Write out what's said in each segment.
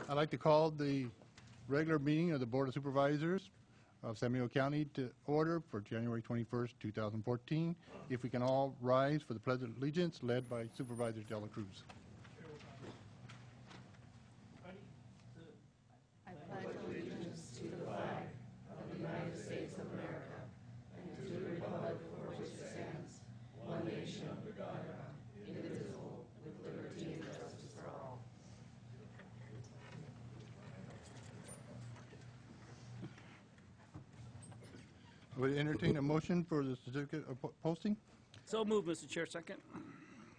I'd like to call the regular meeting of the Board of Supervisors of San Benito County to order for January 21st, 2014. If we can all rise for the Pledge of Allegiance, led by Supervisor De La Cruz. I pledge allegiance to the flag of the United States of America and to the republic for which it stands, one nation under God, indivisible, with liberty and justice for all. I would entertain a motion for the certificate of posting. So moved, Mr. Chair. Second.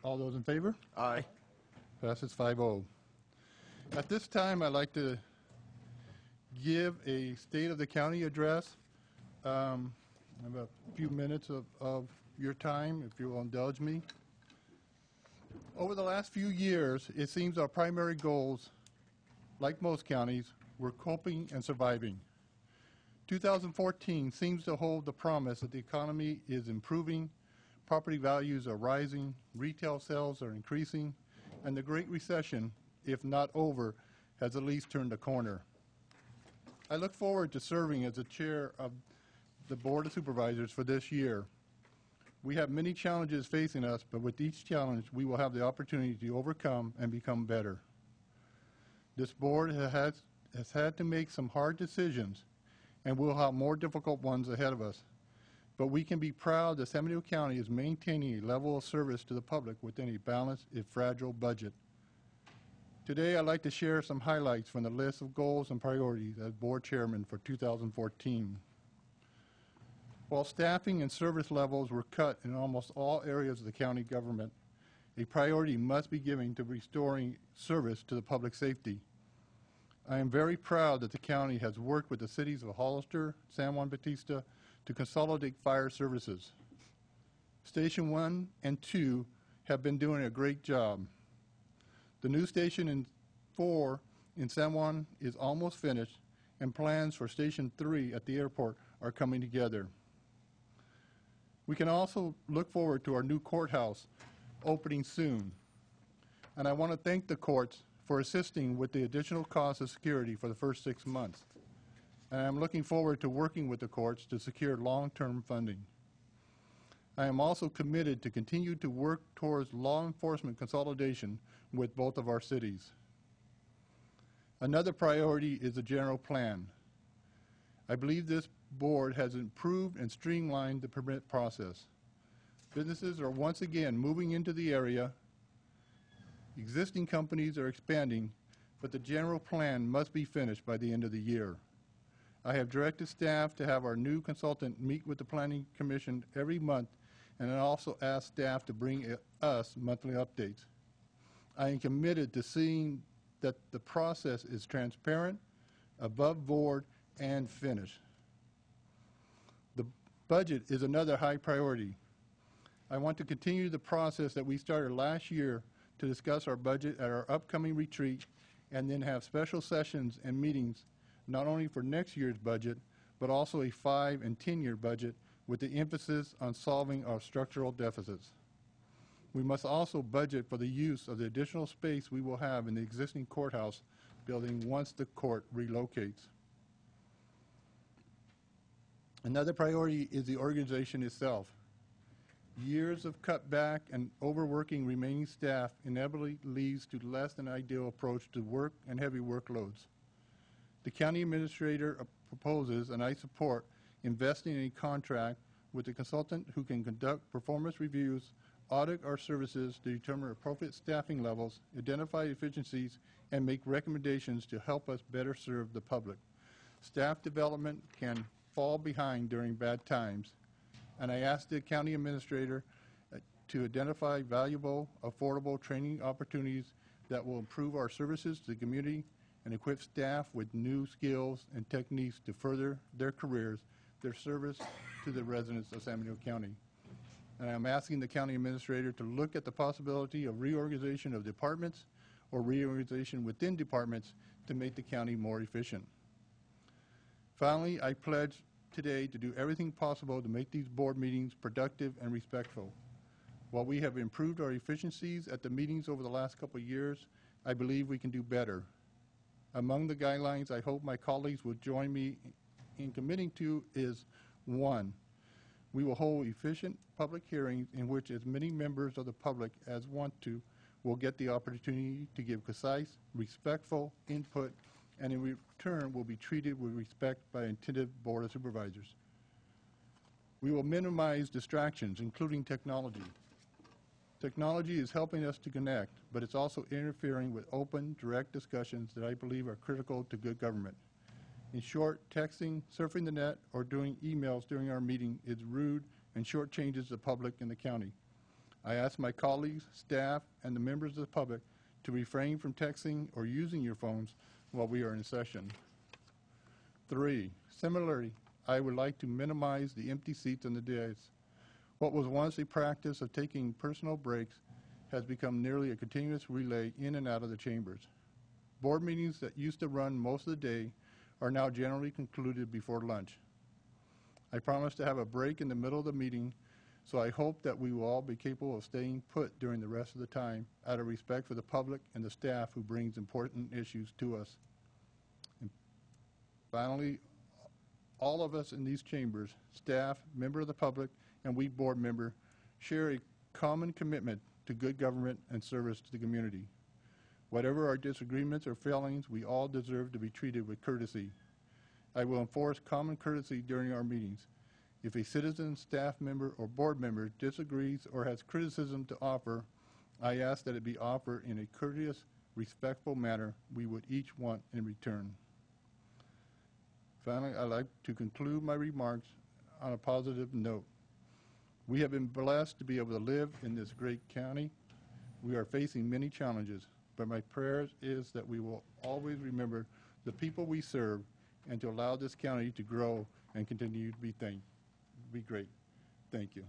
All those in favor? Aye. Passes 5-0. At this time, I'd like to give a State of the County address. I have a few minutes of your time, if you will indulge me. Over the last few years, it seems our primary goals, like most counties, were coping and surviving. 2014 seems to hold the promise that the economy is improving, property values are rising, retail sales are increasing, and the Great Recession, if not over, has at least turned a corner. I look forward to serving as the chair of the Board of Supervisors for this year. We have many challenges facing us, but with each challenge, we will have the opportunity to overcome and become better. This board has had to make some hard decisions, and we'll have more difficult ones ahead of us. But we can be proud that San Benito County is maintaining a level of service to the public within a balanced, if fragile, budget. Today, I'd like to share some highlights from the list of goals and priorities as board chairman for 2014. While staffing and service levels were cut in almost all areas of the county government, a priority must be given to restoring service to the public safety. I am very proud that the county has worked with the cities of Hollister, San Juan Bautista to consolidate fire services. Station 1 and 2 have been doing a great job. The new station 4 in San Juan is almost finished, and plans for Station 3 at the airport are coming together. We can also look forward to our new courthouse opening soon. And I want to thank the courts for assisting with the additional cost of security for the first 6 months. And I'm looking forward to working with the courts to secure long-term funding. I am also committed to continue to work towards law enforcement consolidation with both of our cities. Another priority is the general plan. I believe this board has improved and streamlined the permit process. Businesses are once again moving into the area. Existing companies are expanding, but the general plan must be finished by the end of the year. I have directed staff to have our new consultant meet with the Planning Commission every month, and I also asked staff to bring us monthly updates. I am committed to seeing that the process is transparent, above board, and finished. The budget is another high priority. I want to continue the process that we started last year to discuss our budget at our upcoming retreat, and then have special sessions and meetings not only for next year's budget, but also a 5- and 10-year budget with the emphasis on solving our structural deficits. We must also budget for the use of the additional space we will have in the existing courthouse building once the court relocates. Another priority is the organization itself. Years of cutback and overworking remaining staff inevitably leads to less than ideal approach to work and heavy workloads. The county administrator proposes, and I support, investing in a contract with a consultant who can conduct performance reviews, audit our services to determine appropriate staffing levels, identify efficiencies, and make recommendations to help us better serve the public. Staff development can fall behind during bad times, and I asked the county administrator to identify valuable, affordable training opportunities that will improve our services to the community and equip staff with new skills and techniques to further their careers, their service to the residents of San Benito County. And I'm asking the county administrator to look at the possibility of reorganization of departments or reorganization within departments to make the county more efficient. Finally, I pledge today to do everything possible to make these board meetings productive and respectful. While we have improved our efficiencies at the meetings over the last couple of years, I believe we can do better. Among the guidelines I hope my colleagues will join me in committing to is 1, we will hold efficient public hearings in which as many members of the public as want to will get the opportunity to give concise, respectful input, and in return will be treated with respect by attentive Board of Supervisors. We will minimize distractions, including technology. Technology is helping us to connect, but it's also interfering with open, direct discussions that I believe are critical to good government. In short, texting, surfing the net, or doing emails during our meeting is rude and shortchanges the public in the county. I ask my colleagues, staff, and the members of the public to refrain from texting or using your phones while we are in session. 3, similarly, I would like to minimize the empty seats on the dais. What was once a practice of taking personal breaks has become nearly a continuous relay in and out of the chambers. Board meetings that used to run most of the day are now generally concluded before lunch. I promise to have a break in the middle of the meeting, so I hope that we will all be capable of staying put during the rest of the time out of respect for the public and the staff who brings important issues to us. And finally, all of us in these chambers, staff, member of the public, and we board member, share a common commitment to good government and service to the community. Whatever our disagreements or failings, we all deserve to be treated with courtesy. I will enforce common courtesy during our meetings. If a citizen, staff member, or board member disagrees or has criticism to offer, I ask that it be offered in a courteous, respectful manner we would each want in return. Finally, I'd like to conclude my remarks on a positive note. We have been blessed to be able to live in this great county. We are facing many challenges, but my prayer is that we will always remember the people we serve and to allow this county to grow and continue to be great. Thank you.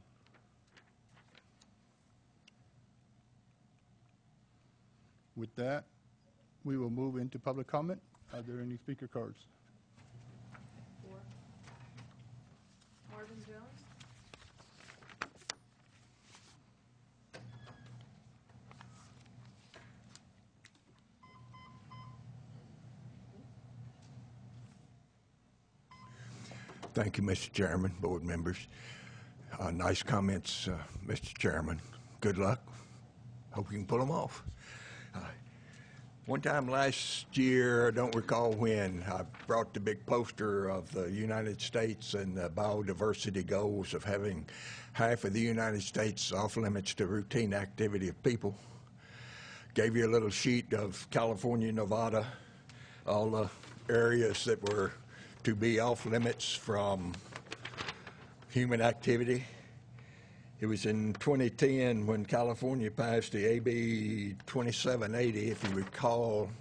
With that, we will move into public comment. Are there any speaker cards? Marvin Jones? Thank you, Mr. Chairman, board members. Nice comments, Mr. Chairman. Good luck. Hope you can pull them off. One time last year, I don't recall when, I brought the big poster of the United States and the biodiversity goals of having half of the United States off limits to routine activity of people. Gave you a little sheet of California, Nevada, all the areas that were to be off limits from human activity. It was in 2010 when California passed the AB 2780, if you recall,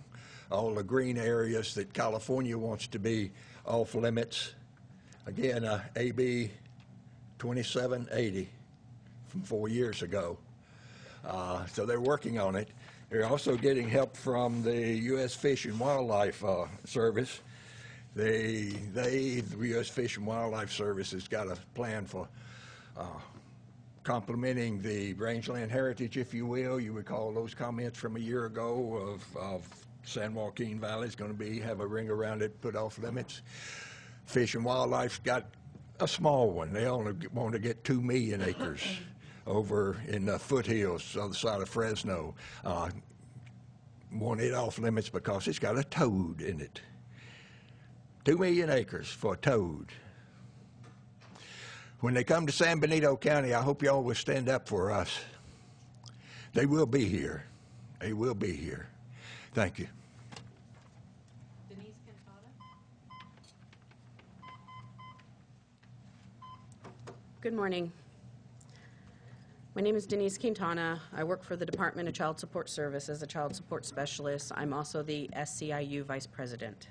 all the green areas that California wants to be off limits. Again, AB 2780 from 4 years ago. So they're working on it. They're also getting help from the U.S. Fish and Wildlife Service. The U.S. Fish and Wildlife Service has got a plan for complementing the rangeland heritage, if you will. You recall those comments from a year ago of San Joaquin Valley is going to have a ring around it, put off limits. Fish and Wildlife's got a small one. They only want to get 2 million acres over in the foothills on the side of Fresno. Want it off limits because it's got a toad in it. 2 million acres for a toad. When they come to San Benito County, I hope y'all will stand up for us. They will be here. They will be here. Thank you. Denise Quintana? Good morning. My name is Denise Quintana. I work for the Department of Child Support Service as a child support specialist. I'm also the SCIU Vice President.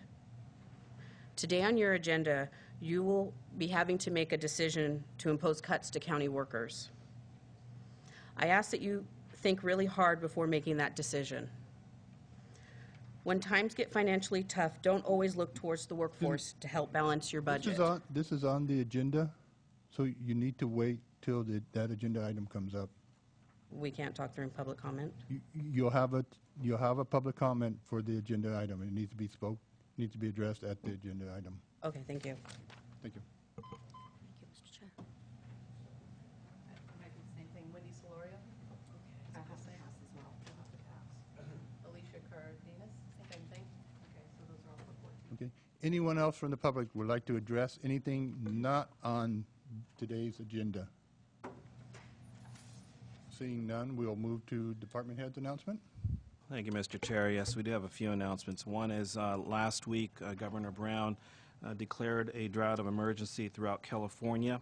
Today on your agenda, you will be having to make a decision to impose cuts to county workers. I ask that you think really hard before making that decision. When times get financially tough, don't always look towards the workforce to help balance your budget. This is on the agenda, so you need to wait till that agenda item comes up. we can't talk during public comment? You'll have a public comment for the agenda item. It needs to be addressed at the agenda item. Okay, thank you. Thank you. Thank you, Mr. Chair. I do the same thing. Wendy Solorio. I have to pass as well. I'll have to pass. Alicia Cardenas, same thing. Okay, so those are all for 14. Okay. Anyone else from the public would like to address anything not on today's agenda? Seeing none, we'll move to department heads announcement. Thank you, Mr. Chair. Yes, we do have a few announcements. One is last week, Governor Brown declared a drought of emergency throughout California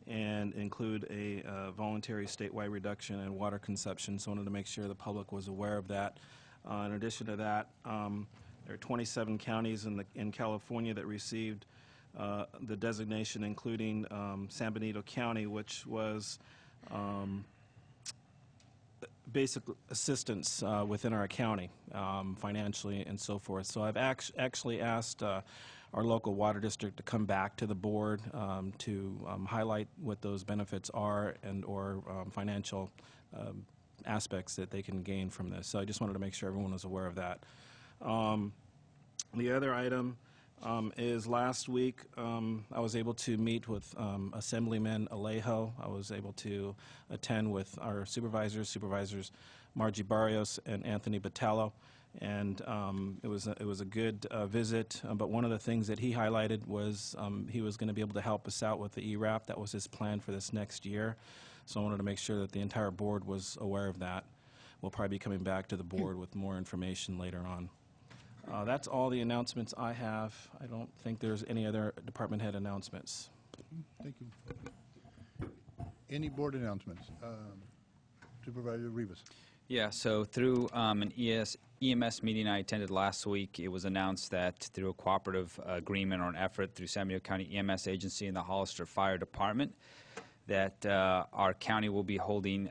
and include a voluntary statewide reduction in water consumption. So I wanted to make sure the public was aware of that. In addition to that, there are 27 counties in California that received the designation, including San Benito County, which was basic assistance within our county, financially and so forth. So I've actually asked our local water district to come back to the board to highlight what those benefits are and/or financial aspects that they can gain from this. So I just wanted to make sure everyone was aware of that. The other item is last week I was able to meet with Assemblyman Alejo. I was able to attend with our supervisors Margie Barrios and Anthony Battallo, and it was a good visit. But one of the things that he highlighted was he was going to be able to help us out with the ERAP. That was his plan for this next year. So I wanted to make sure that the entire board was aware of that. We'll probably be coming back to the board with more information later on. That's all the announcements I have. I don't think there's any other department head announcements. Thank you. Any board announcements? Supervisor Rivas. Yeah, so through an EMS meeting I attended last week, it was announced that through a cooperative agreement or an effort through San Benito County EMS Agency and the Hollister Fire Department, that our county will be holding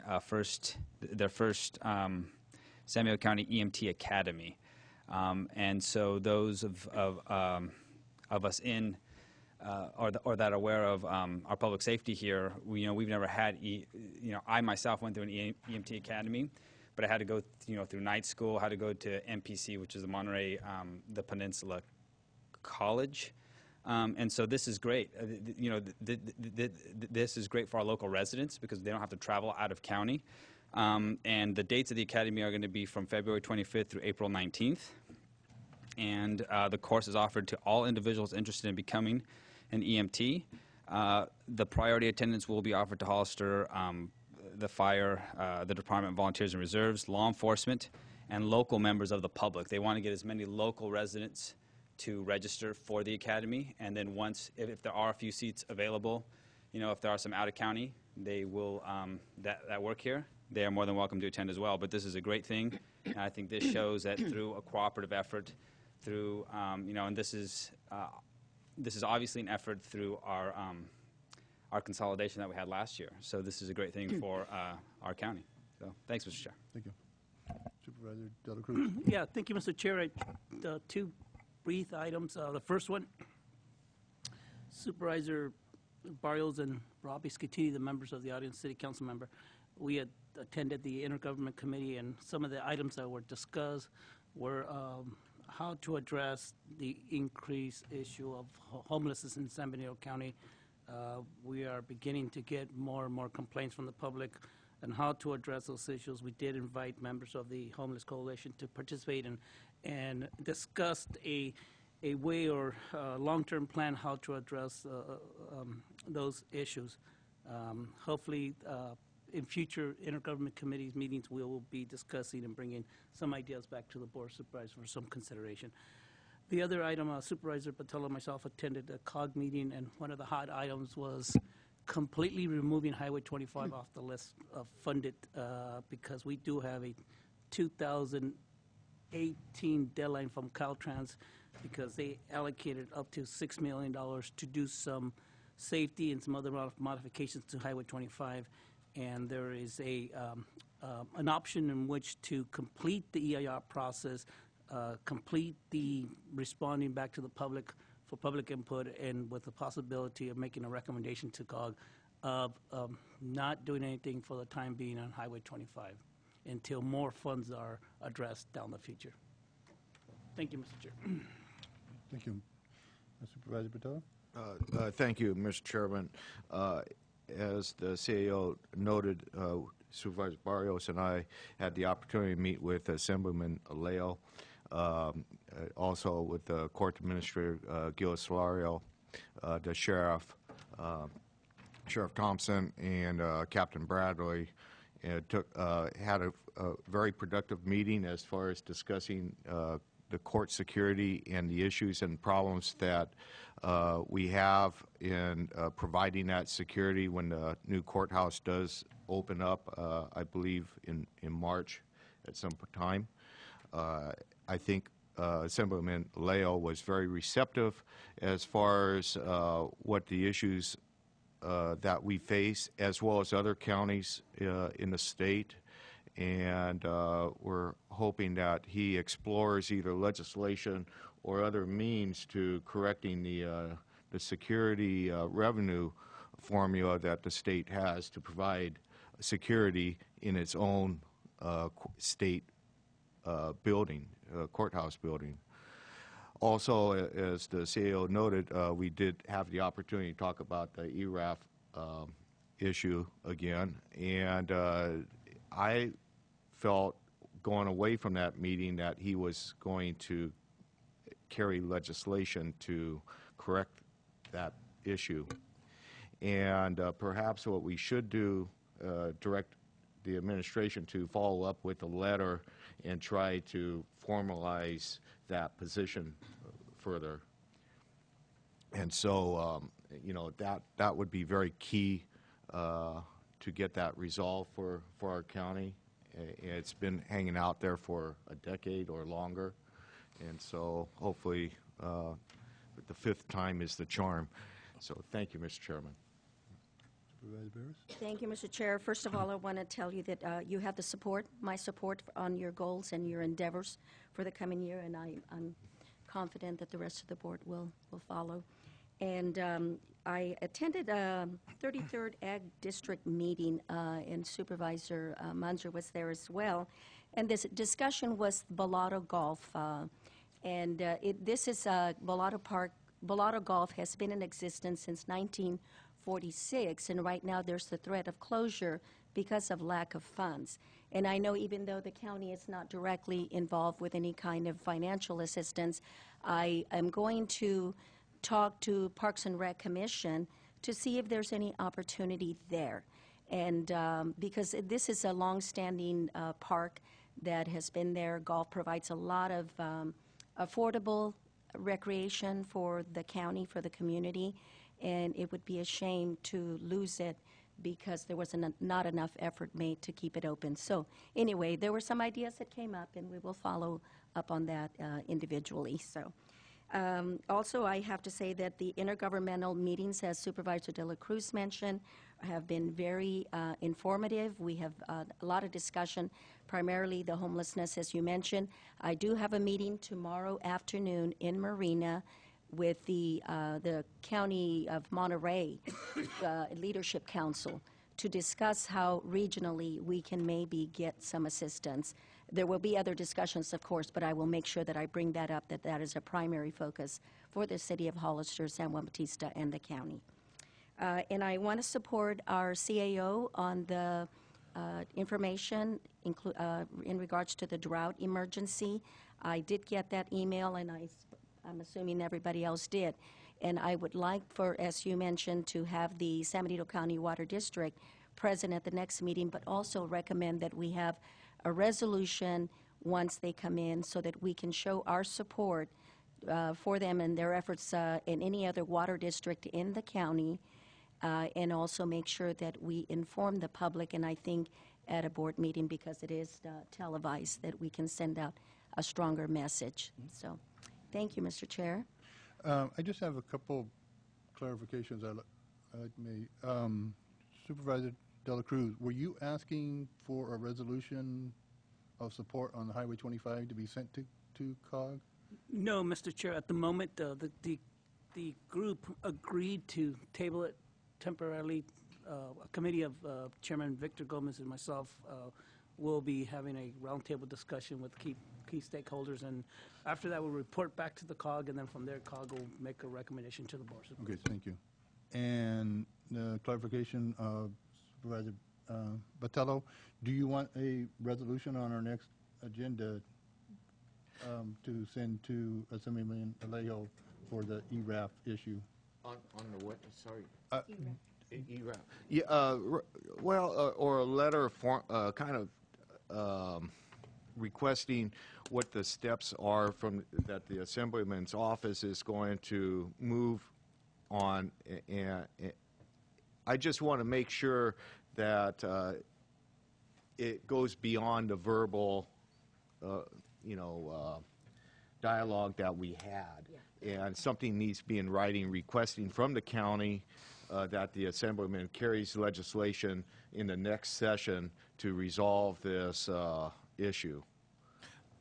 their first San Benito County EMT Academy. And so those of us in or that are aware of our public safety here, we've never had, I myself went through an EMT Academy, but I had to go through night school, had to go to MPC, which is the Monterey, the Peninsula College. And so this is great. This is great for our local residents because they don't have to travel out of county. And the dates of the academy are going to be from February 25th through April 19th. And the course is offered to all individuals interested in becoming an EMT. The priority attendance will be offered to Hollister, the fire, the Department of Volunteers and Reserves, law enforcement, and local members of the public. They want to get as many local residents to register for the academy. And then once, if there are a few seats available, if there are some out of county, they will, that work here, they are more than welcome to attend as well. But this is a great thing. And I think this shows that through a cooperative effort, through, and this is obviously an effort through our consolidation that we had last year. So this is a great thing for our county. So thanks, Mr. Chair. Thank you. Supervisor De La Cruz. Yeah, thank you, Mr. Chair. Two brief items. The first one, Supervisor Barrios and Robbie Scatini, the members of the audience, City Council member, we had attended the Intergovernment Committee, and some of the items that were discussed were how to address the increased issue of homelessness in San Benito County. We are beginning to get more and more complaints from the public and how to address those issues. We did invite members of the Homeless Coalition to participate and discussed a way or long-term plan how to address those issues. Hopefully, in future intergovernment committees meetings, we will be discussing and bringing some ideas back to the Board of Supervisors for some consideration. The other item, Supervisor Battallo and myself attended a COG meeting, and one of the hot items was completely removing Highway 25 off the list of funded because we do have a 2018 deadline from Caltrans because they allocated up to $6 million to do some safety and some other modifications to Highway 25. And there is an option in which to complete the EIR process, complete the responding back to the public for public input, and with the possibility of making a recommendation to COG of not doing anything for the time being on Highway 25 until more funds are addressed down the future. Thank you, Mr. Chair. Thank you. Supervisor Patel? Thank you, Mr. Chairman. As the CAO noted, Supervisor Barrios and I had the opportunity to meet with Assemblyman Leo, also with the Court Administrator Gil Solario, the Sheriff, Sheriff Thompson, and Captain Bradley. And had a very productive meeting as far as discussing the court security and the issues and problems that we have in providing that security when the new courthouse does open up, I believe in March at some time. I think Assemblyman Leo was very receptive as far as what the issues that we face, as well as other counties in the state. And we're hoping that he explores either legislation or other means to correcting the security revenue formula that the state has to provide security in its own state building, courthouse building. Also, as the CAO noted, we did have the opportunity to talk about the ERAF issue again, and I felt going away from that meeting that he was going to carry legislation to correct that issue. And perhaps what we should do, direct the administration to follow up with a letter and try to formalize that position further. And so, you know, that would be very key to get that resolved for our county. It's been hanging out there for a decade or longer, and so hopefully the fifth time is the charm. So thank you, Mr. Chairman. Supervisor Barris? Thank you, Mr. Chair. First of all, I want to tell you that you have the support, my support on your goals and your endeavors for the coming year, and I'm confident that the rest of the board will follow. And I attended a 33rd Ag District meeting, and Supervisor Munzer was there as well. And this discussion was Bolado Golf. This is Bolado Park. Bolado Golf has been in existence since 1946, and right now there's the threat of closure because of lack of funds. And I know even though the county is not directly involved with any kind of financial assistance, I am going to talk to Parks and Rec Commission to see if there's any opportunity there. And because this is a long-standing park that has been there, golf provides a lot of affordable recreation for the county, for the community, and it would be a shame to lose it because there was not enough effort made to keep it open. So anyway, there were some ideas that came up, and we will follow up on that individually. So. Also, I have to say that the intergovernmental meetings, as Supervisor De La Cruz mentioned, have been very informative. We have a lot of discussion, primarily the homelessness, as you mentioned. I do have a meeting tomorrow afternoon in Marina with the County of Monterey Leadership Council to discuss how regionally we can maybe get some assistance. There will be other discussions, of course, but I will make sure that I bring that up, that is a primary focus for the city of Hollister, San Juan Bautista, and the county. And I want to support our CAO on the information in regards to the drought emergency. I did get that email, and I'm assuming everybody else did. And I would like for, as you mentioned, to have the San Benito County Water District present at the next meeting, but also recommend that we have a resolution once they come in so that we can show our support for them and their efforts in any other water district in the county, and also make sure that we inform the public, and I think at a board meeting, because it is televised, that we can send out a stronger message. So thank you, Mr. Chair. I just have a couple clarifications I'd like to make. Supervisor De La Cruz, were you asking for a resolution of support on the Highway 25 to be sent to COG? No, Mr. Chair. At the moment, the group agreed to table it temporarily a committee of Chairman Victor Gomez and myself will be having a roundtable discussion with key stakeholders, and after that, we'll report back to the COG, and then from there, COG will make a recommendation to the board. Okay, thank you. And clarification, Supervisor Botello, do you want a resolution on our next agenda to send to Assemblyman Alejo for the ERAF issue? On the what, sorry? ERAF. Yeah, or a letter kind of requesting what the steps are that the Assemblyman's office is going to move on. And I just want to make sure that it goes beyond the verbal, dialogue that we had. Yeah. And something needs to be in writing requesting from the county that the Assemblyman carries legislation in the next session to resolve this issue.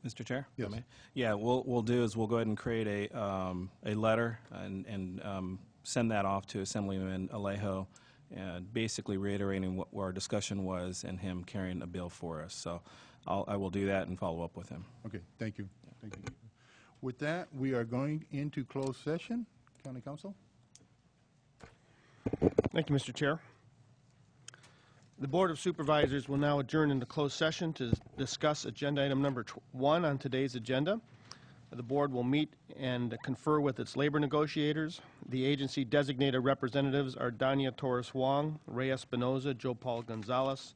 Mr. Chair? Yes. If I may? Yeah, we'll do is we'll go ahead and create a letter and send that off to Assemblyman Alejo, and basically reiterating what our discussion was and him carrying a bill for us. So I will do that and follow up with him. Okay, thank you. Thank you. With that, we are going into closed session. County Council? Thank you, Mr. Chair. The Board of Supervisors will now adjourn into closed session to discuss agenda item number 1 on today's agenda. The board will meet and confer with its labor negotiators. The agency designated representatives are Dania Torres Wong, Ray Espinoza, Joe Paul Gonzalez,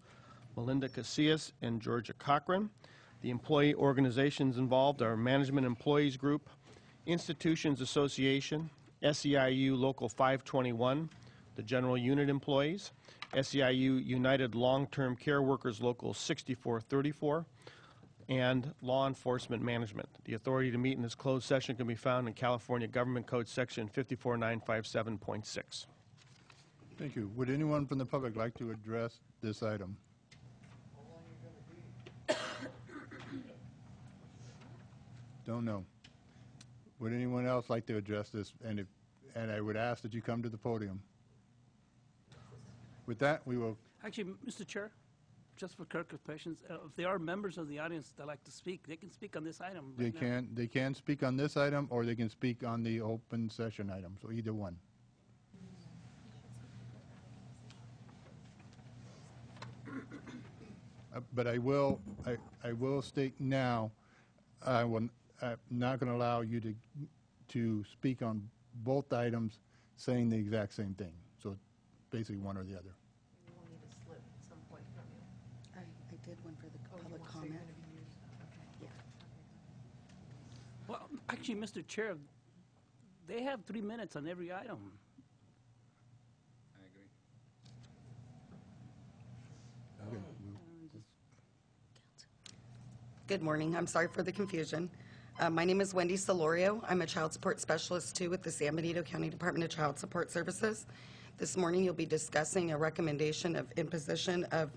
Melinda Casillas, and Georgia Cochran. The employee organizations involved are Management Employees Group, Institutions Association, SEIU Local 521, the General Unit Employees, SEIU United Long-Term Care Workers Local 6434, and Law Enforcement Management. The authority to meet in this closed session can be found in California Government Code Section 54957.6. Thank you. Would anyone from the public like to address this item? Don't know. Would anyone else like to address this? And I would ask that you come to the podium. With that, we will. Actually, Mr. Chair, just for clarifications, if there are members of the audience that like to speak, they can speak on this item. They can speak on this item, or they can speak on the open session item. So either one. But I will state now, I'm not going to allow you to speak on both items saying the exact same thing. So basically one or the other. We'll need a slip at some point from you. I did one for the public comment. Yeah. Well, actually, Mr. Chair, they have 3 minutes on every item. I agree. Okay. Good morning. I'm sorry for the confusion. My name is Wendy Solorio. I'm a child support specialist, too, with the San Benito County Department of Child Support Services. This morning, you'll be discussing a recommendation of imposition of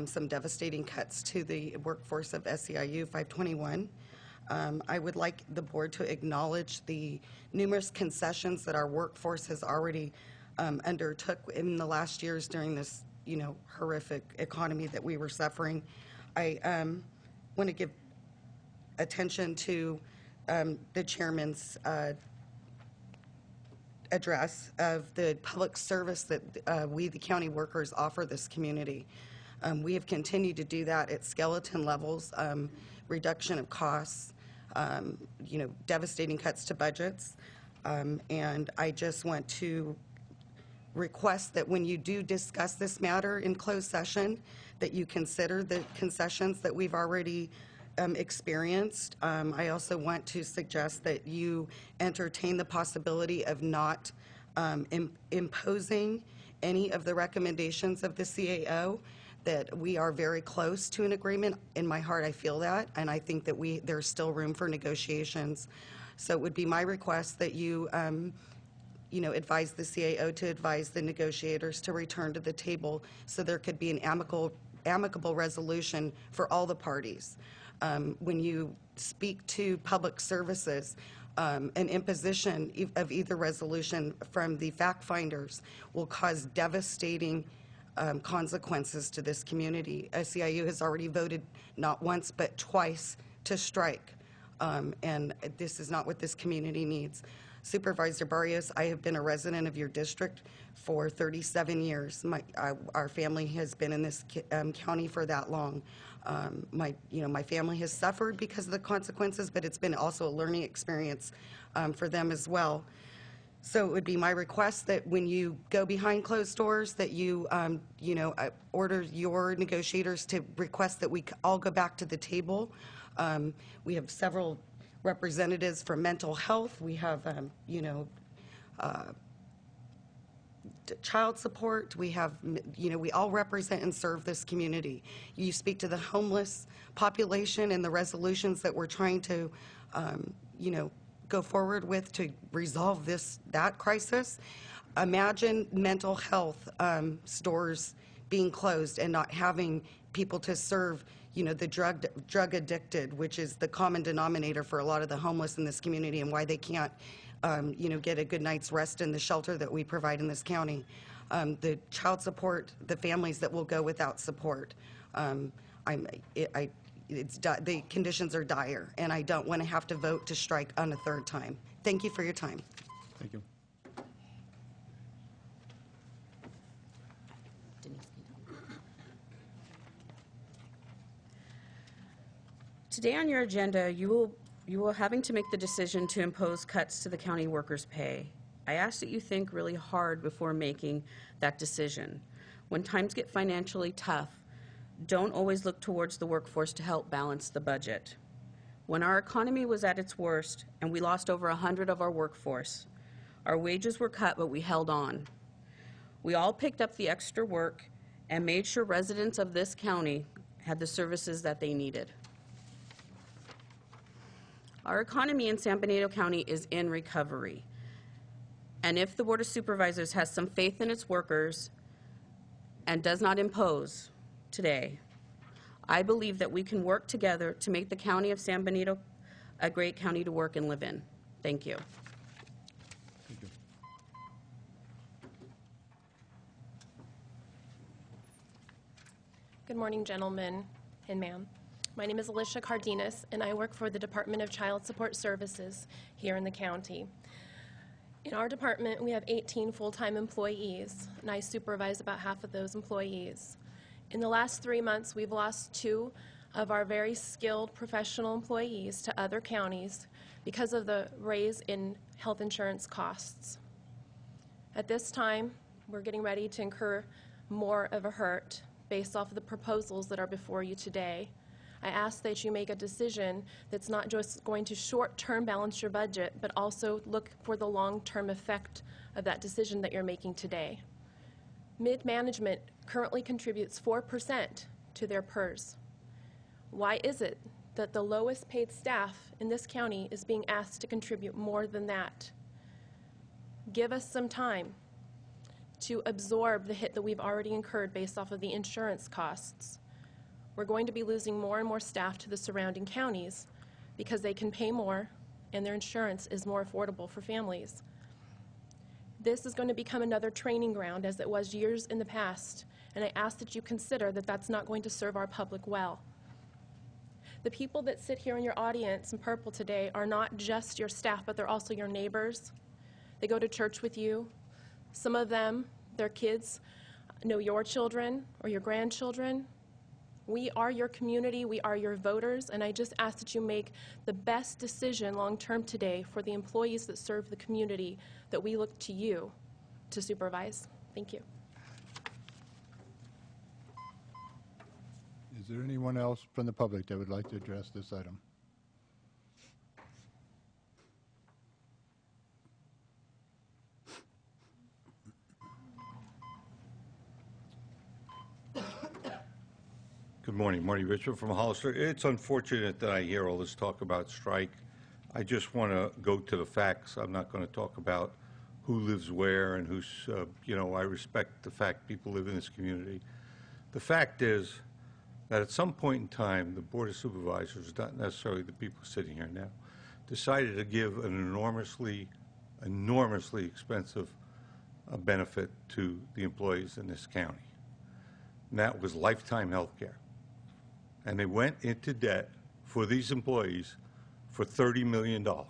some devastating cuts to the workforce of SEIU 521. I would like the board to acknowledge the numerous concessions that our workforce has already undertook in the last years during this, horrific economy that we were suffering. I want to give attention to the chairman's address of the public service that we, the county workers, offer this community. We have continued to do that at skeleton levels, reduction of costs, devastating cuts to budgets. And I just want to request that when you do discuss this matter in closed session, that you consider the concessions that we've already experienced. I also want to suggest that you entertain the possibility of not imposing any of the recommendations of the CAO, that we are very close to an agreement. In my heart, I feel that, and I think that there's still room for negotiations. So it would be my request that you advise the CAO to advise the negotiators to return to the table so there could be an amicable resolution for all the parties. When you speak to public services, an imposition of either resolution from the fact finders will cause devastating consequences to this community. SEIU has already voted not once but twice to strike, and this is not what this community needs. Supervisor Barrios, I have been a resident of your district for 37 years. Our family has been in this county for that long. My family has suffered because of the consequences, but it's been also a learning experience for them as well. So it would be my request that when you go behind closed doors, that you, order your negotiators to request that we all go back to the table. We have several representatives from mental health. We have, child support. We have, we all represent and serve this community. You speak to the homeless population and the resolutions that we're trying to, go forward with to resolve that crisis. Imagine mental health stores being closed and not having people to serve, the drug addicted, which is the common denominator for a lot of the homeless in this community, and why they can't, get a good night's rest in the shelter that we provide in this county. The child support, the families that will go without support. The conditions are dire, and I don't want to have to vote to strike on a third time. Thank you for your time. Thank you. Today on your agenda, you will having to make the decision to impose cuts to the county workers' pay. I ask that you think really hard before making that decision. When times get financially tough, don't always look towards the workforce to help balance the budget. When our economy was at its worst and we lost over 100 of our workforce, our wages were cut, but we held on. We all picked up the extra work and made sure residents of this county had the services that they needed. Our economy in San Benito County is in recovery. And if the Board of Supervisors has some faith in its workers and does not impose today, I believe that we can work together to make the county of San Benito a great county to work and live in. Thank you. Thank you. Good morning, gentlemen and ma'am. My name is Alicia Cardenas, and I work for the Department of Child Support Services here in the county. In our department, we have 18 full-time employees, and I supervise about half of those employees. In the last 3 months, we've lost 2 of our very skilled professional employees to other counties because of the raise in health insurance costs. At this time, we're getting ready to incur more of a hurt based off of the proposals that are before you today. I ask that you make a decision that's not just going to short-term balance your budget, but also look for the long-term effect of that decision that you're making today. Mid-management currently contributes 4% to their PERS. Why is it that the lowest paid staff in this county is being asked to contribute more than that? Give us some time to absorb the hit that we've already incurred based off of the insurance costs. We're going to be losing more and more staff to the surrounding counties because they can pay more and their insurance is more affordable for families. This is going to become another training ground as it was years in the past, and I ask that you consider that that's not going to serve our public well. The people that sit here in your audience in purple today are not just your staff, but they're also your neighbors. They go to church with you. Some of them, their kids, know your children or your grandchildren. We are your community, we are your voters, and I just ask that you make the best decision long-term today for the employees that serve the community that we look to you to supervise. Thank you. Is there anyone else from the public that would like to address this item? Good morning, Marty Richard from Hollister. It's unfortunate that I hear all this talk about strike. I just want to go to the facts. I'm not going to talk about who lives where and who's, I respect the fact people live in this community. The fact is that at some point in time, the Board of Supervisors, not necessarily the people sitting here now, decided to give an enormously expensive benefit to the employees in this county. and that was lifetime health care. And they went into debt for these employees for $30 million, or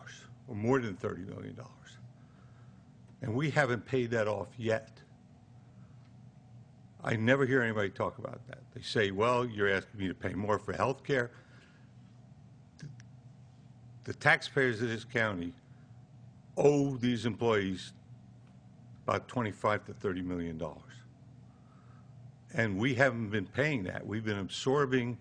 more than $30 million. And we haven't paid that off yet. I never hear anybody talk about that. They say, well, you're asking me to pay more for health care. The taxpayers of this county owe these employees about $25 to $30 million. And we haven't been paying that. We've been absorbing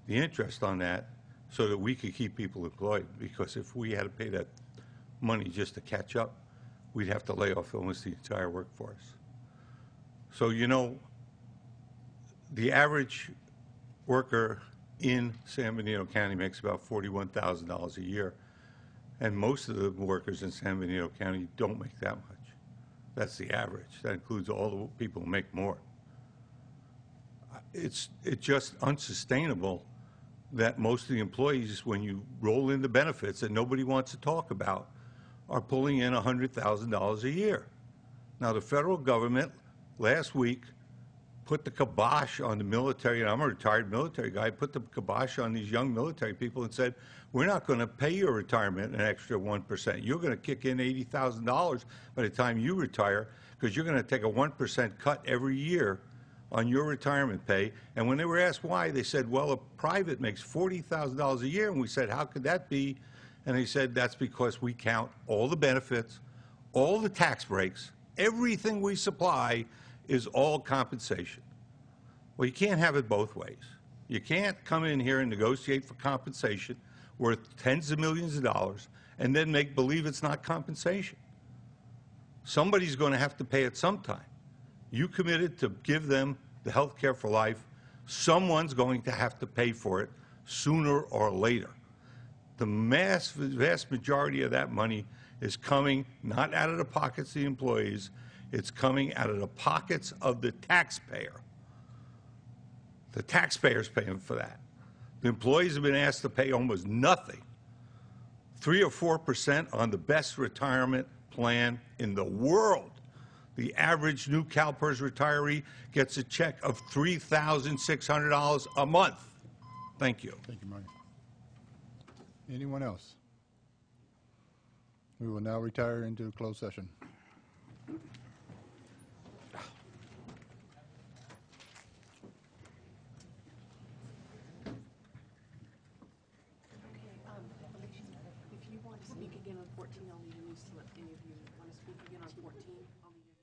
the interest on that so that we could keep people employed, because if we had to pay that money just to catch up, we'd have to lay off almost the entire workforce. So, you know, the average worker in San Benito County makes about $41,000 a year, and most of the workers in San Benito County don't make that much. That's the average. That includes all the people who make more. It's just unsustainable that most of the employees, when you roll in the benefits that nobody wants to talk about, are pulling in $100,000 a year. Now, the federal government last week put the kibosh on the military, and I'm a retired military guy, put the kibosh on these young military people and said, we're not going to pay your retirement an extra 1%. You're going to kick in $80,000 by the time you retire, because you're going to take a 1% cut every year on your retirement pay. And when they were asked why, they said, well, a private makes $40,000 a year. And we said, how could that be? And they said, that's because we count all the benefits, all the tax breaks, everything we supply is all compensation. Well, you can't have it both ways. You can't come in here and negotiate for compensation worth tens of millions of dollars and then make believe it's not compensation. Somebody's going to have to pay it sometime. You committed to give them the health care for life. Someone's going to have to pay for it sooner or later. The vast majority of that money is coming not out of the pockets of the employees, it's coming out of the pockets of the taxpayer. The taxpayer's paying for that. The employees have been asked to pay almost nothing, 3 or 4% on the best retirement plan in the world. The average new CalPERS retiree gets a check of $3,600 a month. Thank you. Thank you, Marty. Anyone else? We will now retire into closed session. If you want to speak again on 14, I'll need a new slip. Any of you want to speak again on 14? I'll need a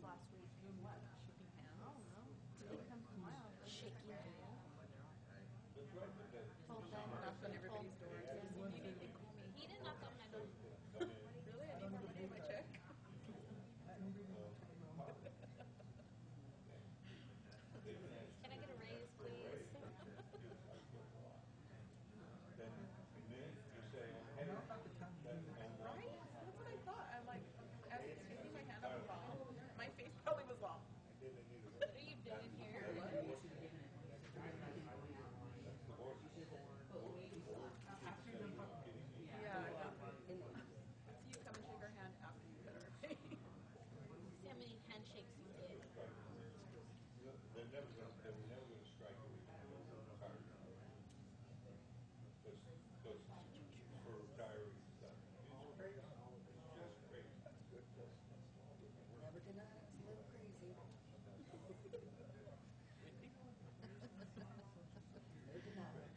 last week. What? Shaking hands? I don't know. Didn't come from my office. Shaking hands. Told them. Knocked on everybody's door. If you need anything, call me. He didn't knock on my door. Really? I need more money in my check. Can I get a raise, please? Right? That's what I thought. I'm like, as he's sticking my hand on the phone, my face probably was long. What are you doing here? Yeah, exactly. So you come and shake our hand after you get our pay. See how many handshakes you did. They're never going to strike a because for retirees, it's crazy. It's just crazy. Never deny it, it's a little crazy. No deny it.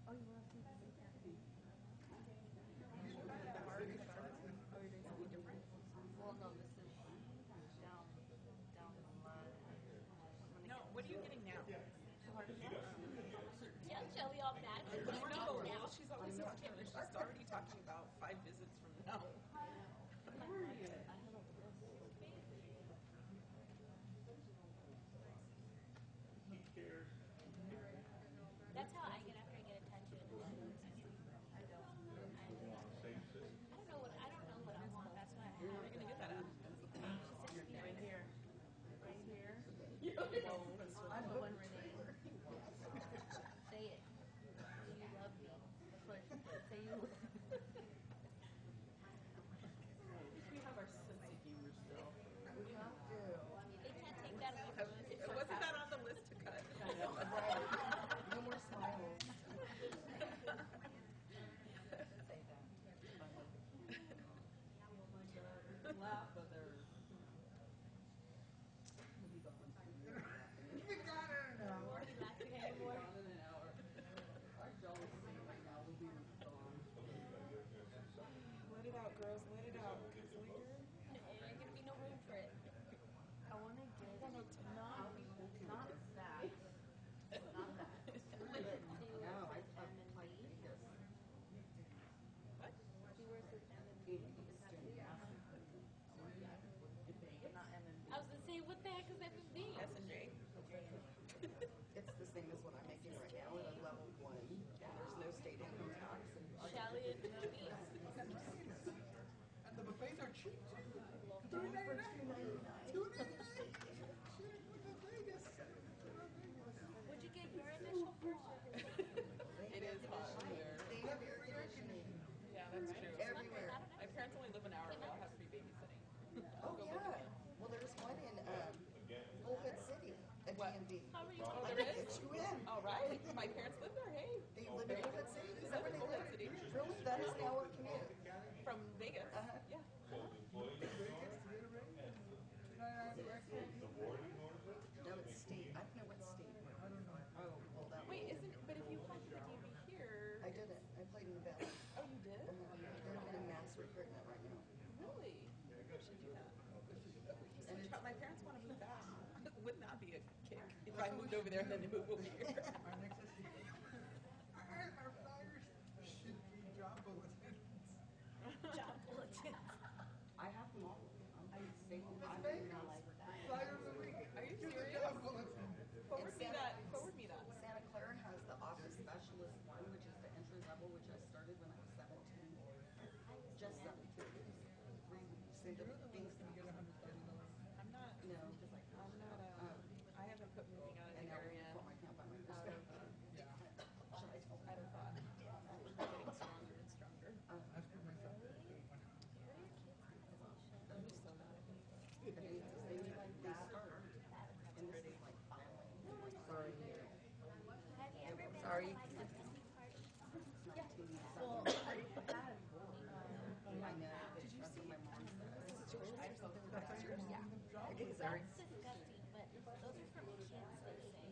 Oh, you want to see the candy? Well, no, this is down the line. No, what are you getting now? Tell Shelly all bad. No, well, she's always hesitating. She's already talking about 5 visits from now. Where are you? That's how I get after I get attention. I don't know what I want. That's why I have. Where are you going to get that at? She said Right here. Right here? I'm the one Renee. Say it. You love me. That's what she said. Say you. We have our sense of humor still. We have to. They can't take that away from us. Wasn't that on the list to cut? Right. No more smiles. Say that. Laugh, but they're... You got her now. Are you laughing anymore? In an hour. Our jealousy right now will be gone. Let it out, girls. Let it out. Because later... There ain't gonna be no room for it. I want to get not that. Not that. But she No, works I with M&B. What? She works with M&B. But not M&B. I was gonna say, what the heck is M&B? S&J. It's the same as what I'm making right now at a level 1. There's no state income tax. Shelly and Mooney. And the buffets are cheap, too. Would you get your initial first? It is hot there. They have air conditioning Yeah, that's true. everywhere. My parents only live an hour away. I'll have free babysitting. Oh, yeah. Well, there's one in Bullhead City, a D&D. How are you Oh, gonna there get is? Get you in. All right. My parents live there. Hey. They live in Bullhead City. Is that where they Bullhead live? City. Really? That is an hour commute. From Vegas. Yeah. No, it's state. I don't know what state. Oh, well, that Wait, but if you applied for the DMV here. I did it. I played in the Valley. Oh, you did? They're in mass recruitment right now. Really? I should do that. My parents want to move back. Would not be a kick if I moved over there and then they move over here. Our flyers should be job bulletins. job bulletins? I have them all. I say them. I like that. Flyers a week. Are you Here's a serious? job bulletin. Forward me that. Forward me that. Santa Clara has the office specialist one, which is the entry level, which I started when I was 17. Just 17. Send them things. I'm not. No. I'm not. I haven't put moving out of And the now area. I can't buy my Out of thought. It's getting stronger and stronger. That's for myself. I'm just so mad at me. They need like that. And this is like filing. Sorry. Have you ever been Sorry. to like a Disney party? Well, I know. Did you see my mom said? Yeah. Okay, sorry. That's disgusting, but those are for kids, they say.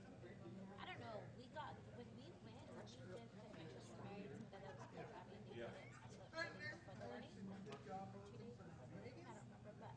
I don't know. We got, when we went, we did the interest rates, and then it was good. I mean, they did it before the wedding, 2 days. I don't remember, but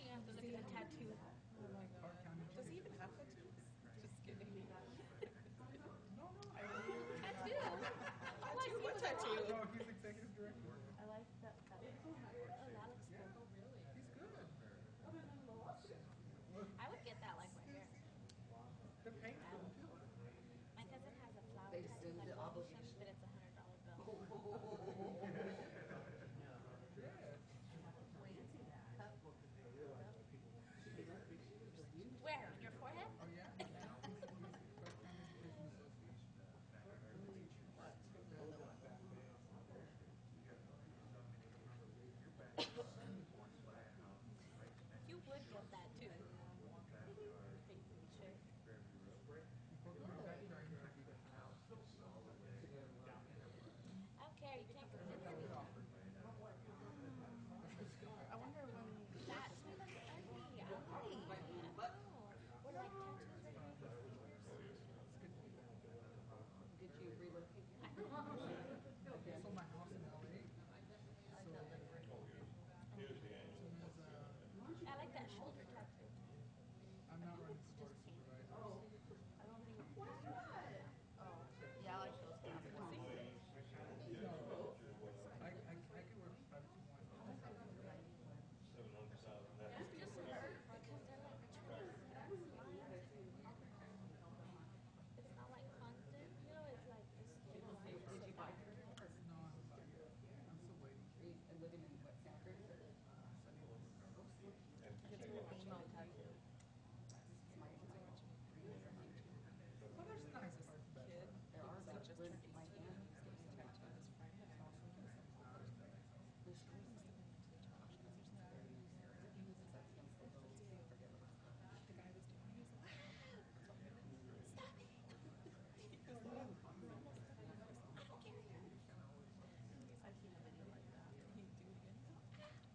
You have to look at the tattoo. Does he even have tattoos? Just kidding. Tattoo? What tattoo? I like that. Oh, that looks cool. He's good. I would get that like right here. My cousin has a flower tattoo like ocean, but it's $100 bill. Where? On your forehead? Oh yeah. You would get that too. I don't care. You can't convince me. I wonder when that's what I'm ugly. I like. Or like tattoos right here. Did you relocate? So my house in LA. I like that shoulder tattoo. I'm not running It's sports. just paint. Right? I don't think it's. Oh, yeah, I like those tattoos. No. I could work 5 to 1. It's just hurt because they're like trees. It's not like constant, you know, it's like just. Did you buy her? No, I'm not yet. I'm still waiting. And living in what, Santa Cruz? It's a female tattoo. Oh, there's nice kid. There are He just when turned my 18. aunt He's getting tattooed. His friend and also his the guy was doing it. He's like, Stop it! I don't care. I've seen a video like that. He do it again.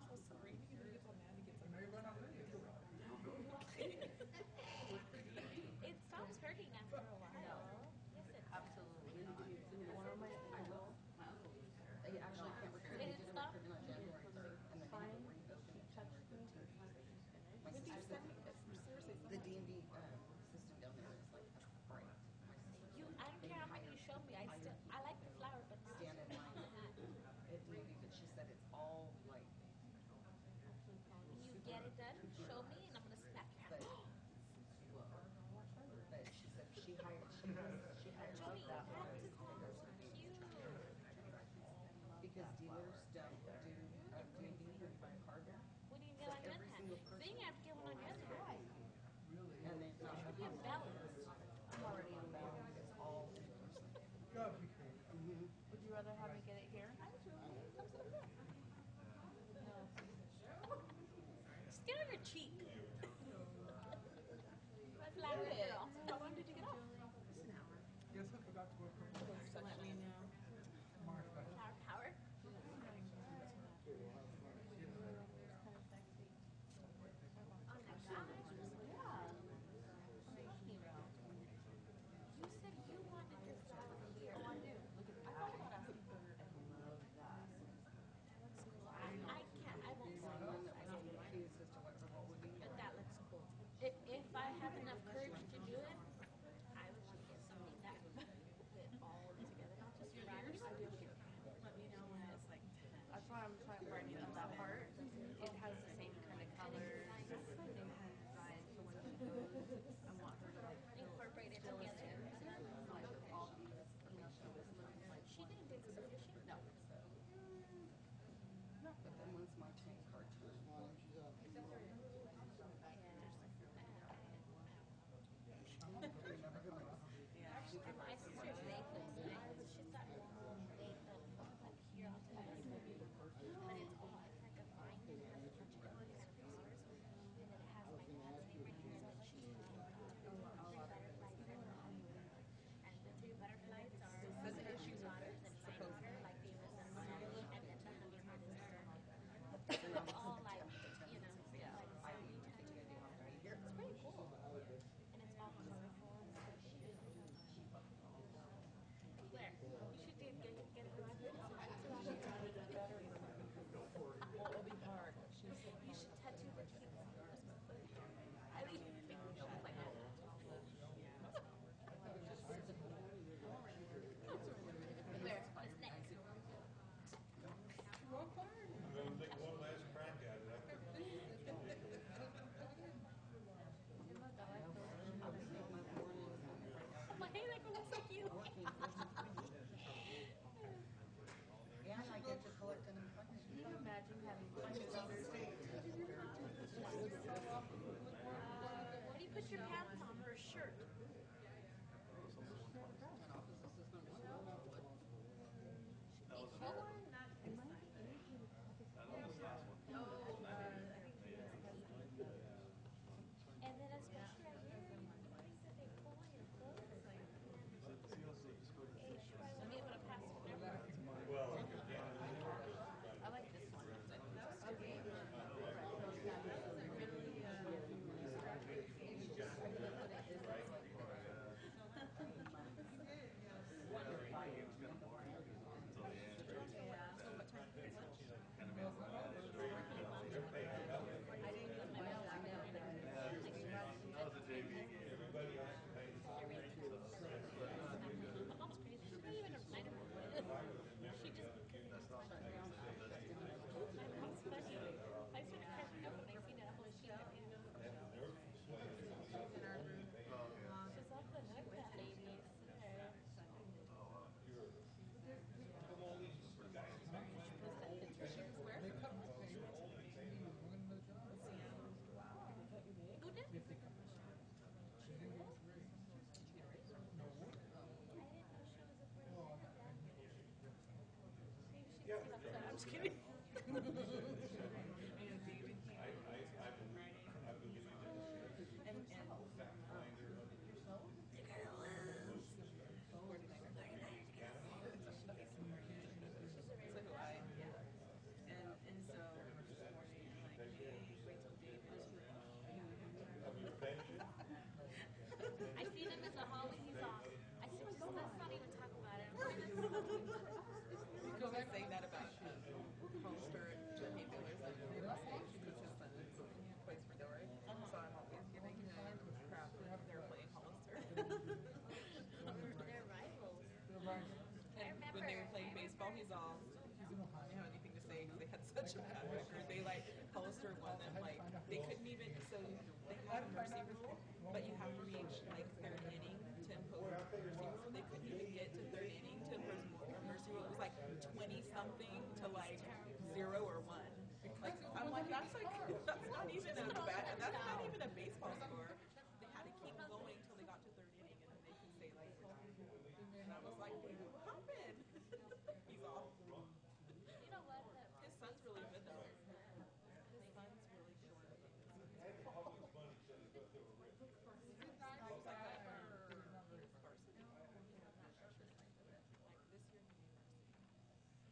So sorry. He gets all mad. He gets like. It stops hurting after a while. Yes, it absolutely not. One of my uncle, they actually can't return. They did Stop. return on January 3rd, and then they reopened it January 13th. My sister said Seriously, the D&D system down there is like a fright. My sister I don't care how many you show me. I like the flower, but not stand in line at D&D, but she said it's all like you get it done. Show me, and I'm gonna smack your hand. but she said she hired Joey, that that one is so cute. because dealers don't do D&D by card. What do you get on your other hand? Then you have to get one on your other hand. And they Should be a balance. I'm already on bound. It's all in person. Would you rather have me get it here? Just get on your cheek. I'm just kidding. I see them in the hallway. He's off. I said, just let's not even talk about it. Because I say that about Hollister and Jimmy Miller's like because his son plays for Delray. So I'm always giving him crap when they're playing Hollister. They're rivals. And when they were playing baseball, he didn't have anything to say because they had such a bad record. They Hollister won them they couldn't even, so they had a mercy rule, but you have to reach third inning to impose a mercy rule. They couldn't even get to third inning to impose a mercy rule. It was 20 something to 0 or 1. I'm that's not even that's not even a baseball score. They had to keep going until they got to third inning and then they could say and I was like, what happened? He's off. You know what? His son's really good though. His son's really good. Varsity. This year he made varsity.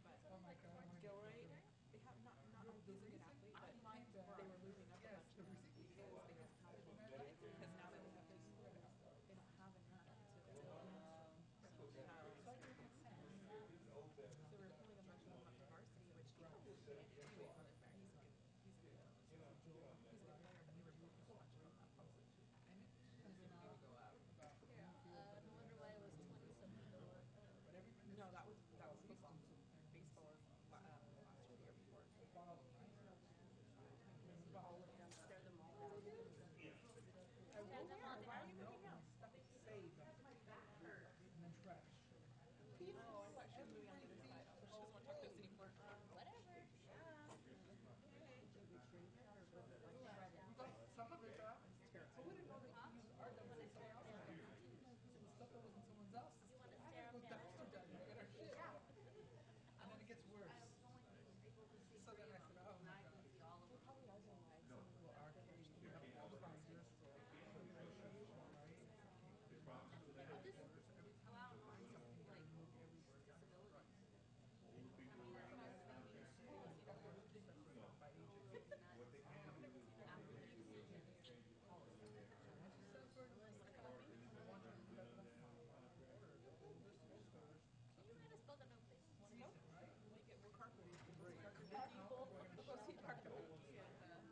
But Gilroy, they have not he's a good athlete, but they were losing up a bunch of because they just haven't because now that they have these they don't have enough to so we're pulling a bunch of them up to varsity, which he probably can't anyway. He's good. He's good. He's a good player, but we were pulling a bunch of them up. No wonder why it was 20 something. No, that was baseball. Baseball was last year, the year before. Scare them all down. Why are you moving out? Oh, I thought she was moving on the other side. She doesn't want to talk to us anymore. Whatever. Some of it, so we didn't know they could use our stuff that wasn't someone else's. You want to stare up Get our shit. And then it gets worse. So then I said, oh my God. Well, our case, we have all finders. I'll just go out on Can you write us both a note, please? Want to go? We'll carpool. We'll go see Parker. That's what I was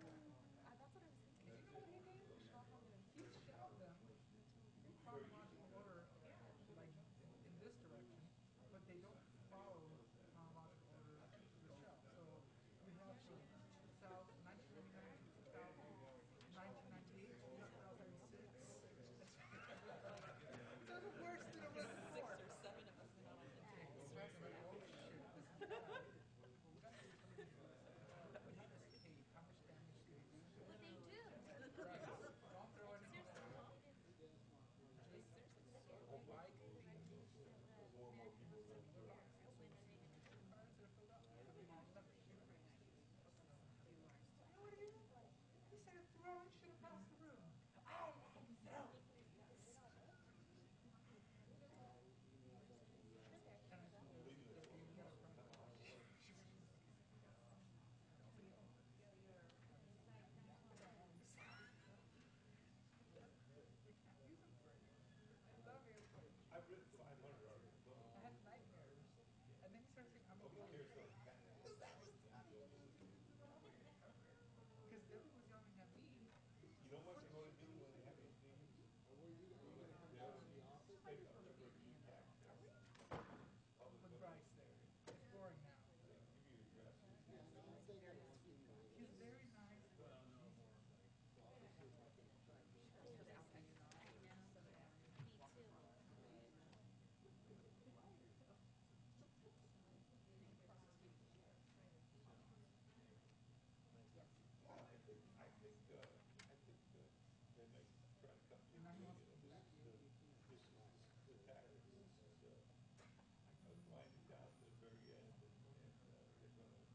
thinking. You know what he did? He shelved them in chronological order, in this direction, but they don't follow chronological order of the shelf. So we have from 1999 to 1998 to 2006. So the worst than it was before. 6 or 7 of us went out on the team. So I was like, oh shit, this is bad. Well, we got to do something. We have to say, hey, how much damage did we do? What they do? Right. Don't throw anything Seriously, out. what they do? Like he said throw it should have passed the room. I don't know. I've written 500 articles. I had nightmares. And then he started saying, I'm a bully. Because Debbie was yelling at me. You know what they're going to do when they have these meetings? With Bryce there. It's boring now. He's very nice. Me too. Winding down to the very end, and they're going to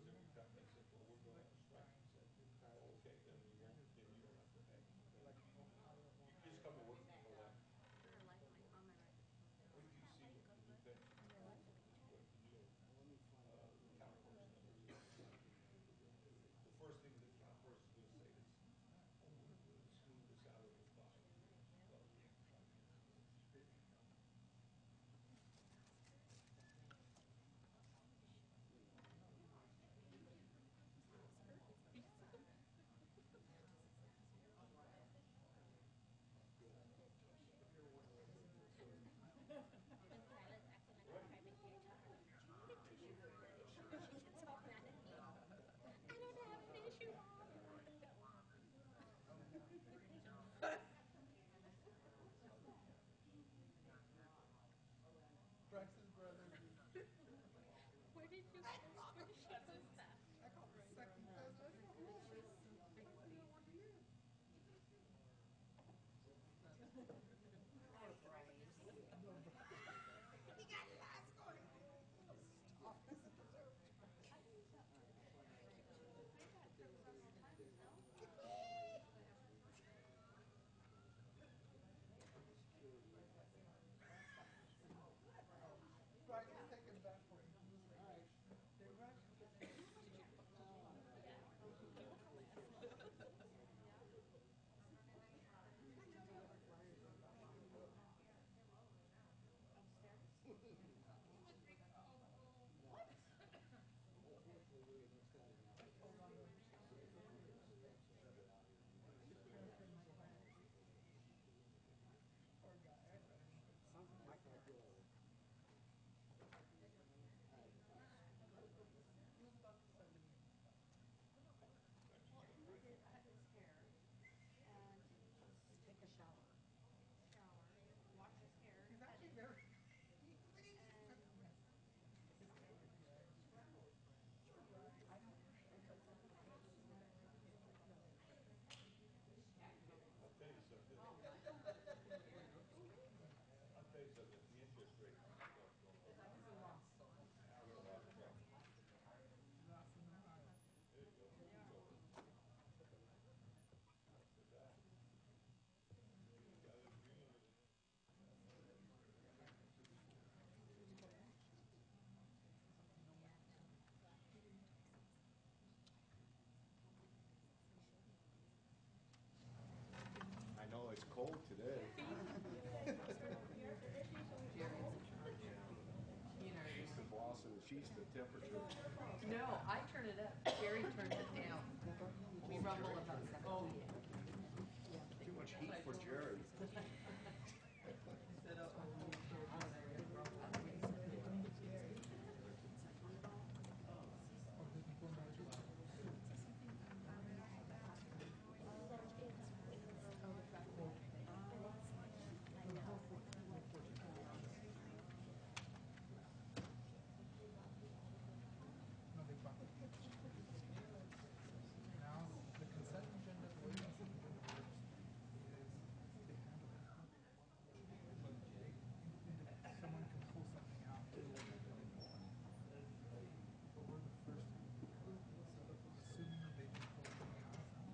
Because every time they said, well, we're going on strike, he said, okay, then we won't, then you don't have to pay. You just come to work and collect. Wait till you see what the new pension, what the new, town clerk's numbers are. The first thing the town clerk is gonna say is, oh, we're gonna smooth this out over 5 years. Well, Braxton's brother. Where did you get this stuff? I call him second cousin. I said, oh, shit. Where do you want to live? He got lots going on. Stop. That's a preserve. Braxton's taking it back for him. Poor guy. He was about to send me. Well, he cut his hair and take a shower, wash his hair, He's cut actually it, very. I'll tell you something. I'll tell you something, the interest rate starts going up. He's a lost soul. You're a lot of trouble. Lost in Ohio. There you go. After that, you gotta agree with it. I know it's cold today. She's the boss and she's the temperature. no, I turn it up. Jerry turns it down. We rumble about stuff. Oh, yeah. Too much heat for Jerry. No, they bumped it. Now, the consent agenda, the way the consent agenda works is they handle it. But someone can pull something out. But we're the first to assuming they can pull something out.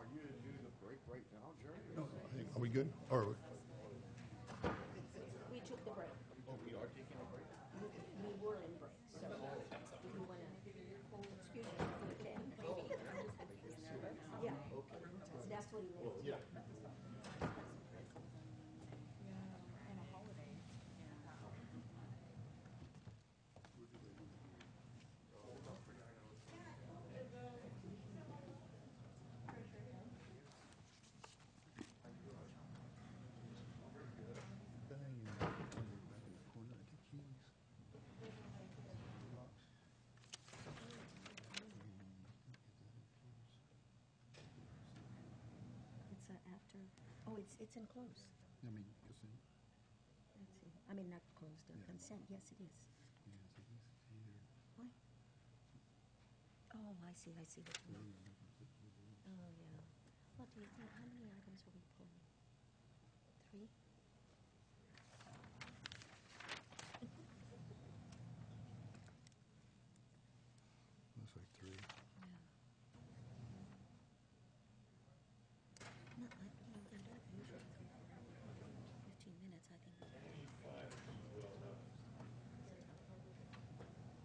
Are you gonna do the break right now, Jerry? Are we good? Or We took the break. Oh, we are taking a break? We were in break, so if you want to, excuse me, you can. Yeah, that's what he meant. Yeah. And a holiday. back in the corner, I get keys. Locks. after, oh, it's enclosed. I mean, consent. Let's see. I mean, not closed, Yeah. consent, yes, it is. Yeah, so he's here. Why? Oh, I see what you mean. Oh, yeah. What do you think, how many items are we pulling? 3? Looks like 3. No, they don't usually come for 15 minutes, I think.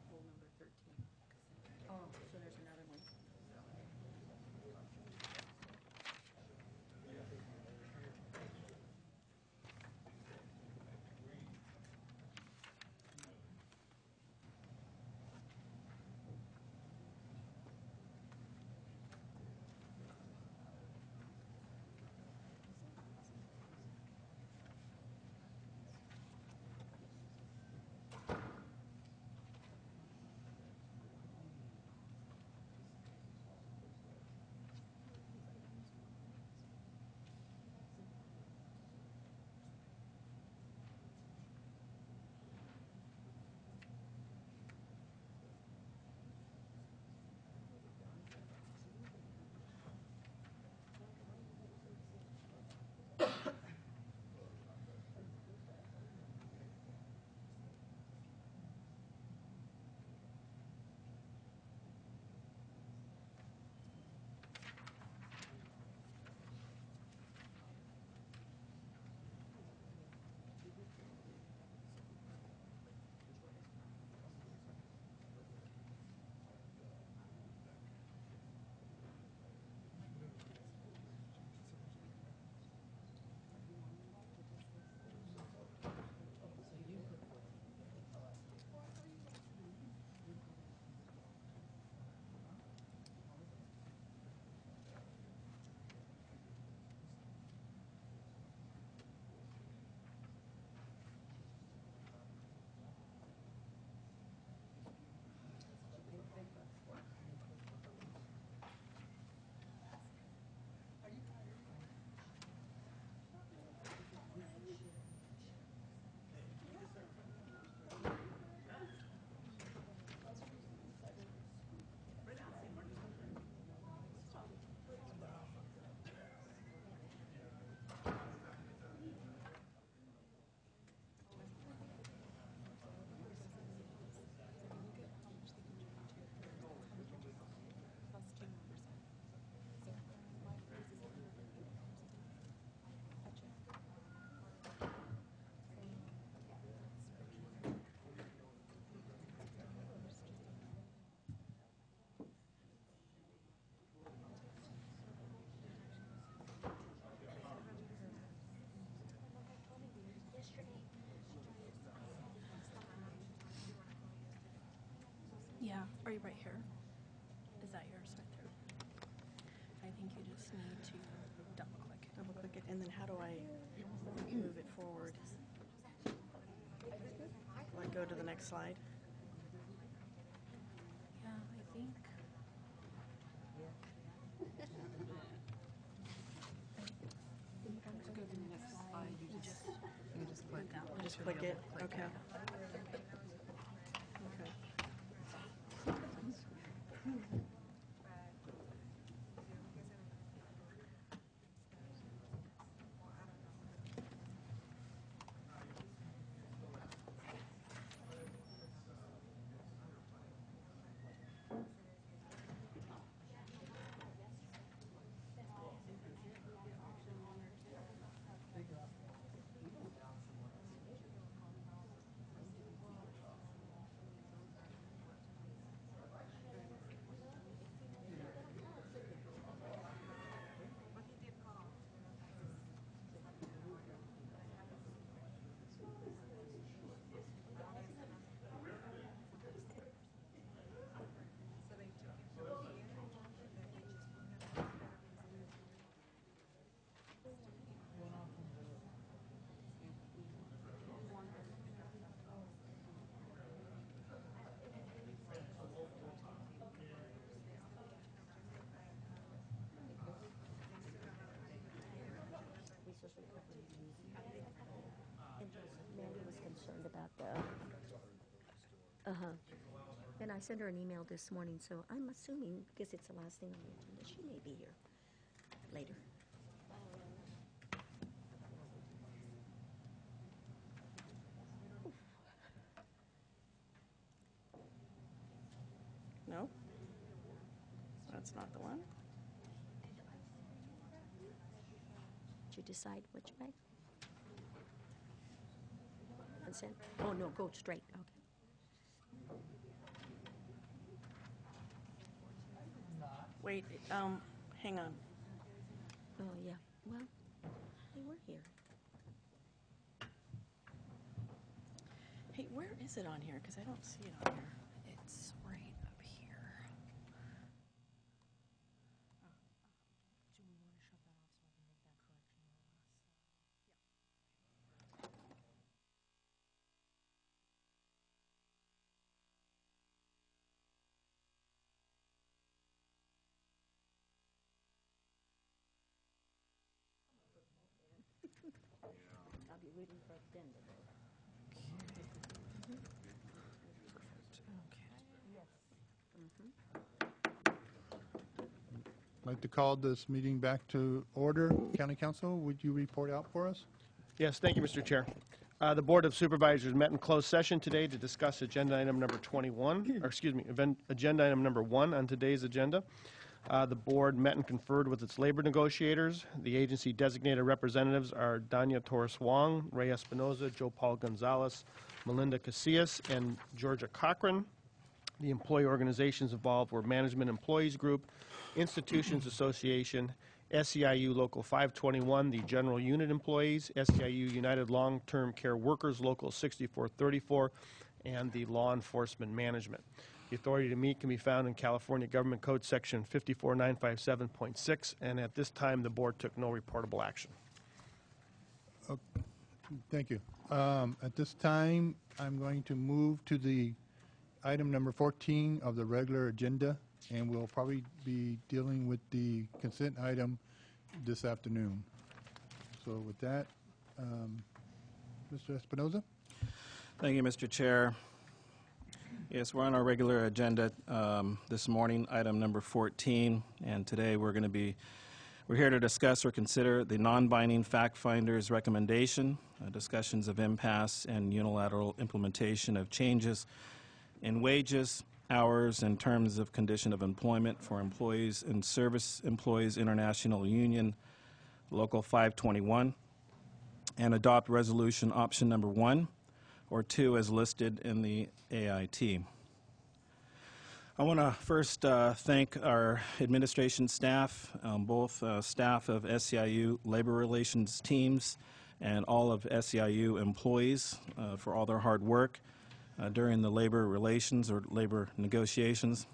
Poll number 13. Oh, so there's another one. Yeah, are you right here? Is that yours right there? I think you just need to double click. Double click it, and then how do I move it forward? Do I go to the next slide? Yeah, I think. To go to the next slide, you just click that one. Just click it? Okay. Okay. Uh-huh. And I sent her an email this morning, so I'm assuming, because it's the last thing on the agenda, she may be here later. No? That's not the one. Did you decide which way? Consent? Oh, no, go straight, okay. Wait, hang on. Oh, yeah, well, they were here. Hey, where is it on here? Because I don't see it on here. It's right up here. I'll be waiting for them to go. I'd like to call this meeting back to order. County Council, would you report out for us? Yes, thank you, Mr. Chair. The Board of Supervisors met in closed session today to discuss agenda item number 21, or excuse me, agenda item number 1 on today's agenda. The board met and conferred with its labor negotiators. The agency designated representatives are Danya Torres-Wong, Ray Espinoza, Joe Paul Gonzalez, Melinda Casillas, and Georgia Cochran. The employee organizations involved were Management Employees Group, Institutions Association, SEIU Local 521, the General Unit Employees, SEIU United Long-Term Care Workers Local 6434, and the Law Enforcement Management. The authority to meet can be found in California Government Code Section 54957.6, and at this time, the board took no reportable action. Thank you. At this time, I'm going to move to the item number 14 of the regular agenda, and we'll probably be dealing with the consent item this afternoon. So with that, Mr. Espinoza? Thank you, Mr. Chair. Yes, we're on our regular agenda this morning, item number 14, and today we're here to discuss or consider the non-binding fact finder's recommendation, discussions of impasse and unilateral implementation of changes in wages, hours, and terms of condition of employment for employees in Service Employees International Union, Local 521, and adopt resolution option number 1 or 2 as listed in the AIT. I want to first thank our administration staff, both staff of SEIU labor relations teams and all of SEIU employees for all their hard work during the labor relations or labor negotiations.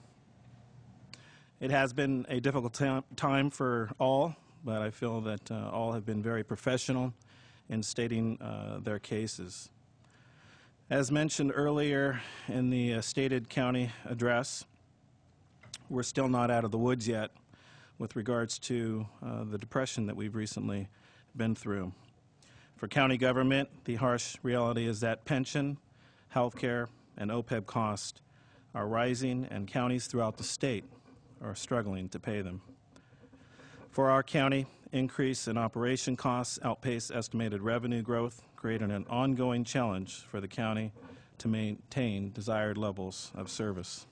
It has been a difficult time for all, but I feel that all have been very professional in stating their cases. As mentioned earlier in the stated county address, we're still not out of the woods yet with regards to the depression that we've recently been through. For county government, the harsh reality is that pension, health care, and OPEB costs are rising, and counties throughout the state are struggling to pay them. For our county, increase in operation costs outpace estimated revenue growth, creating an ongoing challenge for the county to maintain desired levels of service.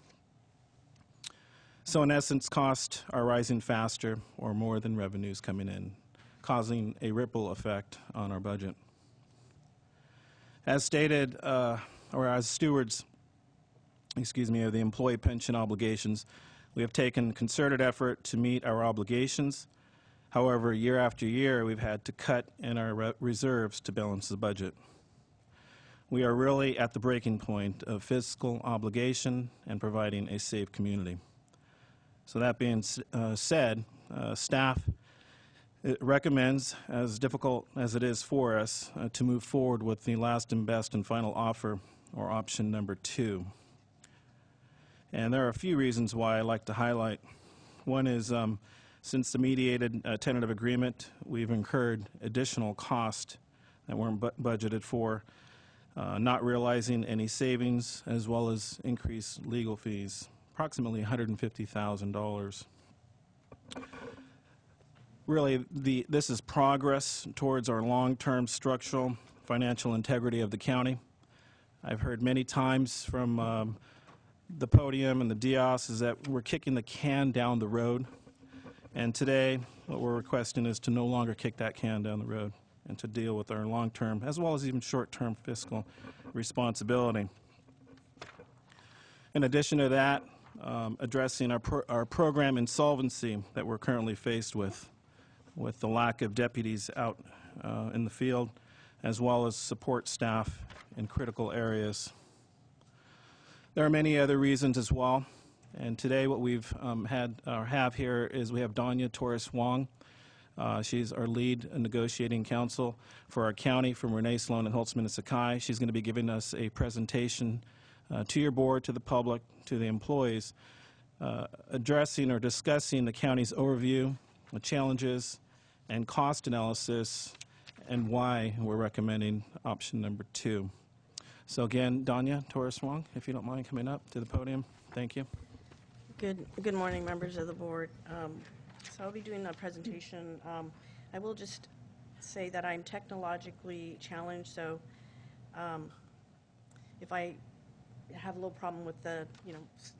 So in essence, costs are rising faster or more than revenues coming in, causing a ripple effect on our budget. As stated, or as stewards, of the employee pension obligations, we have taken concerted effort to meet our obligations. However, year after year, we've had to cut in our reserves to balance the budget. We are really at the breaking point of fiscal obligation and providing a safe community. So that being said, staff recommends, as difficult as it is for us, to move forward with the last and best and final offer, or option number 2. And there are a few reasons why I like to highlight. One is since the mediated tentative agreement, we've incurred additional cost that weren't budgeted for not realizing any savings, as well as increased legal fees, approximately $150,000. Really, this is progress towards our long-term structural financial integrity of the county. I've heard many times from the podium and the DIOS is that we're kicking the can down the road. And today, what we're requesting is to no longer kick that can down the road and to deal with our long-term, as well as even short-term fiscal responsibility. In addition to that, addressing our program insolvency that we're currently faced with the lack of deputies out in the field, as well as support staff in critical areas. There are many other reasons as well, and today what we've have here is we have Danya Torres Wong. She's our lead negotiating counsel for our county from Renee Sloan and Holtzman and Sakai. She's going to be giving us a presentation to your board, to the public, to the employees, addressing or discussing the county's overview, the challenges, and cost analysis, and why we're recommending option number 2. So again, Danya Torres Wong, if you don't mind coming up to the podium. Thank you. Good morning, members of the board. So I'll be doing a presentation. I will just say that I'm technologically challenged, so if I have a little problem with the,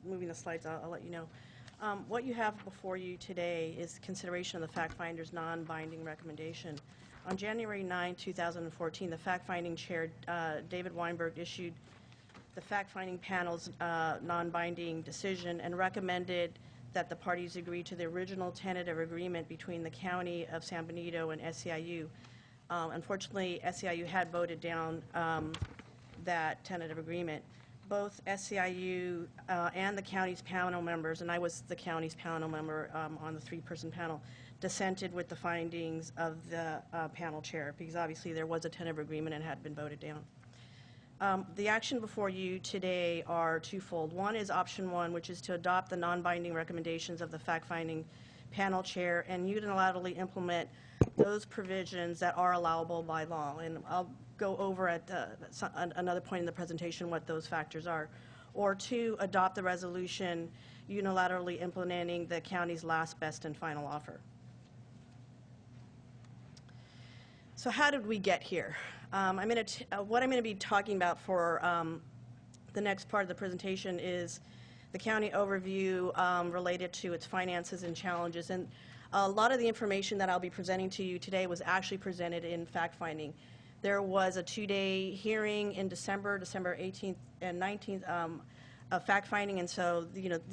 moving the slides, I'll let you know. What you have before you today is consideration of the fact finder's non-binding recommendation. On January 9, 2014, the fact-finding chair, David Weinberg, issued the fact-finding panel's non-binding decision and recommended that the parties agree to the original tentative agreement between the County of San Benito and SEIU. Unfortunately, SEIU had voted down that tentative agreement. Both SEIU and the county's panel members, and I was the county's panel member on the 3-person panel, dissented with the findings of the panel chair, because obviously there was a tentative agreement and had been voted down. The action before you today are twofold. One is option 1, which is to adopt the non-binding recommendations of the fact-finding panel chair and unilaterally implement those provisions that are allowable by law. And I'll go over at another point in the presentation what those factors are. Or 2, adopt the resolution unilaterally implementing the county's last, best, and final offer. So how did we get here? What I'm going to be talking about for the next part of the presentation is the county overview related to its finances and challenges. And a lot of the information that I'll be presenting to you today was actually presented in fact-finding. There was a 2-day hearing in December 18th and 19th of fact-finding, and so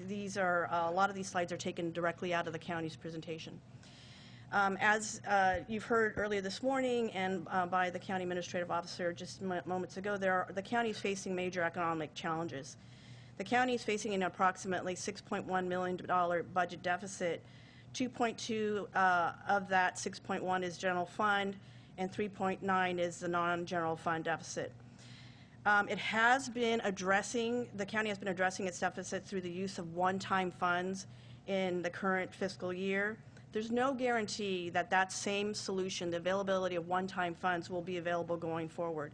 these are a lot of these slides are taken directly out of the county's presentation. As you've heard earlier this morning and by the county administrative officer just moments ago, the county is facing major economic challenges. The county is facing an approximately $6.1 million budget deficit. 2.2 of that 6.1 is general fund, and 3.9 is the non-general fund deficit. The county has been addressing its deficit through the use of one-time funds in the current fiscal year. There's no guarantee that that same solution, the availability of one-time funds, will be available going forward.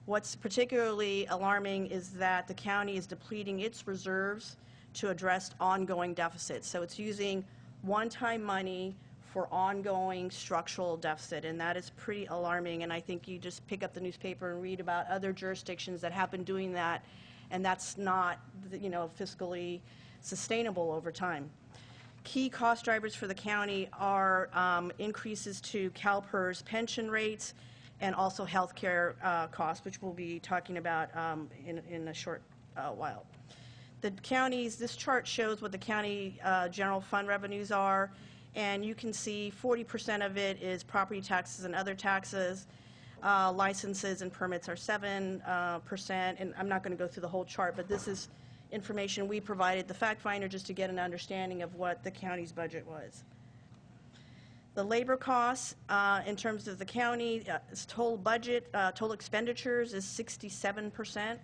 What's particularly alarming is that the county is depleting its reserves to address ongoing deficits. So it's using one-time money for ongoing structural deficit, and that is pretty alarming. And I think you just pick up the newspaper and read about other jurisdictions that have been doing that, and that's not, fiscally sustainable over time. Key cost drivers for the county are increases to CalPERS pension rates and also health care costs, which we'll be talking about in a short while. This chart shows what the county general fund revenues are, and you can see 40% of it is property taxes and other taxes. Licenses and permits are 7%, and I'm not going to go through the whole chart, but this is information we provided the fact finder just to get an understanding of what the county's budget was. The labor costs in terms of the county, total budget, total expenditures is 67%.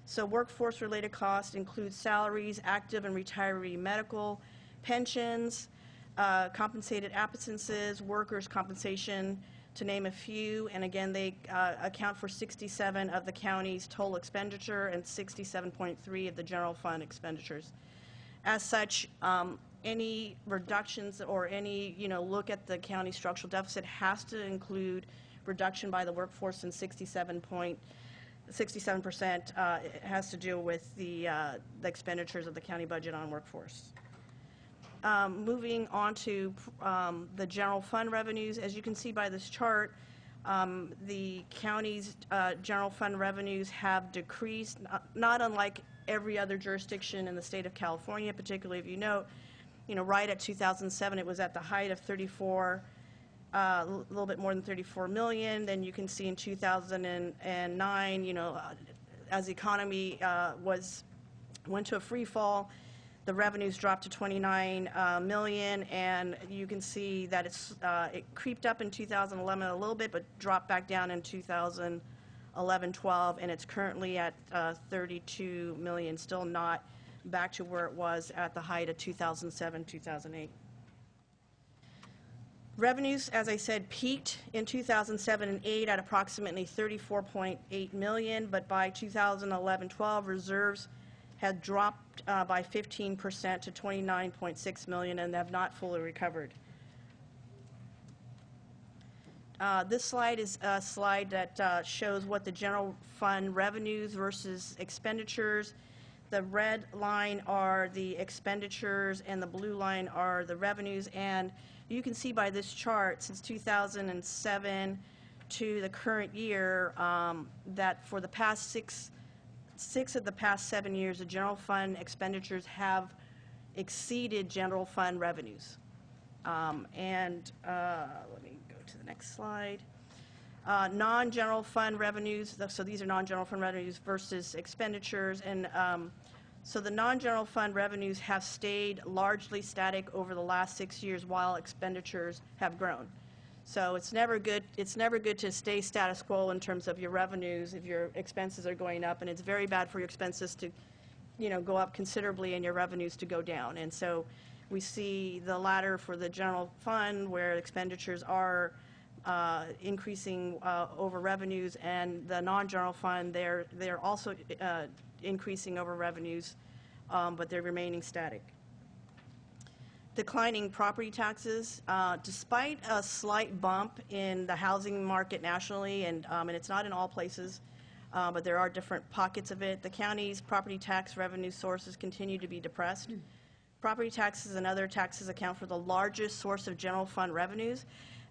So workforce-related costs include salaries, active and retiree medical, pensions, compensated absences, workers' compensation, to name a few. And again, they account for 67 of the county's total expenditure and 67.3 of the general fund expenditures. As such, any reductions or any, look at the county structural deficit has to include reduction by the workforce in 67%. It has to do with the expenditures of the county budget on workforce. Moving on to the general fund revenues, as you can see by this chart, the county's general fund revenues have decreased, not unlike every other jurisdiction in the state of California, particularly if you note, right at 2007, it was at the height of 34, a little bit more than 34 million. Then you can see in 2009, as the economy went to a free fall, the revenues dropped to 29 million, and you can see that it creeped up in 2011 a little bit, but dropped back down in 2011-12, and it's currently at 32 million, still not back to where it was at the height of 2007-2008. Revenues, as I said, peaked in 2007 and 8 at approximately 34.8 million, but by 2011-12, reserves had dropped by 15% to 29.6 million and have not fully recovered. This slide is a slide that shows what the general fund revenues versus expenditures. The red line are the expenditures and the blue line are the revenues, and you can see by this chart since 2007 to the current year that for the past six of the past 7 years, the general fund expenditures have exceeded general fund revenues. Let me go to the next slide. Non-general fund revenues, so these are non-general fund revenues versus expenditures, and so the non-general fund revenues have stayed largely static over the last 6 years while expenditures have grown. So it's never good to stay status quo in terms of your revenues if your expenses are going up, and it's very bad for your expenses to go up considerably and your revenues to go down. And so we see the latter for the general fund where expenditures are increasing over revenues, and the non-general fund, they're also increasing over revenues, but they're remaining static. Declining property taxes, despite a slight bump in the housing market nationally, and it's not in all places, but there are different pockets of it. The county's property tax revenue sources continue to be depressed. Property taxes and other taxes account for the largest source of general fund revenues.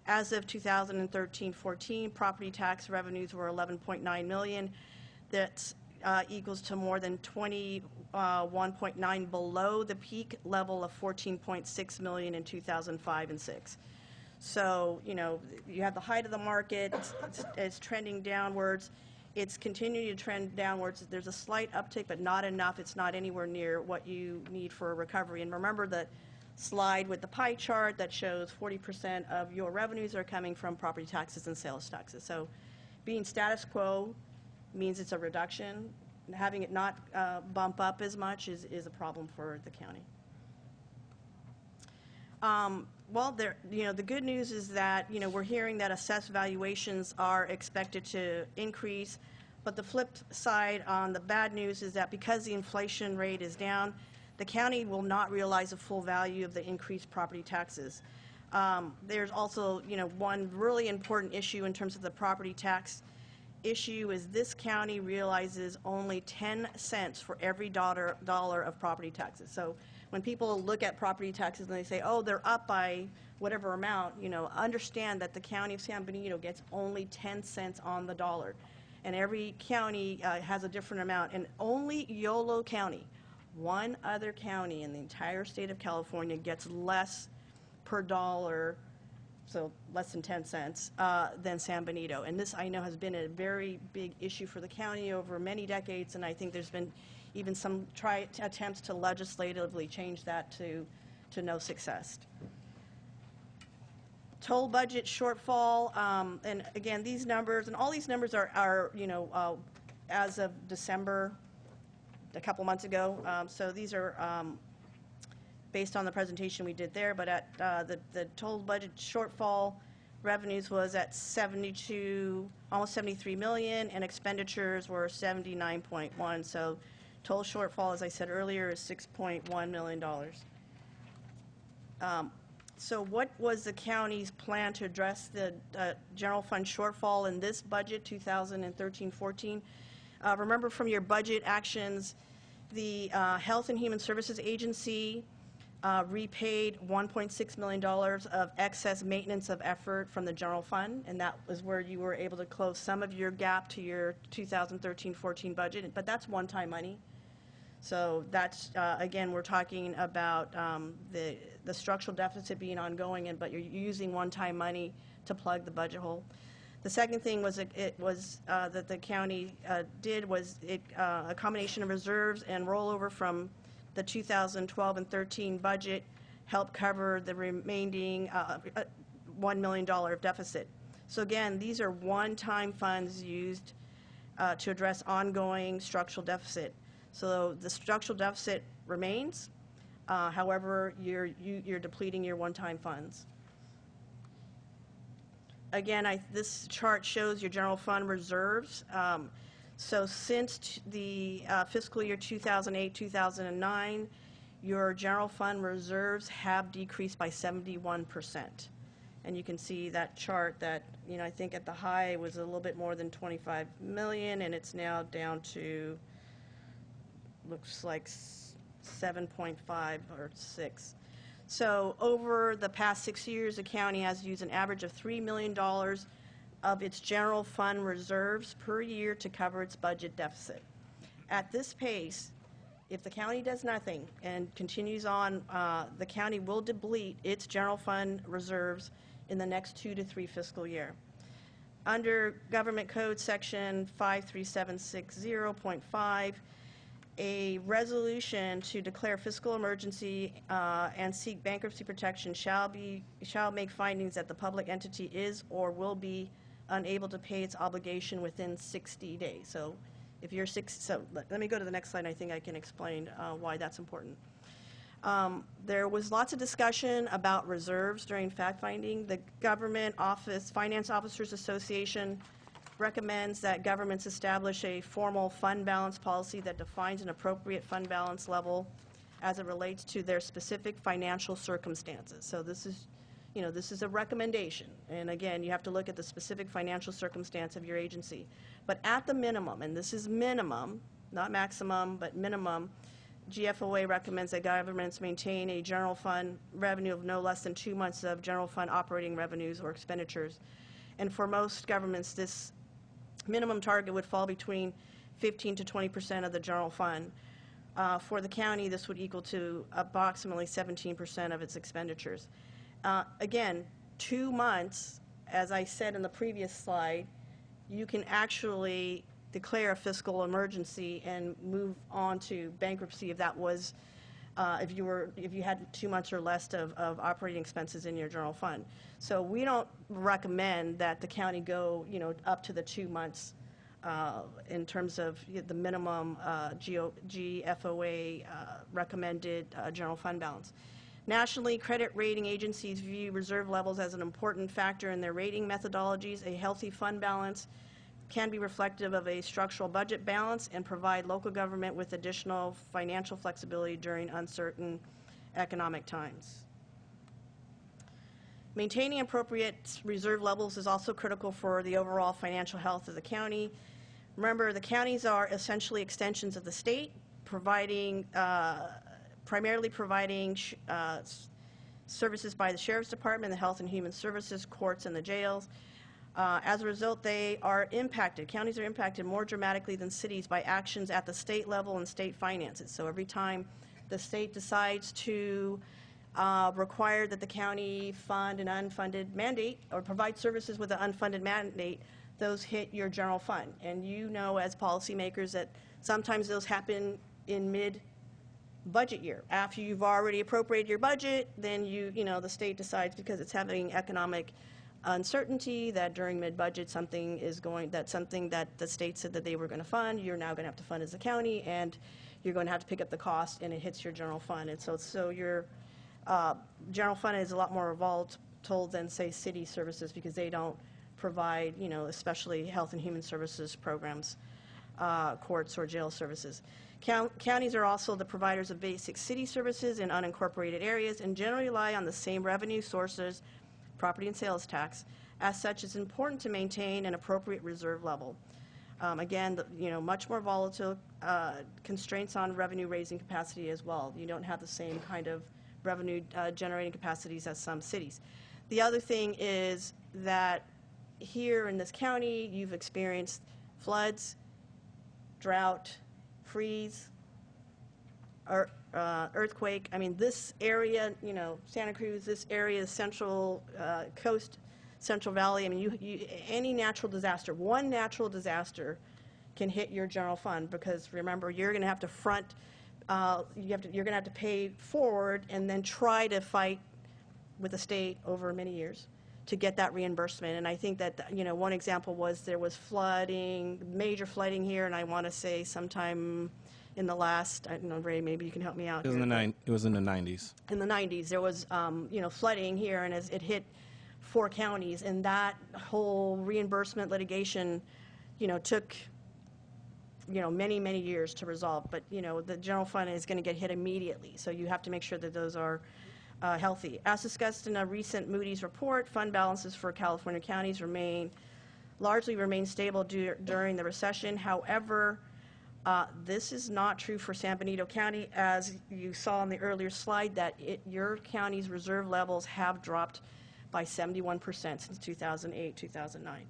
As of 2013-14, property tax revenues were 11.9 million. That equals to more than 21.9 below the peak level of 14.6 million in 2005 and 6. So, you have the height of the market, it's trending downwards. It's continuing to trend downwards. There's a slight uptick, but not enough. It's not anywhere near what you need for a recovery. And remember the slide with the pie chart that shows 40% of your revenues are coming from property taxes and sales taxes. So being status quo means it's a reduction. Having it not bump up as much is a problem for the county. Well, the good news is that we're hearing that assessed valuations are expected to increase, but the flip side on the bad news is that because the inflation rate is down, the county will not realize the full value of the increased property taxes. There's also one really important issue in terms of the property tax issue is this county realizes only 10 cents for every dollar of property taxes. So when people look at property taxes and they say, oh, they're up by whatever amount, understand that the county of San Benito gets only 10 cents on the dollar. And every county has a different amount. And only Yolo County, one other county in the entire state of California, gets less per dollar, so less than 10 cents, than San Benito. And this, I know, has been a very big issue for the county over many decades, and I think there's been even some attempts to legislatively change that to no success. Total budget shortfall, and again, these numbers, and all these numbers are as of December, a couple months ago. So these are based on the presentation we did there, but at the total budget shortfall revenues was at 72, almost 73 million, and expenditures were 79.1. So total shortfall, as I said earlier, is $6.1 million. So what was the county's plan to address the general fund shortfall in this budget, 2013-14? Remember from your budget actions, the Health and Human Services Agency repaid $1.6 million of excess maintenance of effort from the general fund, and that was where you were able to close some of your gap to your 2013-14 budget, but that's one-time money. So that's, again, we're talking about the structural deficit being ongoing, but you're using one-time money to plug the budget hole. The second thing was that the county did was a combination of reserves and rollover from the 2012 and 13 budget helped cover the remaining $1 million of deficit. So again, these are one-time funds used to address ongoing structural deficit. So the structural deficit remains, however, you're depleting your one-time funds. Again, this chart shows your general fund reserves. So since the fiscal year 2008-2009, your general fund reserves have decreased by 71%. And you can see that chart that, I think at the high was a little bit more than 25 million, and it's now down to, looks like 7.5 or 6. So over the past 6 years, the county has used an average of $3 million of its general fund reserves per year to cover its budget deficit. At this pace, if the county does nothing and continues on, the county will deplete its general fund reserves in the next 2 to 3 fiscal year. Under Government Code Section 53760.5, a resolution to declare fiscal emergency and seek bankruptcy protection shall make findings that the public entity is or will be unable to pay its obligation within 60 days. So if you're let me go to the next slide. I think I can explain why that's important. There was lots of discussion about reserves during fact-finding. The Government Finance Officers Association recommends that governments establish a formal fund balance policy that defines an appropriate fund balance level as it relates to their specific financial circumstances. So this is, this is a recommendation. And again, you have to look at the specific financial circumstance of your agency. But at the minimum, and this is minimum, not maximum, but minimum, GFOA recommends that governments maintain a general fund revenue of no less than 2 months of general fund operating revenues or expenditures. And for most governments, this minimum target would fall between 15 to 20% of the general fund. For the county, this would equal to approximately 17% of its expenditures. Again, 2 months, as I said in the previous slide, you can actually declare a fiscal emergency and move on to bankruptcy if that was, if you had 2 months or less of operating expenses in your general fund. So we don't recommend that the county go, up to the 2 months in terms of the minimum GFOA recommended general fund balance. Nationally, credit rating agencies view reserve levels as an important factor in their rating methodologies. A healthy fund balance can be reflective of a structural budget balance and provide local government with additional financial flexibility during uncertain economic times. Maintaining appropriate reserve levels is also critical for the overall financial health of the county. Remember, the counties are essentially extensions of the state, primarily providing services by the Sheriff's Department, the Health and Human Services, courts, and the jails. As a result, counties are impacted more dramatically than cities by actions at the state level and state finances. So every time the state decides to require that the county fund an unfunded mandate or provide services with an unfunded mandate, those hit your general fund. And as policymakers that sometimes those happen in mid-budget year. After you've already appropriated your budget, then the state decides, because it's having economic uncertainty, that during mid-budget something that the state said that they were going to fund, you're now going to have to fund as a county, and you're going to have to pick up the cost, and it hits your general fund. And so your general fund is a lot more told than, say, city services, because they don't provide, you know, especially health and human services programs, courts or jail services. Counties are also the providers of basic city services in unincorporated areas and generally rely on the same revenue sources, property and sales tax. As such, it's important to maintain an appropriate reserve level. Again, you know, much more volatile constraints on revenue raising capacity as well. You don't have the same kind of revenue generating capacities as some cities. The other thing is that here in this county, you've experienced floods, drought, freeze, earthquake. I mean, this area, you know, Santa Cruz, this area, Central Coast, Central Valley, I mean, any natural disaster, one natural disaster can hit your general fund, because remember, you're going to have to front, you're going to have to pay forward and then try to fight with the state over many years to get that reimbursement. And I think that, you know, one example was there was flooding, major flooding here, and I want to say sometime in the last, I don't know, Ray, maybe you can help me out. It was, it was in the 90s. In the 90s, there was, you know, flooding here, and as it hit 4 counties, and that whole reimbursement litigation, you know, took, you know, many, many years to resolve. But, you know, the general fund is going to get hit immediately, so you have to make sure that those are healthy. As discussed in a recent Moody's report, fund balances for California counties largely remain stable during the recession. However, this is not true for San Benito County, as you saw on the earlier slide, that your county's reserve levels have dropped by 71% since 2008, 2009.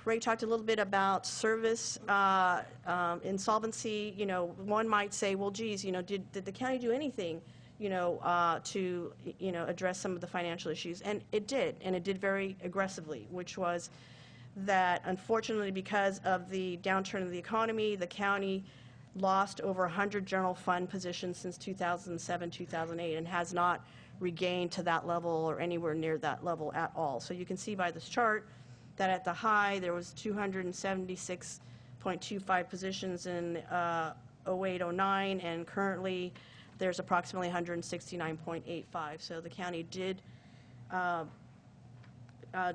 Ray talked a little bit about service insolvency. You know, one might say, well, geez, you know, did the county do anything, you know, to, you know, address some of the financial issues? And it did very aggressively, which was that, unfortunately, because of the downturn of the economy, the county lost over 100 general fund positions since 2007, 2008, and has not regained to that level or anywhere near that level at all. So you can see by this chart that at the high there was 276.25 positions in 08-09, and currently there's approximately 169.85. So the county did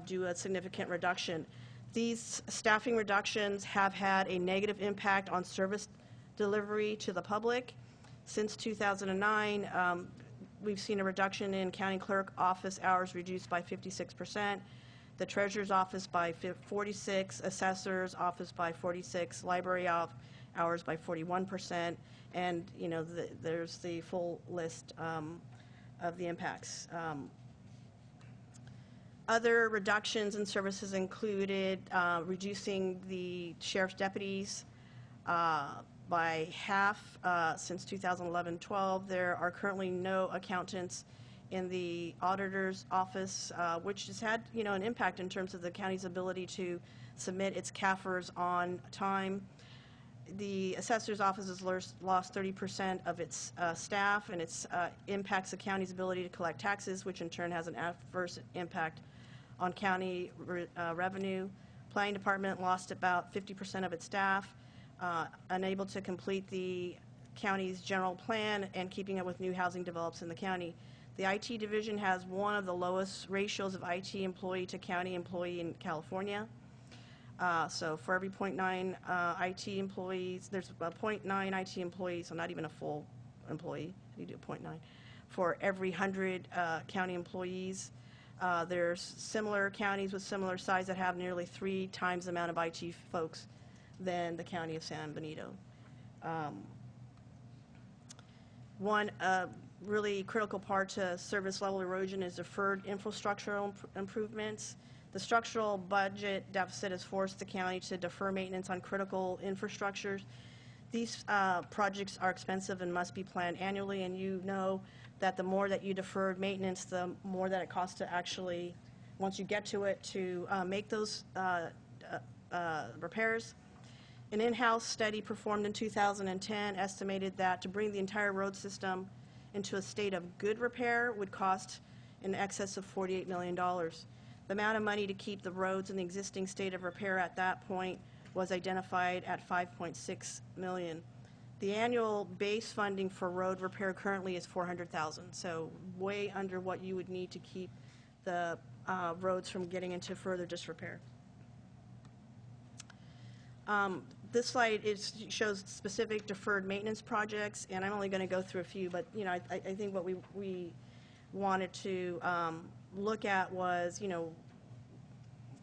do a significant reduction. These staffing reductions have had a negative impact on service delivery to the public. Since 2009, we've seen a reduction in county clerk office hours reduced by 56%, the treasurer's office by 46%, assessor's office by 46%, library hours by 41%, and, you know, there's the full list of the impacts. Other reductions in services included reducing the sheriff's deputies by half since 2011-12. There are currently no accountants in the auditor's office, which has had, you know, an impact in terms of the county's ability to submit its CAFRs on time. The assessor's office has lost 30% of its staff, and it impacts the county's ability to collect taxes, which in turn has an adverse impact on county revenue. Planning department lost about 50% of its staff, unable to complete the county's general plan and keeping up with new housing develops in the county. The IT division has one of the lowest ratios of IT employee to county employee in California. So for every 0.9 IT employees, there's about 0.9 IT employees, so not even a full employee, you do 0.9. For every 100 county employees, there's similar counties with similar size that have nearly 3 times the amount of IT folks than the county of San Benito. One really critical part to service level erosion is deferred infrastructural improvements. The structural budget deficit has forced the county to defer maintenance on critical infrastructures. These projects are expensive and must be planned annually, and you know that the more that you deferred maintenance, the more that it costs to actually, once you get to it, to make those repairs. An in-house study performed in 2010 estimated that to bring the entire road system into a state of good repair would cost in excess of $48 million. The amount of money to keep the roads in the existing state of repair at that point was identified at $5.6 million. The annual base funding for road repair currently is $400,000, so way under what you would need to keep the roads from getting into further disrepair. This slide shows specific deferred maintenance projects, and I'm only going to go through a few, but I think what we wanted to look at was,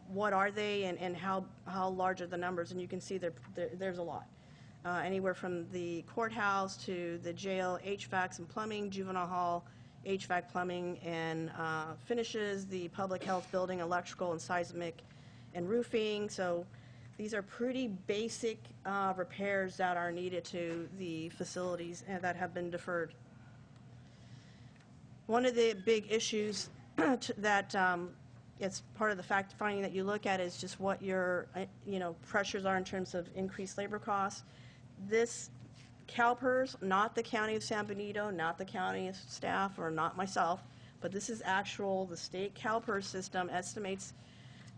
what are they and how large are the numbers, and you can see there's a lot. Anywhere from the courthouse to the jail, HVACs and plumbing, juvenile hall, HVAC, plumbing, and finishes, the public health building, electrical and seismic and roofing. So these are pretty basic repairs that are needed to the facilities and that have been deferred. One of the big issues that it's part of the fact finding that you look at is just what your pressures are in terms of increased labor costs. This CalPERS, not the County of San Benito, not the county staff, or not myself, but this is the state CalPERS system estimates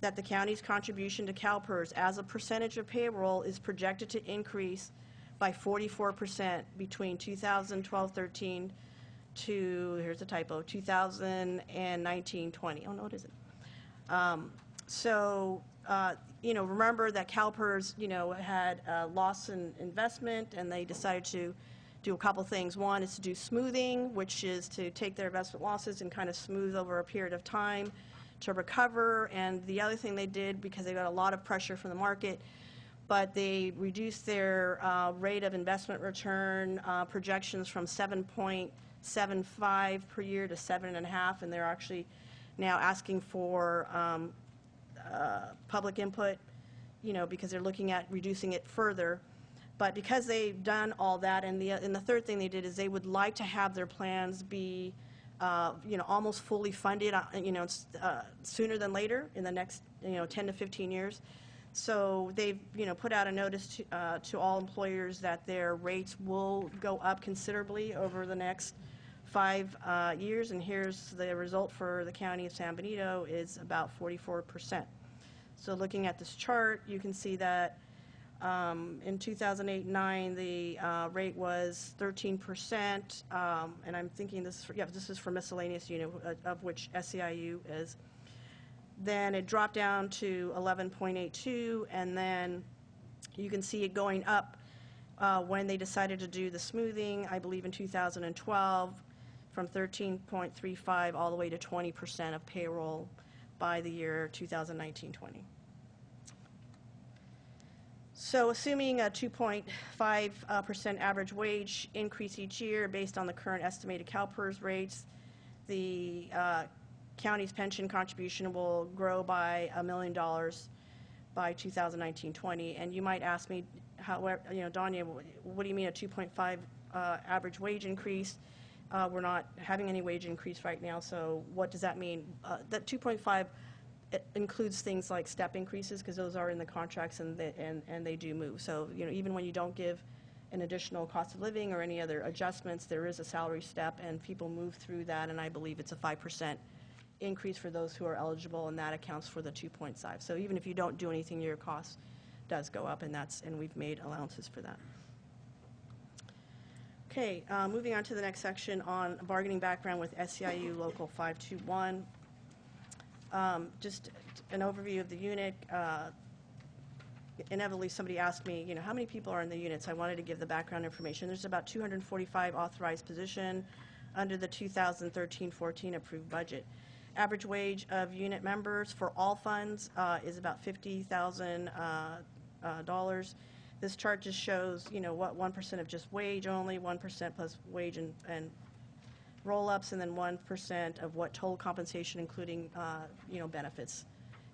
that the county's contribution to CalPERS as a percentage of payroll is projected to increase by 44% between 2012-13 to, here's a typo, 2019-20. Oh, no, it isn't. Remember that CalPERS, had loss in investment, and they decided to do a couple things. One is to do smoothing, which is to take their investment losses and kind of smooth over a period of time to recover. And the other thing they did, because they got a lot of pressure from the market, but they reduced their rate of investment return projections from 7.75 per year to 7.5, and they're actually now asking for public input, because they're looking at reducing it further. But because they've done all that, and the third thing they did is they would like to have their plans be, almost fully funded, sooner than later in the next, 10 to 15 years. So they've, put out a notice to all employers that their rates will go up considerably over the next 5 years, and here's the result for the County of San Benito is about 44%. So looking at this chart, you can see that in 2008-9, the rate was 13%, and I'm thinking this is for miscellaneous unit, of which SEIU is. Then it dropped down to 11.82, and then you can see it going up when they decided to do the smoothing, I believe in 2012, from 13.35 all the way to 20% of payroll by the year 2019-20. So assuming a 2.5% average wage increase each year based on the current estimated CalPERS rates, the county's pension contribution will grow by $1 million by 2019-20. And you might ask me, Danya, what do you mean a 2.5 average wage increase? We're not having any wage increase right now, so what does that mean? That 2.5 includes things like step increases, because those are in the contracts and they do move. So even when you don't give an additional cost of living or any other adjustments, there is a salary step, and people move through that, and I believe it's a 5% increase for those who are eligible, and that accounts for the 2.5. So even if you don't do anything, your cost does go up, and we've made allowances for that. Okay, moving on to the next section on bargaining background with SEIU Local 521. Just an overview of the unit. Inevitably, somebody asked me, how many people are in the units? I wanted to give the background information. There's about 245 authorized positions under the 2013-14 approved budget. Average wage of unit members for all funds is about $50,000. This chart just shows, what 1% of just wage only, 1% plus wage and roll-ups, and then 1% of what total compensation, including, benefits.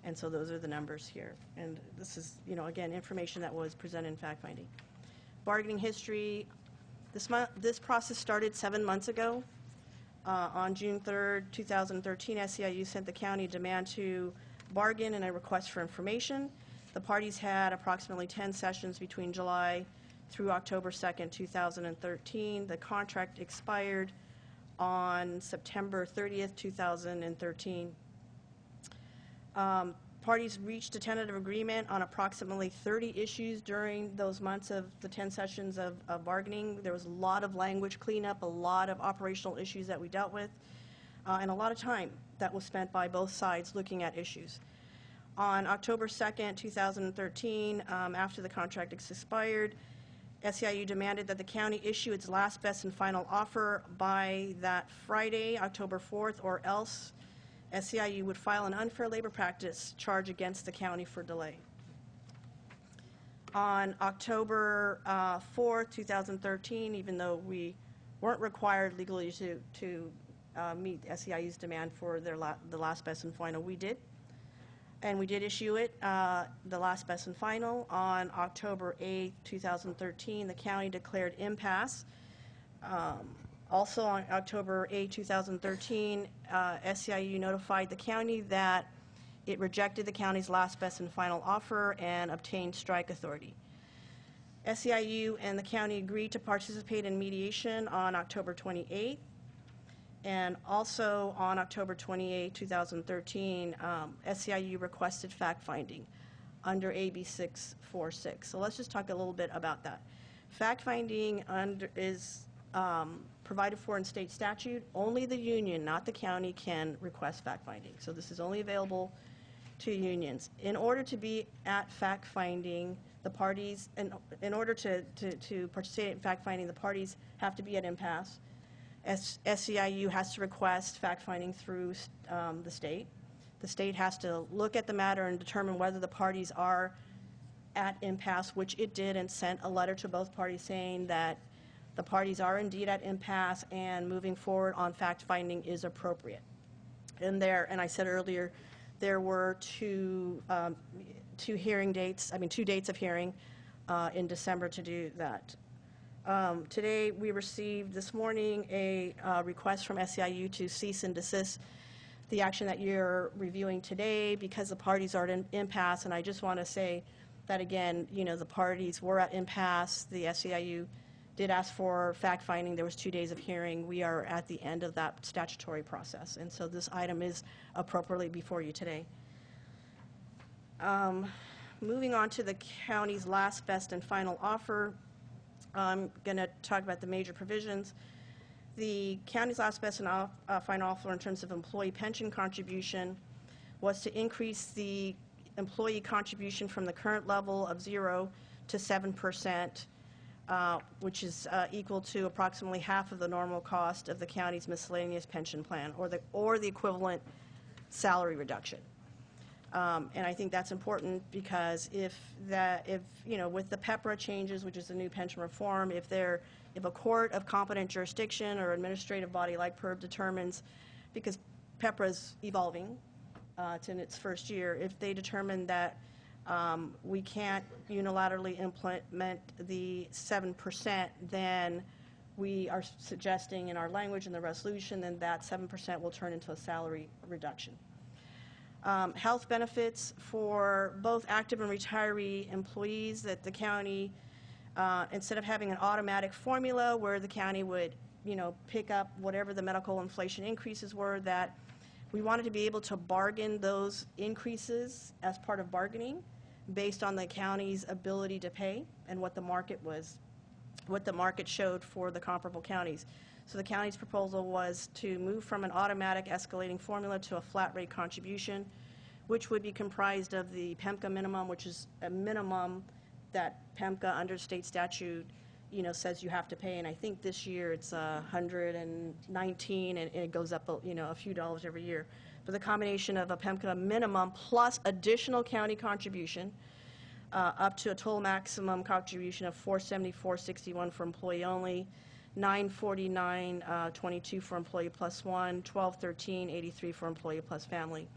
And so those are the numbers here. And this is, again, information that was presented in fact-finding. Bargaining history. This process started 7 months ago. On June 3rd, 2013, SEIU sent the county a demand to bargain and a request for information. The parties had approximately 10 sessions between July through October 2nd, 2013. The contract expired on September 30th, 2013. parties reached a tentative agreement on approximately 30 issues during those months of the 10 sessions of bargaining. There was a lot of language cleanup, a lot of operational issues that we dealt with, and a lot of time that was spent by both sides looking at issues. On October 2nd, 2013, after the contract expired, SEIU demanded that the county issue its last, best, and final offer by that Friday, October 4th, or else SEIU would file an unfair labor practice charge against the county for delay. On October 4th, 2013, even though we weren't required legally to meet SEIU's demand for the last, best, and final, we did. And we did issue it, the last, best, and final. On October 8th, 2013, the county declared impasse. Also on October 8, 2013, SEIU notified the county that it rejected the county's last, best, and final offer and obtained strike authority. SEIU and the county agreed to participate in mediation on October 28th. And also on October 28, 2013, SEIU requested fact-finding under AB 646. So let's just talk a little bit about that. Fact-finding is provided for in state statute. Only the union, not the county, can request fact-finding. So this is only available to unions. In order to be at fact-finding, the parties, in order to participate in fact-finding, the parties have to be at impasse. SEIU has to request fact-finding through the state. The state has to look at the matter and determine whether the parties are at impasse, which it did, and sent a letter to both parties saying that the parties are indeed at impasse and moving forward on fact-finding is appropriate. And I said earlier, there were two dates of hearing in December to do that. Today, we received this morning a request from SEIU to cease and desist the action that you're reviewing today because the parties are at impasse. And I just want to say that again, the parties were at impasse. The SEIU did ask for fact-finding. There was 2 days of hearing. We are at the end of that statutory process. And so this item is appropriately before you today. Moving on to the county's last, best, and final offer. I'm going to talk about the major provisions. The county's last, best, and final offer in terms of employee pension contribution was to increase the employee contribution from the current level of 0 to 7%, which is equal to approximately half of the normal cost of the county's miscellaneous pension plan, or the equivalent salary reduction. And I think that's important because if with the PEPRA changes, which is the new pension reform, if a court of competent jurisdiction or administrative body like PERB determines, because PEPRA is evolving, it's in its first year, if they determine that we can't unilaterally implement the 7%, then we are suggesting in our language in the resolution, then that 7% will turn into a salary reduction. Health benefits for both active and retiree employees, that the county, instead of having an automatic formula where the county would, pick up whatever the medical inflation increases were, that we wanted to be able to bargain those increases as part of bargaining based on the county's ability to pay and what the market showed for the comparable counties. So the county's proposal was to move from an automatic escalating formula to a flat rate contribution, which would be comprised of the PEMCA minimum, which is a minimum that PEMCA under state statute, says you have to pay. And I think this year it's 119, and it goes up, a few dollars every year. But the combination of a PEMCA minimum plus additional county contribution, up to a total maximum contribution of $474.61 for employee only, $949.22 for employee plus one, $1213.83 for employee plus family.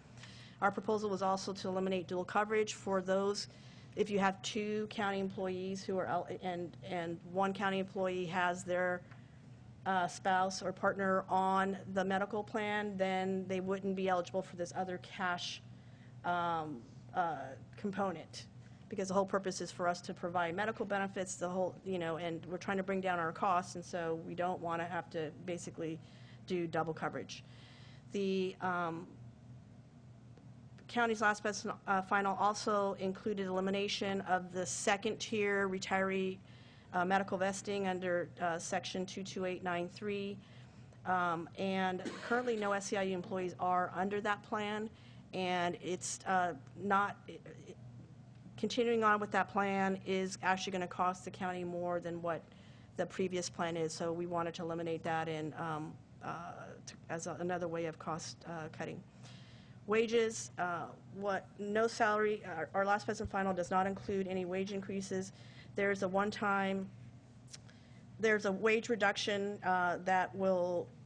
Our proposal was also to eliminate dual coverage for those, if you have 2 county employees who are out, and one county employee has their spouse or partner on the medical plan, then they wouldn't be eligible for this other cash component, because the whole purpose is for us to provide medical benefits, and we're trying to bring down our costs, and so we don't want to have to basically do double coverage. The county's last best final also included elimination of the second-tier retiree medical vesting under Section 22893. And currently, no SEIU employees are under that plan, and it's not, continuing on with that plan is actually going to cost the county more than what the previous plan is, so we wanted to eliminate that and as another way of cost cutting. Wages, no salary, our last best and final does not include any wage increases. There's a wage reduction that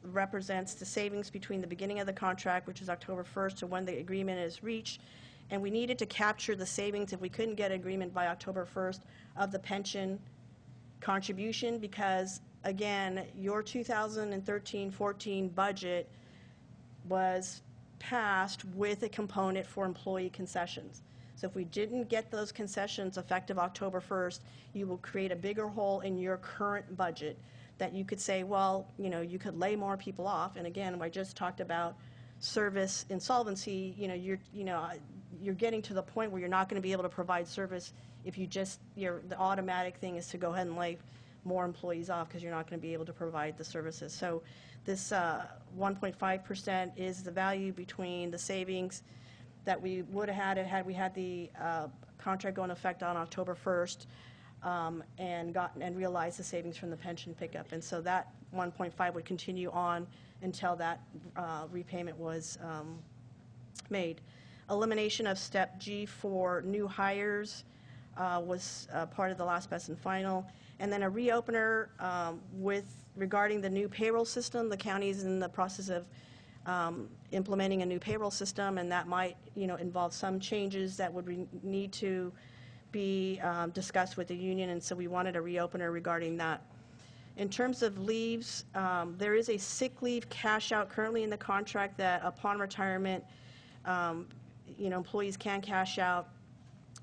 represents the savings between the beginning of the contract, which is October 1st, to when the agreement is reached. And we needed to capture the savings if we couldn't get agreement by October 1st of the pension contribution, because, again, your 2013-14 budget was passed with a component for employee concessions. So if we didn't get those concessions effective October 1st, you will create a bigger hole in your current budget that you could say, well, you could lay more people off. And again, I just talked about service insolvency. You're getting to the point where you're not going to be able to provide service if the automatic thing is to go ahead and lay more employees off because you're not going to be able to provide the services. So this 1.5% is the value between the savings that we would have had we had the contract go into effect on October 1st and realized the savings from the pension pickup. And so that 1.5 would continue on until that repayment was made. Elimination of Step G for new hires was part of the last best and final. And then a reopener regarding the new payroll system. The county is in the process of implementing a new payroll system, and that might involve some changes that would need to be discussed with the union, and so we wanted a reopener regarding that. In terms of leaves, there is a sick leave cash out currently in the contract that upon retirement, employees can cash out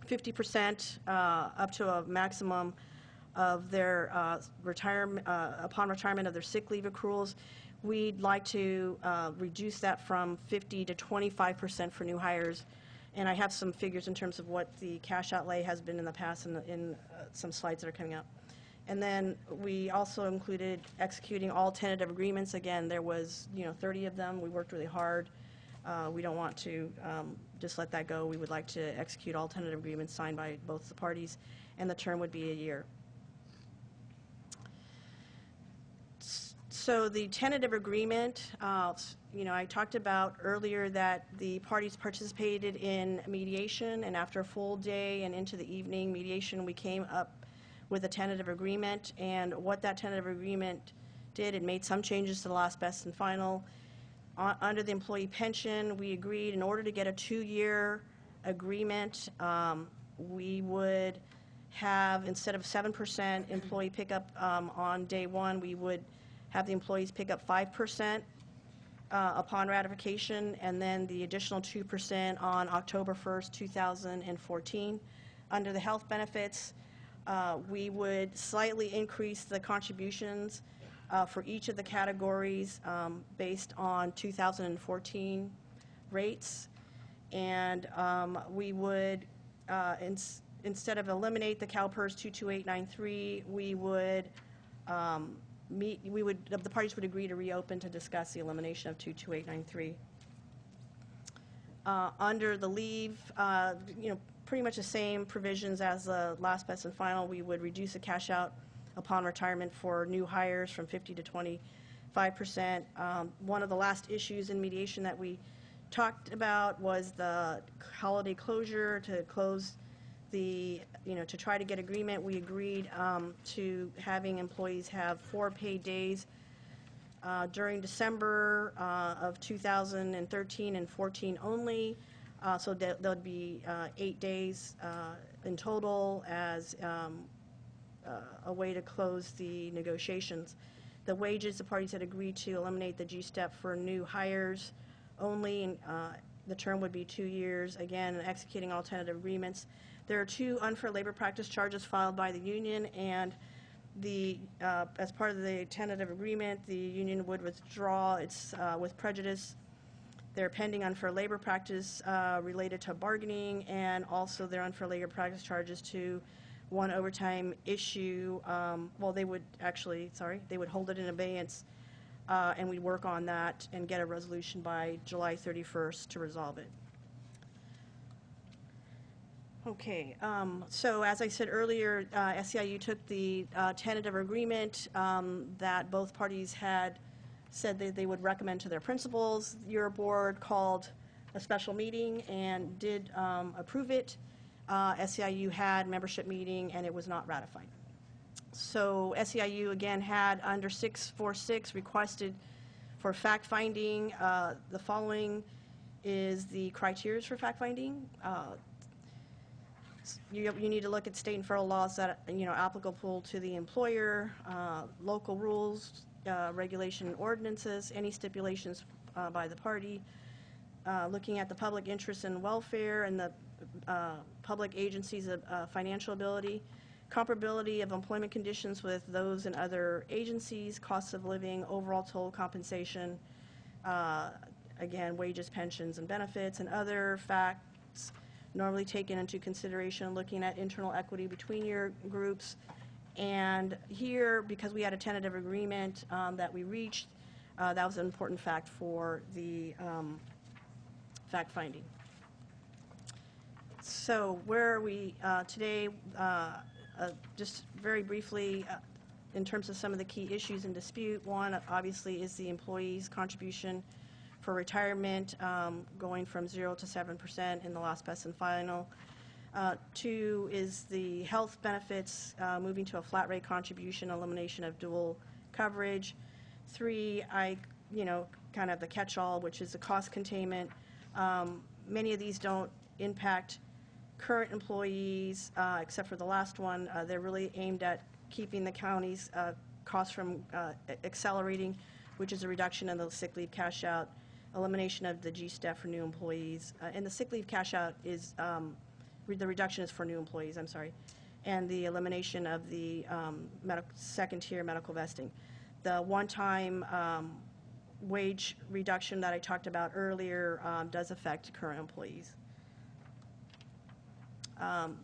50% up to a maximum of their upon retirement of their sick leave accruals. We'd like to reduce that from 50 to 25% for new hires. And I have some figures in terms of what the cash outlay has been in the past in some slides that are coming up. And then we also included executing all tentative agreements. Again, there was 30 of them. We worked really hard. We don't want to just let that go. We would like to execute all tentative agreements signed by both the parties, and the term would be a year. So the tentative agreement, I talked about earlier that the parties participated in mediation, and after a full day and into the evening mediation, we came up with a tentative agreement. And what that tentative agreement did, it made some changes to the last best and final. Under the employee pension, we agreed in order to get a 2-year agreement, we would have, instead of 7% employee pickup on day one, we would have the employees pick up 5% upon ratification, and then the additional 2% on October 1st, 2014. Under the health benefits, we would slightly increase the contributions for each of the categories based on 2014 rates. And we would, instead of eliminate the CalPERS 22893, we would the parties would agree to reopen to discuss the elimination of 22893. Under the leave, pretty much the same provisions as the last best and final. We would reduce the cash out upon retirement for new hires from 50 to 25%. One of the last issues in mediation that we talked about was the holiday closure to close the, to try to get agreement. We agreed to having employees have 4 paid days during December of 2013 and 14 only. So there would be 8 days in total as a way to close the negotiations. The wages, the parties had agreed to eliminate the G-step for new hires only, and the term would be 2 years. Again, executing all tentative agreements. There are 2 unfair labor practice charges filed by the union, and as part of the tentative agreement, the union would withdraw its with prejudice their pending unfair labor practice related to bargaining, and also their unfair labor practice charges to one overtime issue. Well, they would actually, they would hold it in abeyance, and we'd work on that and get a resolution by July 31st to resolve it. Okay, so as I said earlier, SEIU took the tentative agreement that both parties had said that they would recommend to their principals. Your board called a special meeting and did approve it. SEIU had membership meeting and it was not ratified. So SEIU again had under 646 requested for fact-finding. The following is the criteria for fact-finding. You need to look at state and federal laws that applicable to the employer, local rules, regulation ordinances, any stipulations by the party, looking at the public interest and welfare and the public agencies' financial ability, comparability of employment conditions with those in other agencies, costs of living, overall total compensation, again, wages, pensions, and benefits, and other facts normally taken into consideration, looking at internal equity between your groups. And here, because we had a tentative agreement that we reached, that was an important fact for the fact-finding. So where are we today? Just very briefly, in terms of some of the key issues in dispute, one obviously is the employee's contribution for retirement, going from 0 to 7% in the last best and final. 2 is the health benefits, moving to a flat rate contribution, elimination of dual coverage. 3, kind of the catch-all, which is the cost containment. Many of these don't impact current employees, except for the last one. They're really aimed at keeping the county's costs from accelerating, which is a reduction in the sick leave cash out, elimination of the G-step for new employees, and the sick leave cash out is, the reduction is for new employees, I'm sorry, and the elimination of the second-tier medical vesting. The one-time wage reduction that I talked about earlier does affect current employees.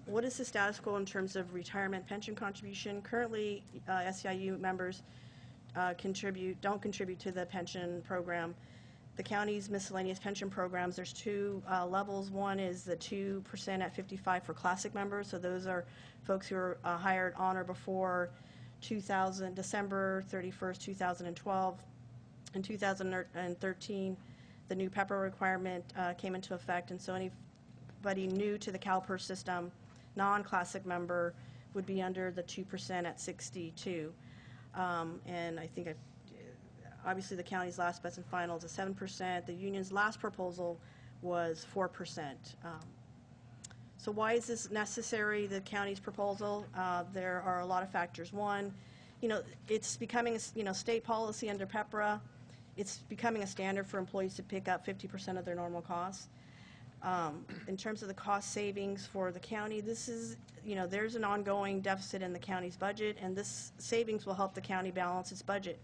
What is the status quo in terms of retirement pension contribution? Currently, SEIU members don't contribute to the pension program. The county's miscellaneous pension programs, there's 2 levels. One is the 2% at 55 for classic members. So those are folks who are hired on or before December 31st, 2012. In 2013, the new PEPA requirement came into effect, and so anybody new to the CalPERS system, non-classic member, would be under the 2% at 62. And I think obviously the county's last best and final is a 7%. The union's last proposal was 4%. So why is this necessary, the county's proposal? There are a lot of factors. One, it's becoming state policy under PEPRA. It's becoming a standard for employees to pick up 50% of their normal costs. In terms of the cost savings for the county, this is, there's an ongoing deficit in the county's budget, and this savings will help the county balance its budget.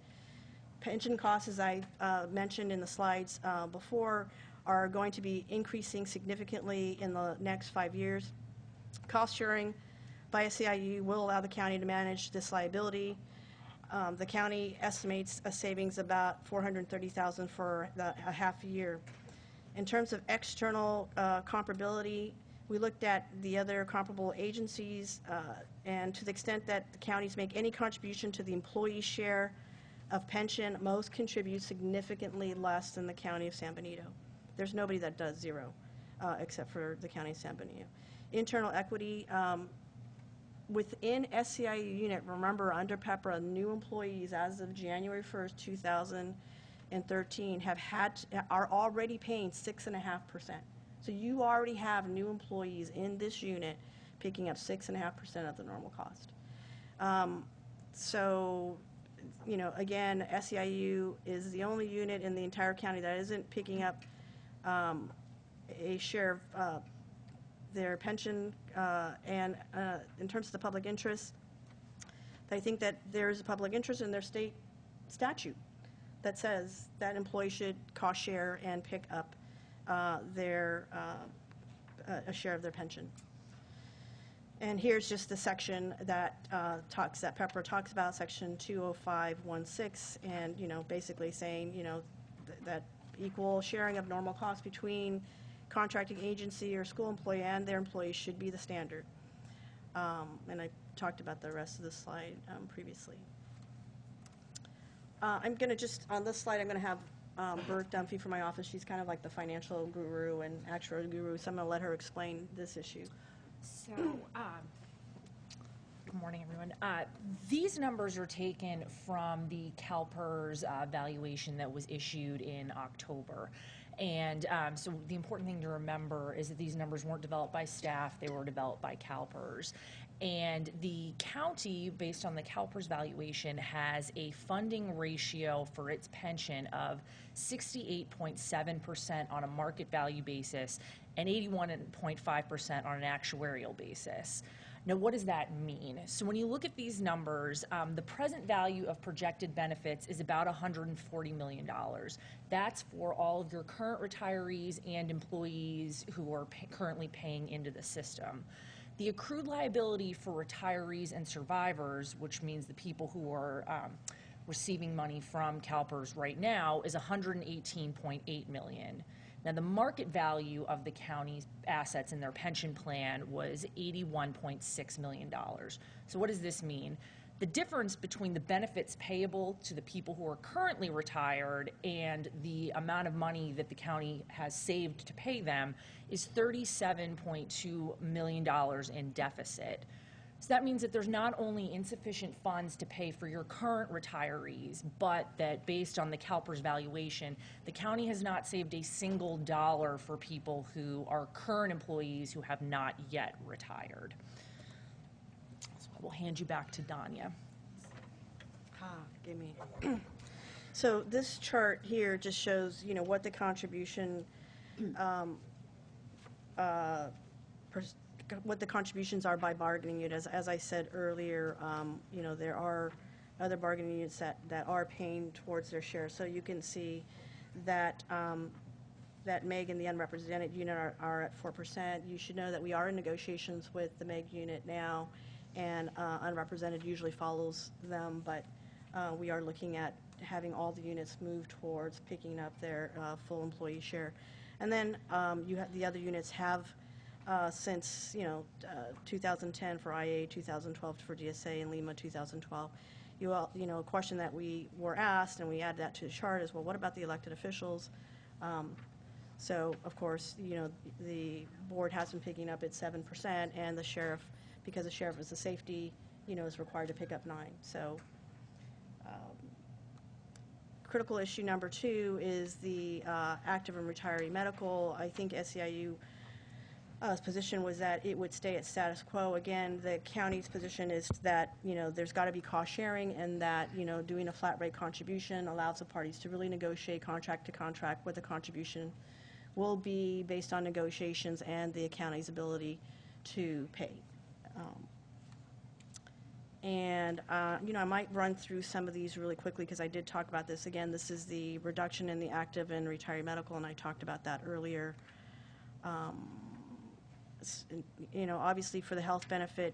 Pension costs, as I mentioned in the slides before, are going to be increasing significantly in the next 5 years. Cost sharing by SEIU will allow the county to manage this liability. The county estimates a savings about $430,000 for a half a year. In terms of external comparability, we looked at the other comparable agencies, and to the extent that the counties make any contribution to the employee share of pension, most contribute significantly less than the county of San Benito. There's nobody that does 0, except for the county of San Benito. Internal equity, within SEIU unit, remember under PEPRA, new employees as of January 1st, 2013 are already paying 6.5%. So you already have new employees in this unit picking up 6.5% of the normal cost. So, again, SEIU is the only unit in the entire county that isn't picking up a share of their pension, and in terms of the public interest, I think that there's a public interest in their state statute. that says that employee should cost share and pick up a share of their pension. And here's just the section that that Pepper talks about, section 20516, and, you know, basically saying, you know, that equal sharing of normal costs between contracting agency or school employee and their employees should be the standard. And I talked about the rest of the slide previously. I'm going to just, on this slide, I'm going to have Bert Dunphy from my office. She's kind of like the financial guru and actuarial guru, so I'm going to let her explain this issue. So, good morning, everyone. These numbers are taken from the CalPERS valuation that was issued in October. And so the important thing to remember is that these numbers weren't developed by staff, they were developed by CalPERS. And the county, based on the CalPERS valuation, has a funding ratio for its pension of 68.7% on a market value basis and 81.5% on an actuarial basis. Now, what does that mean? So when you look at these numbers, the present value of projected benefits is about $140 million. That's for all of your current retirees and employees who are currently paying into the system. The accrued liability for retirees and survivors, which means the people who are receiving money from CalPERS right now, is $118.8 million. Now, the market value of the county's assets in their pension plan was $81.6 million. So what does this mean? The difference between the benefits payable to the people who are currently retired and the amount of money that the county has saved to pay them is $37.2 million in deficit. So that means that there's not only insufficient funds to pay for your current retirees, but that based on the CalPERS valuation, the county has not saved a single dollar for people who are current employees who have not yet retired. So I will hand you back to Danya. Give me. So this chart here just shows, you know, what the contribution what the contributions are by bargaining unit. As I said earlier, you know, there are other bargaining units that are paying towards their share. So you can see that that MEG and the unrepresented unit are at 4%. You should know that we are in negotiations with the MEG unit now, and unrepresented usually follows them, but we are looking at having all the units move towards picking up their full employee share. And then you have the other units have since 2010 for IA, 2012 for DSA, and Lima 2012. A question that we were asked, and we added that to the chart, is, well, what about the elected officials? So, of course, the board has been picking up at 7%, and the sheriff, because the sheriff is a safety, is required to pick up 9%. So, critical issue number 2 is the active and retiree medical. I think SEIU position was that it would stay at status quo. Again, the county's position is that, there's got to be cost sharing, and that, doing a flat rate contribution allows the parties to really negotiate contract to contract what the contribution will be based on negotiations and the county's ability to pay. I might run through some of these really quickly because I did talk about this. Again, this is the reduction in the active and retiree medical, and I talked about that earlier. Obviously for the health benefit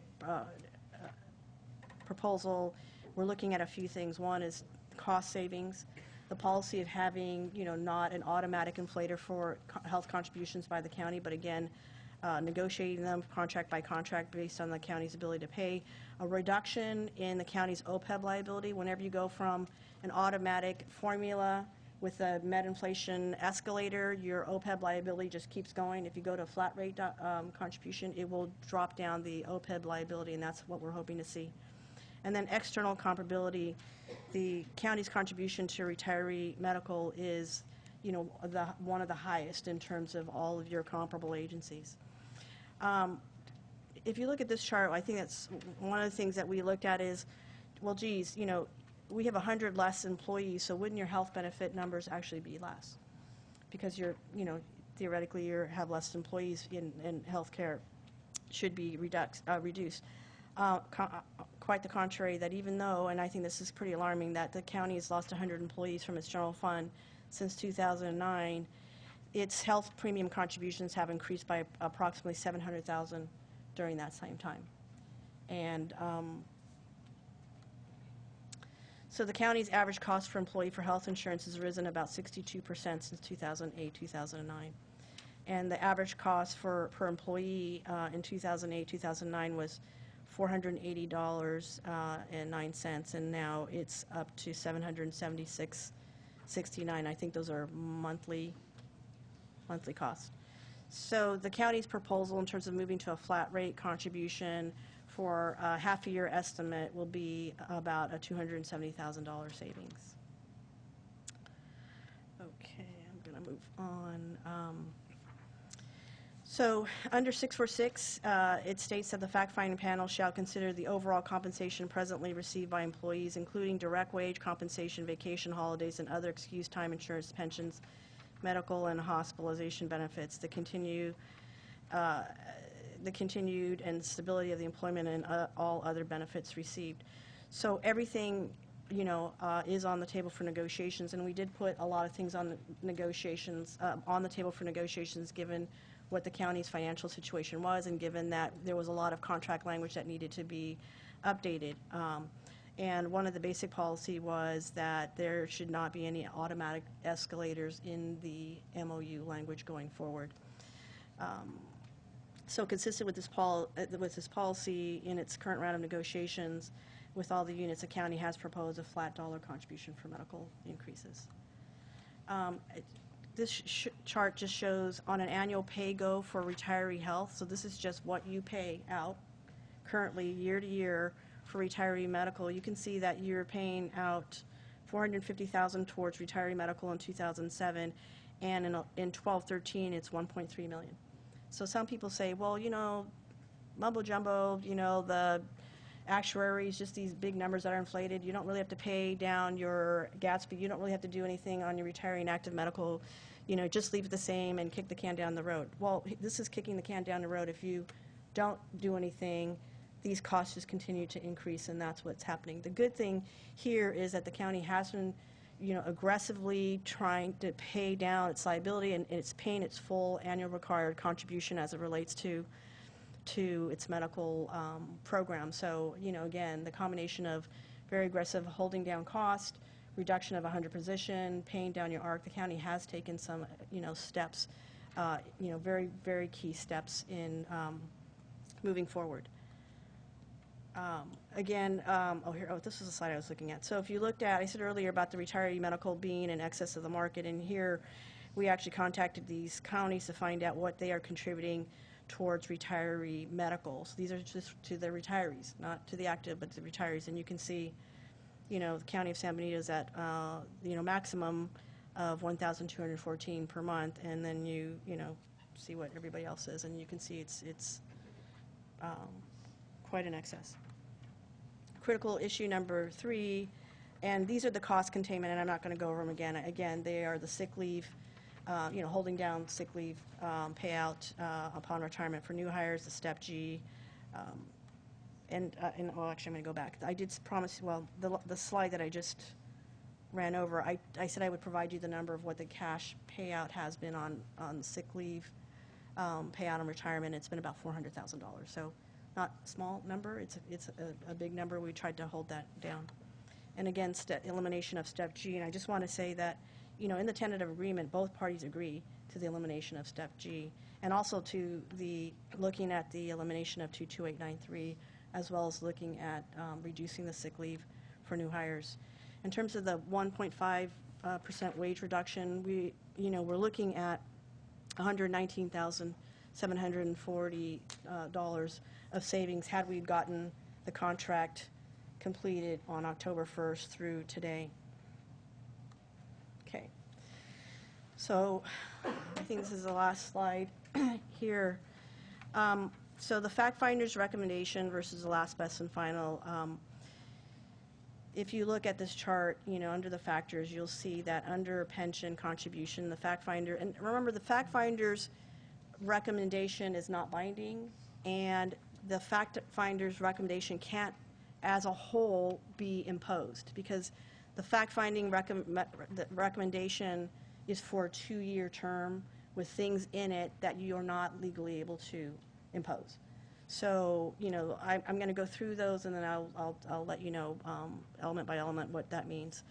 proposal, we're looking at a few things. One is cost savings. The policy of having, not an automatic inflator for health contributions by the county, but again, negotiating them contract by contract based on the county's ability to pay. A reduction in the county's OPEB liability. Whenever you go from an automatic formula with a med inflation escalator, your OPEB liability just keeps going. If you go to a flat rate contribution, it will drop down the OPEB liability, and that's what we're hoping to see. And then external comparability. The county's contribution to retiree medical is, one of the highest in terms of all of your comparable agencies. If you look at this chart, I think that's one of the things that we looked at is, well, geez, we have 100 less employees, so wouldn't your health benefit numbers actually be less? Because theoretically you have less employees in health care, should be reduced. quite the contrary, that even though, and I think this is pretty alarming, that the county has lost 100 employees from its general fund since 2009, its health premium contributions have increased by approximately $700,000 during that same time. And so the county's average cost per employee for health insurance has risen about 62% since 2008, 2009. And the average cost per employee in 2008, 2009 was $480.09, and now it's up to $776.69. I think those are monthly costs. So the county's proposal in terms of moving to a flat rate contribution for a half-a-year estimate will be about a $270,000 savings. Okay, I'm going to move on. So under 646, it states that the fact-finding panel shall consider the overall compensation presently received by employees, including direct wage compensation, vacation holidays, and other excused time insurance, pensions, medical and hospitalization benefits, the continued and stability of the employment, and all other benefits received. So everything, you know, is on the table for negotiations, and we did put a lot of things on the negotiations, on the table for negotiations, given what the county's financial situation was, and given that there was a lot of contract language that needed to be updated. And one of the basic policy was that there should not be any automatic escalators in the MOU language going forward. So consistent with this policy, in its current round of negotiations with all the units, the county has proposed a flat dollar contribution for medical increases. This chart just shows on an annual pay-go for retiree health. So this is just what you pay out currently year to year for retiree medical. You can see that you're paying out $450,000 towards retiree medical in 2007, and in 12-13 it's $1.3 million. So some people say, well, you know, mumbo jumbo, you know, the actuaries, just these big numbers that are inflated. You don't really have to pay down your Gatsby. You don't really have to do anything on your retiring active medical. You know, just leave it the same and kick the can down the road. Well, this is kicking the can down the road. If you don't do anything, these costs just continue to increase, and that's what's happening. The good thing here is that the county has been, you know, aggressively trying to pay down its liability, and it's paying its full annual required contribution as it relates to its medical program. So, you know, again, the combination of very aggressive holding down cost, reduction of 100 position, paying down your ARC, the county has taken some, you know, steps, you know, very, very key steps in moving forward. Again, this is the slide I was looking at. So if you looked at, I said earlier about the retiree medical being in excess of the market, and here we actually contacted these counties to find out what they are contributing towards retiree medical. So these are just to the retirees, not to the active, but to the retirees. And you can see, you know, the county of San Benito is at, you know, maximum of $1,214 per month, and then you know, see what everybody else is, and you can see it's quite in excess. Critical issue number 3, and these are the cost containment, and I'm not going to go over them again. Again, they are the sick leave, you know, holding down sick leave payout upon retirement for new hires, the Step G, and well, actually, I'm going to go back. I did promise, well, the slide that I just ran over, I said I would provide you the number of what the cash payout has been on sick leave payout on retirement. It's been about $400,000. So not a small number. It's a big number. We tried to hold that down. And again, elimination of Step G. And I just want to say that, you know, in the tentative agreement, both parties agree to the elimination of Step G, and also to the looking at the elimination of 22893, as well as looking at reducing the sick leave for new hires. In terms of the 1.5% wage reduction, we're looking at $119,740 of savings had we gotten the contract completed on October 1st through today. Okay. So I think this is the last slide here. So the fact finder's recommendation versus the last, best, and final. If you look at this chart, you know, under the factors, you'll see that under pension contribution, the fact finder, and remember, the fact finder's recommendation is not binding, and the fact finder's recommendation can't as a whole be imposed, because the fact-finding the recommendation is for a 2-year term with things in it that you are not legally able to impose. So, you know, I'm going to go through those, and then I'll let you know element by element what that means.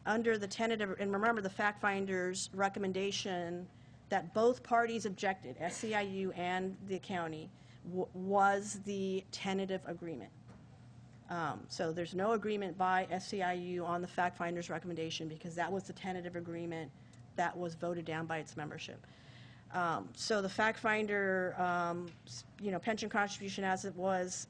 Under the tentative, and remember the fact finder's recommendation that both parties objected, SEIU and the county, was the tentative agreement. So there's no agreement by SEIU on the fact finder's recommendation because that was the tentative agreement that was voted down by its membership. So the fact finder, you know, pension contribution as it was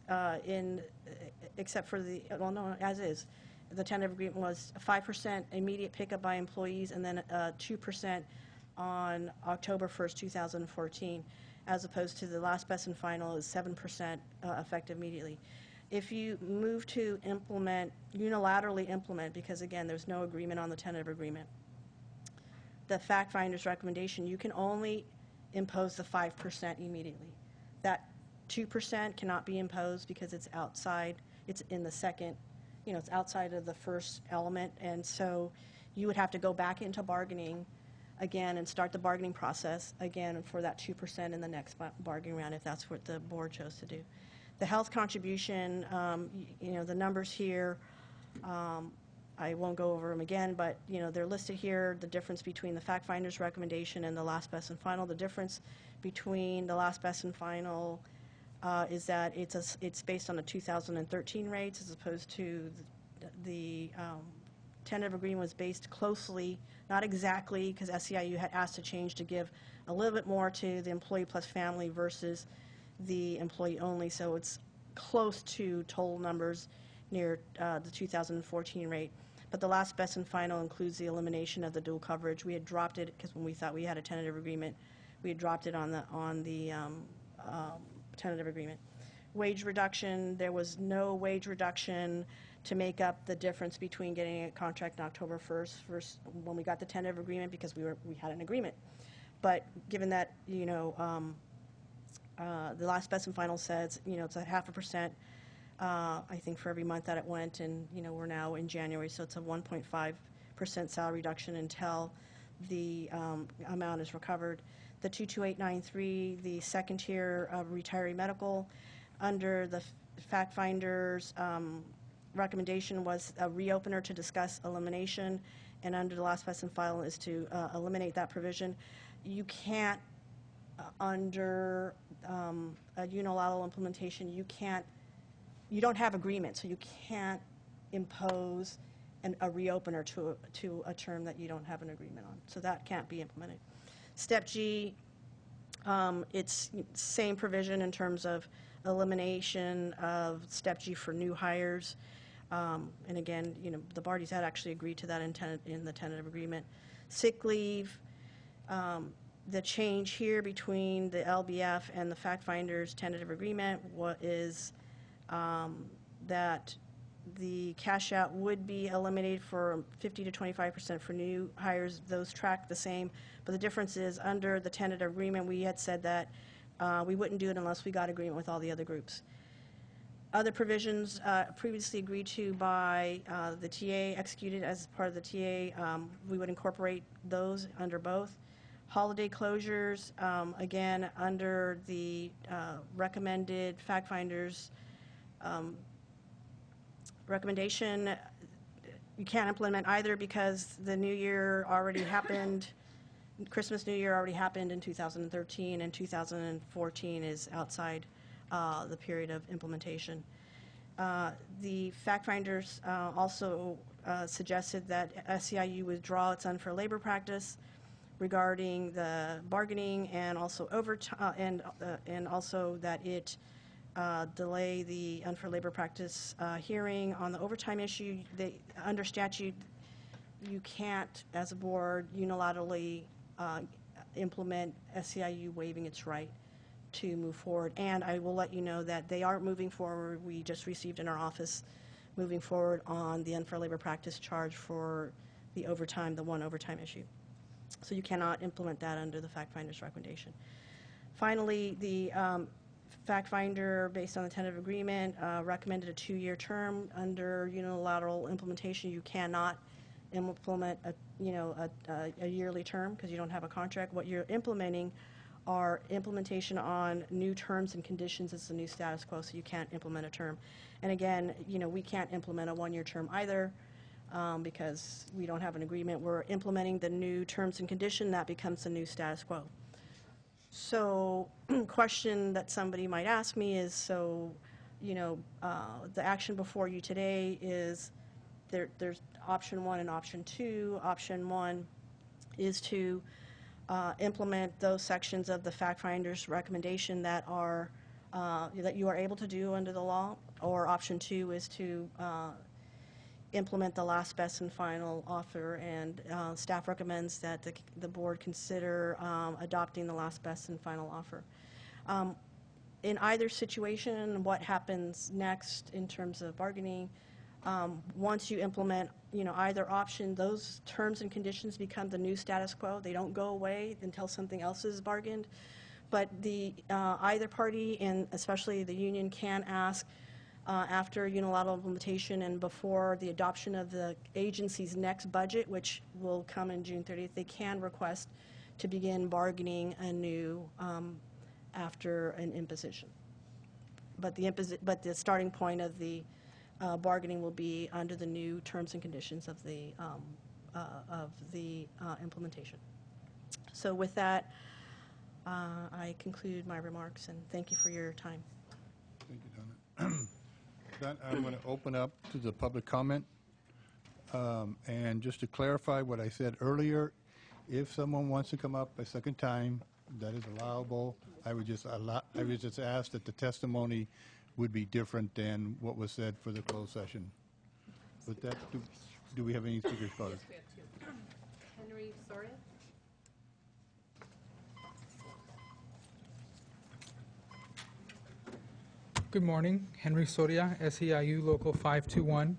except for the, well, no, as is. The tentative agreement was 5% immediate pickup by employees and then 2% on October 1st, 2014, as opposed to the last best and final is 7% effective immediately. If you move to implement, unilaterally implement, because again, there's no agreement on the tentative agreement, the fact finder's recommendation, you can only impose the 5% immediately. That 2% cannot be imposed because it's outside, it's in the second, you know, it's outside of the first element, and so you would have to go back into bargaining again and start the bargaining process again for that 2% in the next bargaining round if that's what the board chose to do. The health contribution, you know, the numbers here, I won't go over them again, but, you know, they're listed here, the difference between the fact finder's recommendation and the last best and final. The difference between the last best and final is that it's based on the 2013 rates as opposed to the tentative agreement was based closely, not exactly, because SEIU had asked to change to give a little bit more to the employee plus family versus the employee only, so it's close to total numbers near the 2014 rate. But the last best and final includes the elimination of the dual coverage. We had dropped it because when we thought we had a tentative agreement, we had dropped it on the tentative agreement. Wage reduction, there was no wage reduction to make up the difference between getting a contract on October 1st versus when we got the tentative agreement because we had an agreement. But given that, you know, the last best and final says, you know, it's a 0.5%, I think, for every month that it went, and, you know, we're now in January, so it's a 1.5% salary reduction until the amount is recovered. The 22893, the second tier of retiree medical, under the fact finder's recommendation was a reopener to discuss elimination, and under the last best and final is to eliminate that provision. You can't, under a unilateral implementation, you don't have agreement, so you can't impose a reopener to a term that you don't have an agreement on. So that can't be implemented. Step G, it's same provision in terms of elimination of Step G for new hires. And again, you know, the parties had actually agreed to that in the tentative agreement. Sick leave, the change here between the LBF and the fact finder's tentative agreement is that the cash out would be eliminated for 50 to 25% for new hires. Those track the same, but the difference is under the tentative agreement we had said that we wouldn't do it unless we got agreement with all the other groups. Other provisions previously agreed to by the TA, executed as part of the TA, we would incorporate those under both. Holiday closures, again, under the recommended fact finders recommendation, you can't implement either because the New Year already happened. Christmas, New Year already happened in 2013, and 2014 is outside the period of implementation. The fact finders also suggested that SEIU withdraw its unfair labor practice regarding the bargaining and also overtime, and also that it delay the unfair labor practice hearing on the overtime issue. Under statute, you can't, as a board, unilaterally implement SEIU waiving its right to move forward. And I will let you know that they are moving forward. We just received in our office moving forward on the unfair labor practice charge for the overtime, the one overtime issue. So you cannot implement that under the fact finder's recommendation. Finally, the Fact finder, based on the tentative agreement, recommended a 2-year term. Under unilateral implementation, you cannot implement a yearly term because you don't have a contract. What you're implementing are implementation on new terms and conditions. It's the new status quo, so you can't implement a term. And again, we can't implement a 1-year term either because we don't have an agreement. We're implementing the new terms and condition. That becomes the new status quo. So, question that somebody might ask me is, so, the action before you today is there's option 1 and option 2. Option 1 is to implement those sections of the fact finder's recommendation that are that you are able to do under the law, or option 2 is to implement the last, best, and final offer, and staff recommends that the board consider adopting the last, best, and final offer. In either situation, what happens next in terms of bargaining, once you implement either option, those terms and conditions become the new status quo. They don't go away until something else is bargained. But the either party, and especially the union, can ask after unilateral implementation and before the adoption of the agency's next budget, which will come in June 30th, they can request to begin bargaining anew after an imposition. But the starting point of the bargaining will be under the new terms and conditions of the implementation. So with that, I conclude my remarks, and thank you for your time. Thank you, Donna. Then I'm going to open up to the public comment. And just to clarify what I said earlier, if someone wants to come up a second time, that is allowable. I would just ask that the testimony would be different than what was said for the closed session. With that, do we have any speakers carded? Yes, we have 2. Henry Soria. Good morning. Henry Soria, SEIU Local 521.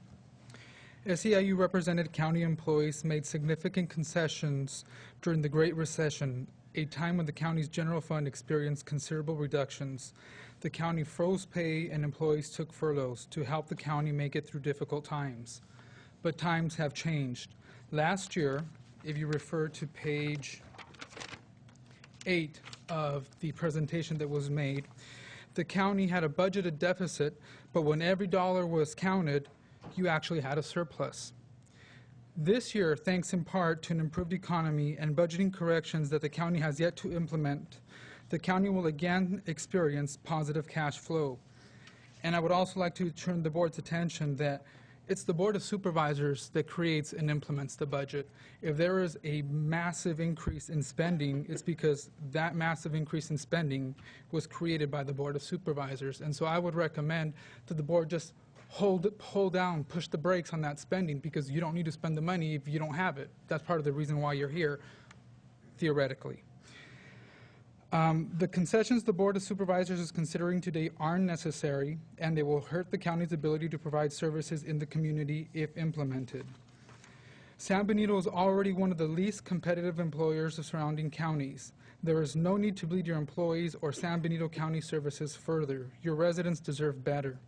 SEIU represented county employees made significant concessions during the Great Recession, a time when the county's general fund experienced considerable reductions. The county froze pay and employees took furloughs to help the county make it through difficult times. But times have changed. Last year, if you refer to page 8 of the presentation that was made, the county had a budgeted deficit, but when every dollar was counted, you actually had a surplus. This year, thanks in part to an improved economy and budgeting corrections that the county has yet to implement, the county will again experience positive cash flow. And I would also like to turn the board's attention that it's the Board of Supervisors that creates and implements the budget. If there is a massive increase in spending, it's because that massive increase in spending was created by the Board of Supervisors. And so I would recommend that the board just hold down, push the brakes on that spending, because you don't need to spend the money if you don't have it. That's part of the reason why you're here, theoretically. The concessions the Board of Supervisors is considering today aren't necessary, and they will hurt the county's ability to provide services in the community if implemented. San Benito is already one of the least competitive employers of surrounding counties. There is no need to bleed your employees or San Benito County services further. Your residents deserve better.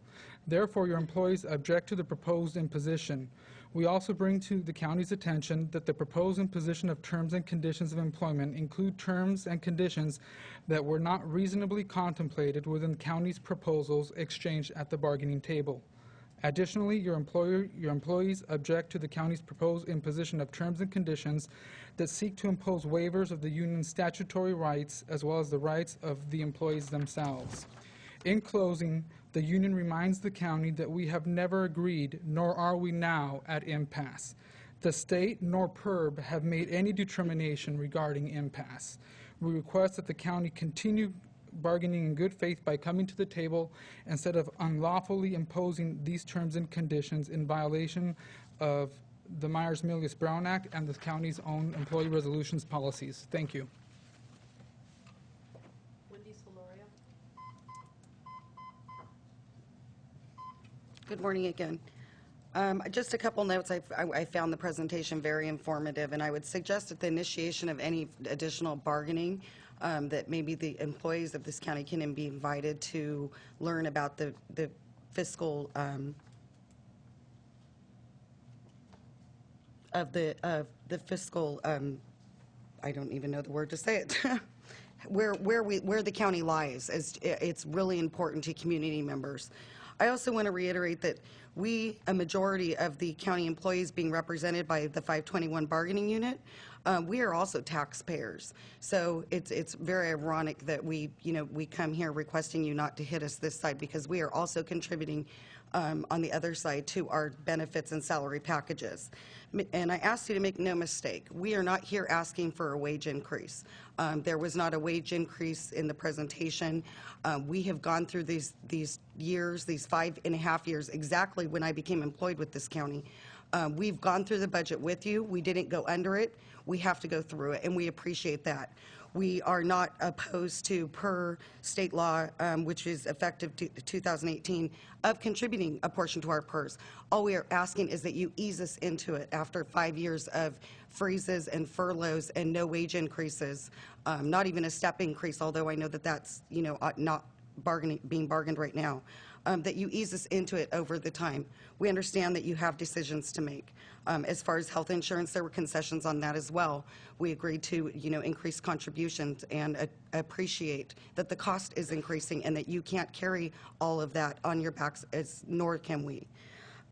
Therefore, your employees object to the proposed imposition. We also bring to the county's attention that the proposed imposition of terms and conditions of employment include terms and conditions that were not reasonably contemplated within the county's proposals exchanged at the bargaining table. Additionally, your employees object to the county's proposed imposition of terms and conditions that seek to impose waivers of the union's statutory rights as well as the rights of the employees themselves. In closing, the union reminds the county that we have never agreed, nor are we now at impasse. The state nor PERB have made any determination regarding impasse. We request that the county continue bargaining in good faith by coming to the table instead of unlawfully imposing these terms and conditions in violation of the Myers-Milius-Brown Act and the county's own employee resolutions policies. Thank you. Good morning again. Just a couple notes. I found the presentation very informative, and I would suggest that the initiation of any additional bargaining that maybe the employees of this county can be invited to learn about the fiscal of the fiscal, I don't even know the word to say it, where the county lies. It's really important to community members. I also want to reiterate that a majority of the county employees being represented by the 521 bargaining unit, we are also taxpayers. So it's very ironic that we come here requesting you not to hit us this side, because we are also contributing on the other side to our benefits and salary packages. And I ask you to make no mistake, we are not here asking for a wage increase. There was not a wage increase in the presentation. We have gone through these years, these 5.5 years, exactly when I became employed with this county. We've gone through the budget with you. We didn't go under it. We have to go through it, and we appreciate that. We are not opposed to, per state law, which is effective 2018, of contributing a portion to our PERS. All we are asking is that you ease us into it after 5 years of freezes and furloughs and no wage increases, not even a step increase, although I know that that's not being bargained right now. That you ease us into it over the time. We understand that you have decisions to make. As far as health insurance, there were concessions on that as well. We agreed to, increase contributions and appreciate that the cost is increasing and that you can't carry all of that on your backs, nor can we.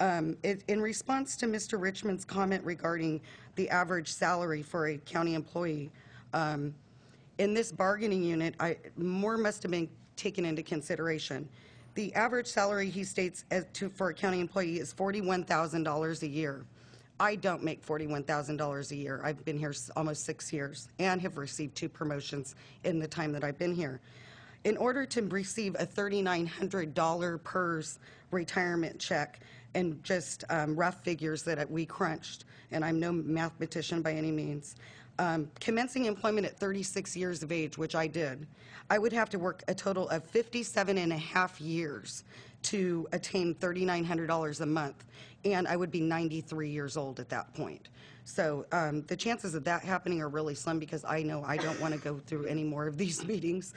In response to Mr. Richmond's comment regarding the average salary for a county employee, in this bargaining unit, more must have been taken into consideration. The average salary, he states, for a county employee is $41,000 a year. I don't make $41,000 a year. I've been here almost 6 years and have received 2 promotions in the time that I've been here. In order to receive a $3,900 PERS retirement check, and just rough figures that we crunched, and I'm no mathematician by any means, commencing employment at 36 years of age, which I did, I would have to work a total of 57.5 years to attain $3,900 a month, and I would be 93 years old at that point. So the chances of that happening are really slim, because I know I don't want to go through any more of these meetings.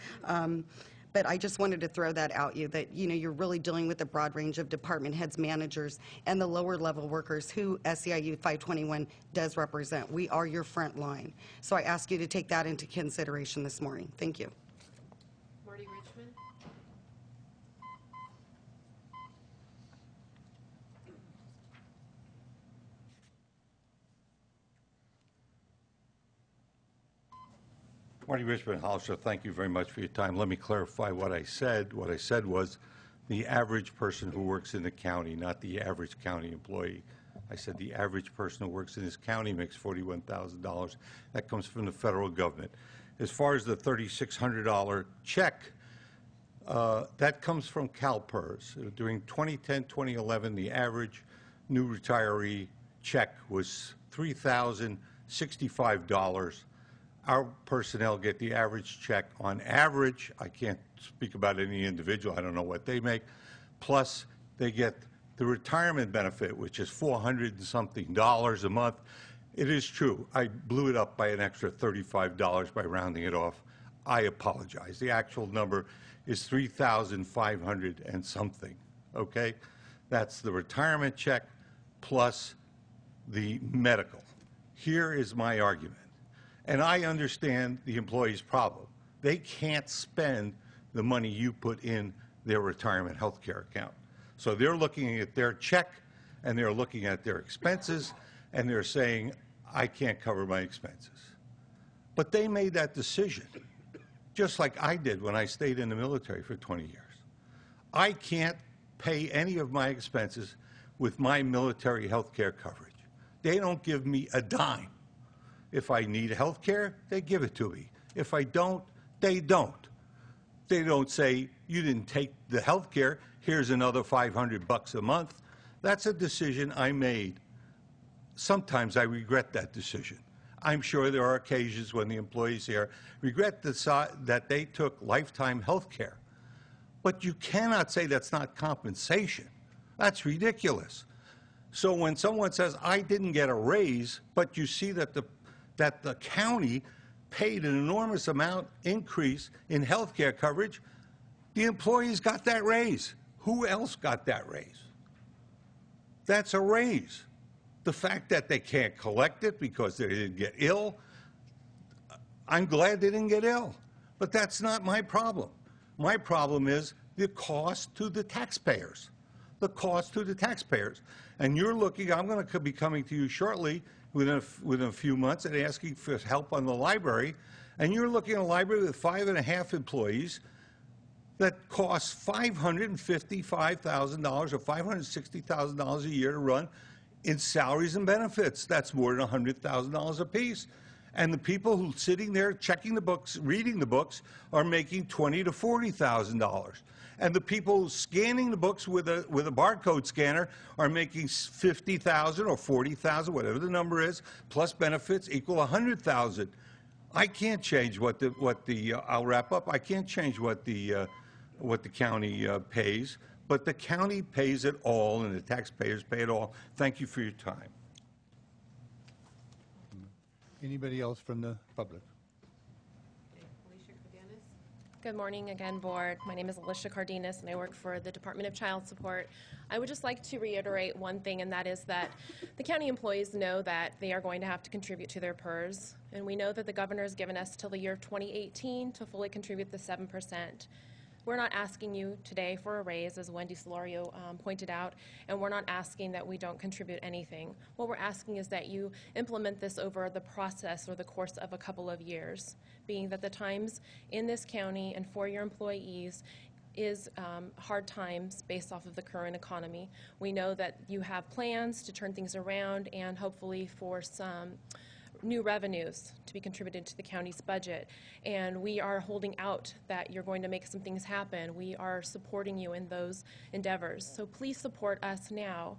But I just wanted to throw that out you, that you're really dealing with a broad range of department heads, managers, and the lower level workers who SEIU 521 does represent. We are your front line. So I ask you to take that into consideration this morning. Thank you. Marty Richmond. Marty Richmond, Hollister, thank you very much for your time. Let me clarify what I said. What I said was the average person who works in the county, not the average county employee. I said the average person who works in this county makes $41,000. That comes from the federal government. As far as the $3,600 check, that comes from CalPERS. During 2010, 2011, the average new retiree check was $3,065. Our personnel get the average check on average. I can't speak about any individual. I don't know what they make. Plus, they get the retirement benefit, which is $400 and something a month. It is true. I blew it up by an extra $35 by rounding it off. I apologize. The actual number is $3,500 and something, okay? That's the retirement check plus the medical. Here is my argument. And I understand the employee's problem. They can't spend the money you put in their retirement health care account. So they're looking at their check, and they're looking at their expenses, and they're saying, I can't cover my expenses. But they made that decision, just like I did when I stayed in the military for 20 years. I can't pay any of my expenses with my military health care coverage. They don't give me a dime. If I need health care, they give it to me. If I don't, they don't. They don't say, you didn't take the health care, here's another $500 a month. That's a decision I made. Sometimes I regret that decision. I'm sure there are occasions when the employees here regret that they took lifetime health care. But you cannot say that's not compensation. That's ridiculous. So when someone says, I didn't get a raise, but you see that the county paid an enormous amount increase in health care coverage, the employees got that raise. Who else got that raise? That's a raise. The fact that they can't collect it because they didn't get ill, I'm glad they didn't get ill. But that's not my problem. My problem is the cost to the taxpayers. The cost to the taxpayers. And you're looking, I'm going to be coming to you shortly within a few months and asking for help on the library. And you're looking at a library with 5.5 employees that costs $555,000 or $560,000 a year to run in salaries and benefits. That's more than $100,000 apiece. And the people who are sitting there checking the books, reading the books, are making $20,000 to $40,000. And the people scanning the books with a barcode scanner are making $50,000 or $40,000, whatever the number is, plus benefits equal $100,000. I can't change I'll wrap up. I can't change what the county pays, but the county pays it all, and the taxpayers pay it all. Thank you for your time. Anybody else from the public? Good morning again, Board. My name is Alicia Cardenas, and I work for the Department of Child Support. I would just like to reiterate one thing, and that is that the county employees know that they are going to have to contribute to their PERS, and we know that the governor has given us till the year of 2018 to fully contribute the 7%. We're not asking you today for a raise, as Wendy Solorio pointed out, and we're not asking that we don't contribute anything. What we're asking is that you implement this over the process or the course of a couple of years, being that the times in this county and for your employees is hard times based off of the current economy. We know that you have plans to turn things around and hopefully for some new revenues to be contributed to the county's budget, and we are holding out that you're going to make some things happen. We are supporting you in those endeavors. So please support us now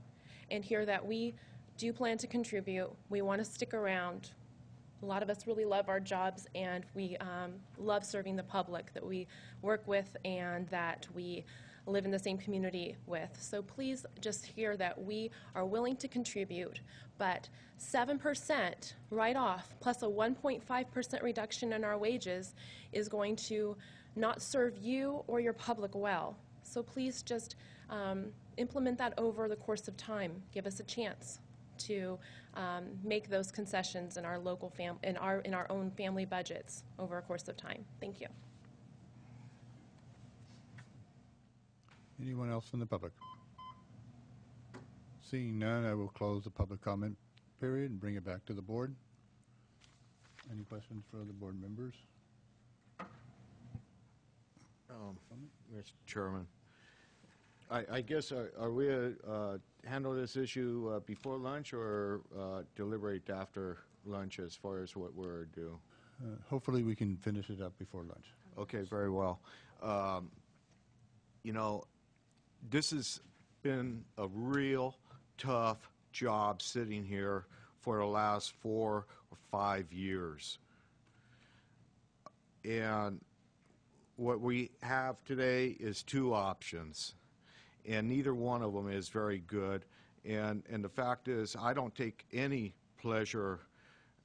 and hear that we do plan to contribute. We want to stick around. A lot of us really love our jobs, and we love serving the public that we work with and that we live in the same community with. So please just hear that we are willing to contribute, but 7% right off plus a 1.5% reduction in our wages is going to not serve you or your public well. So please just implement that over the course of time. Give us a chance to make those concessions in our local in our own family budgets over a course of time. Thank you. Anyone else from the public? Seeing none, I will close the public comment period and bring it back to the board. Any questions for the board members? Mr. Chairman, I guess are we handle this issue before lunch or deliberate after lunch as far as what we're due? Hopefully we can finish it up before lunch. Okay, very well. You know, this has been a real tough job sitting here for the last 4 or 5 years. And what we have today is 2 options, and neither one of them is very good. And the fact is, I don't take any pleasure,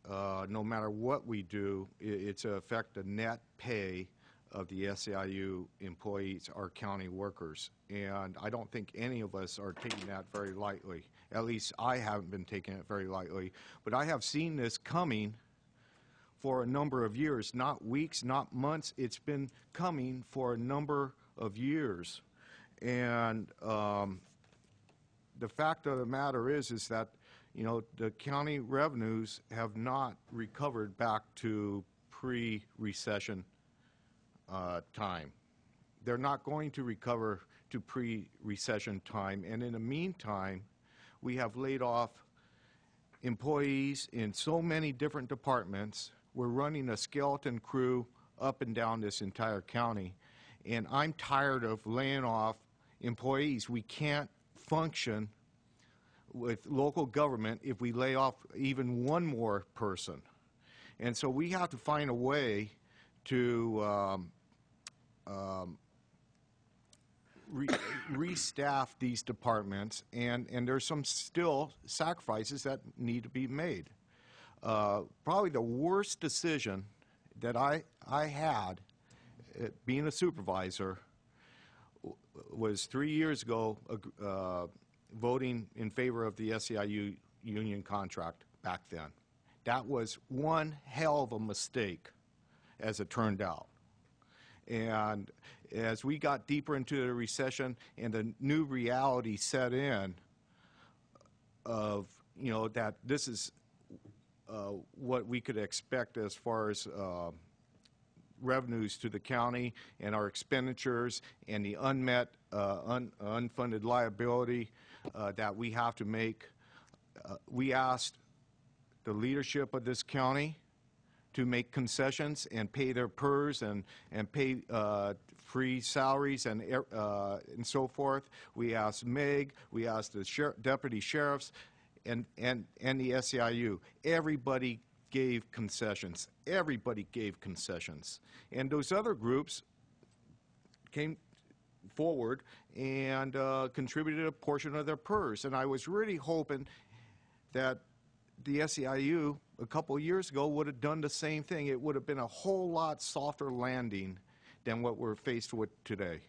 no matter what we do, it's to affect the net pay of the SEIU employees, our county workers. And I don't think any of us are taking that very lightly. At least I haven't been taking it very lightly. But I have seen this coming for a number of years, not weeks, not months. It's been coming for a number of years. And the fact of the matter is that, you know, the county revenues have not recovered back to pre-recession time. They're not going to recover to pre-recession time, and in the meantime, we have laid off employees in so many different departments. We're running a skeleton crew up and down this entire county, and I'm tired of laying off employees. We can't function with local government if we lay off even one more person, and so we have to find a way to restaff these departments, and there's some still sacrifices that need to be made. Probably the worst decision that I had, being a supervisor, was 3 years ago voting in favor of the SEIU union contract back then. That was one hell of a mistake, as it turned out. And as we got deeper into the recession and the new reality set in of, you know, that this is what we could expect as far as revenues to the county and our expenditures and the unmet, unfunded liability that we have to make, we asked the leadership of this county to make concessions and pay their PERS and pay free salaries and so forth. We asked MEG, we asked the deputy sheriffs, and the SEIU. Everybody gave concessions. Everybody gave concessions. And those other groups came forward and contributed a portion of their PERS. And I was really hoping that the SEIU a couple of years ago would have done the same thing. It would have been a whole lot softer landing than what we're faced with today.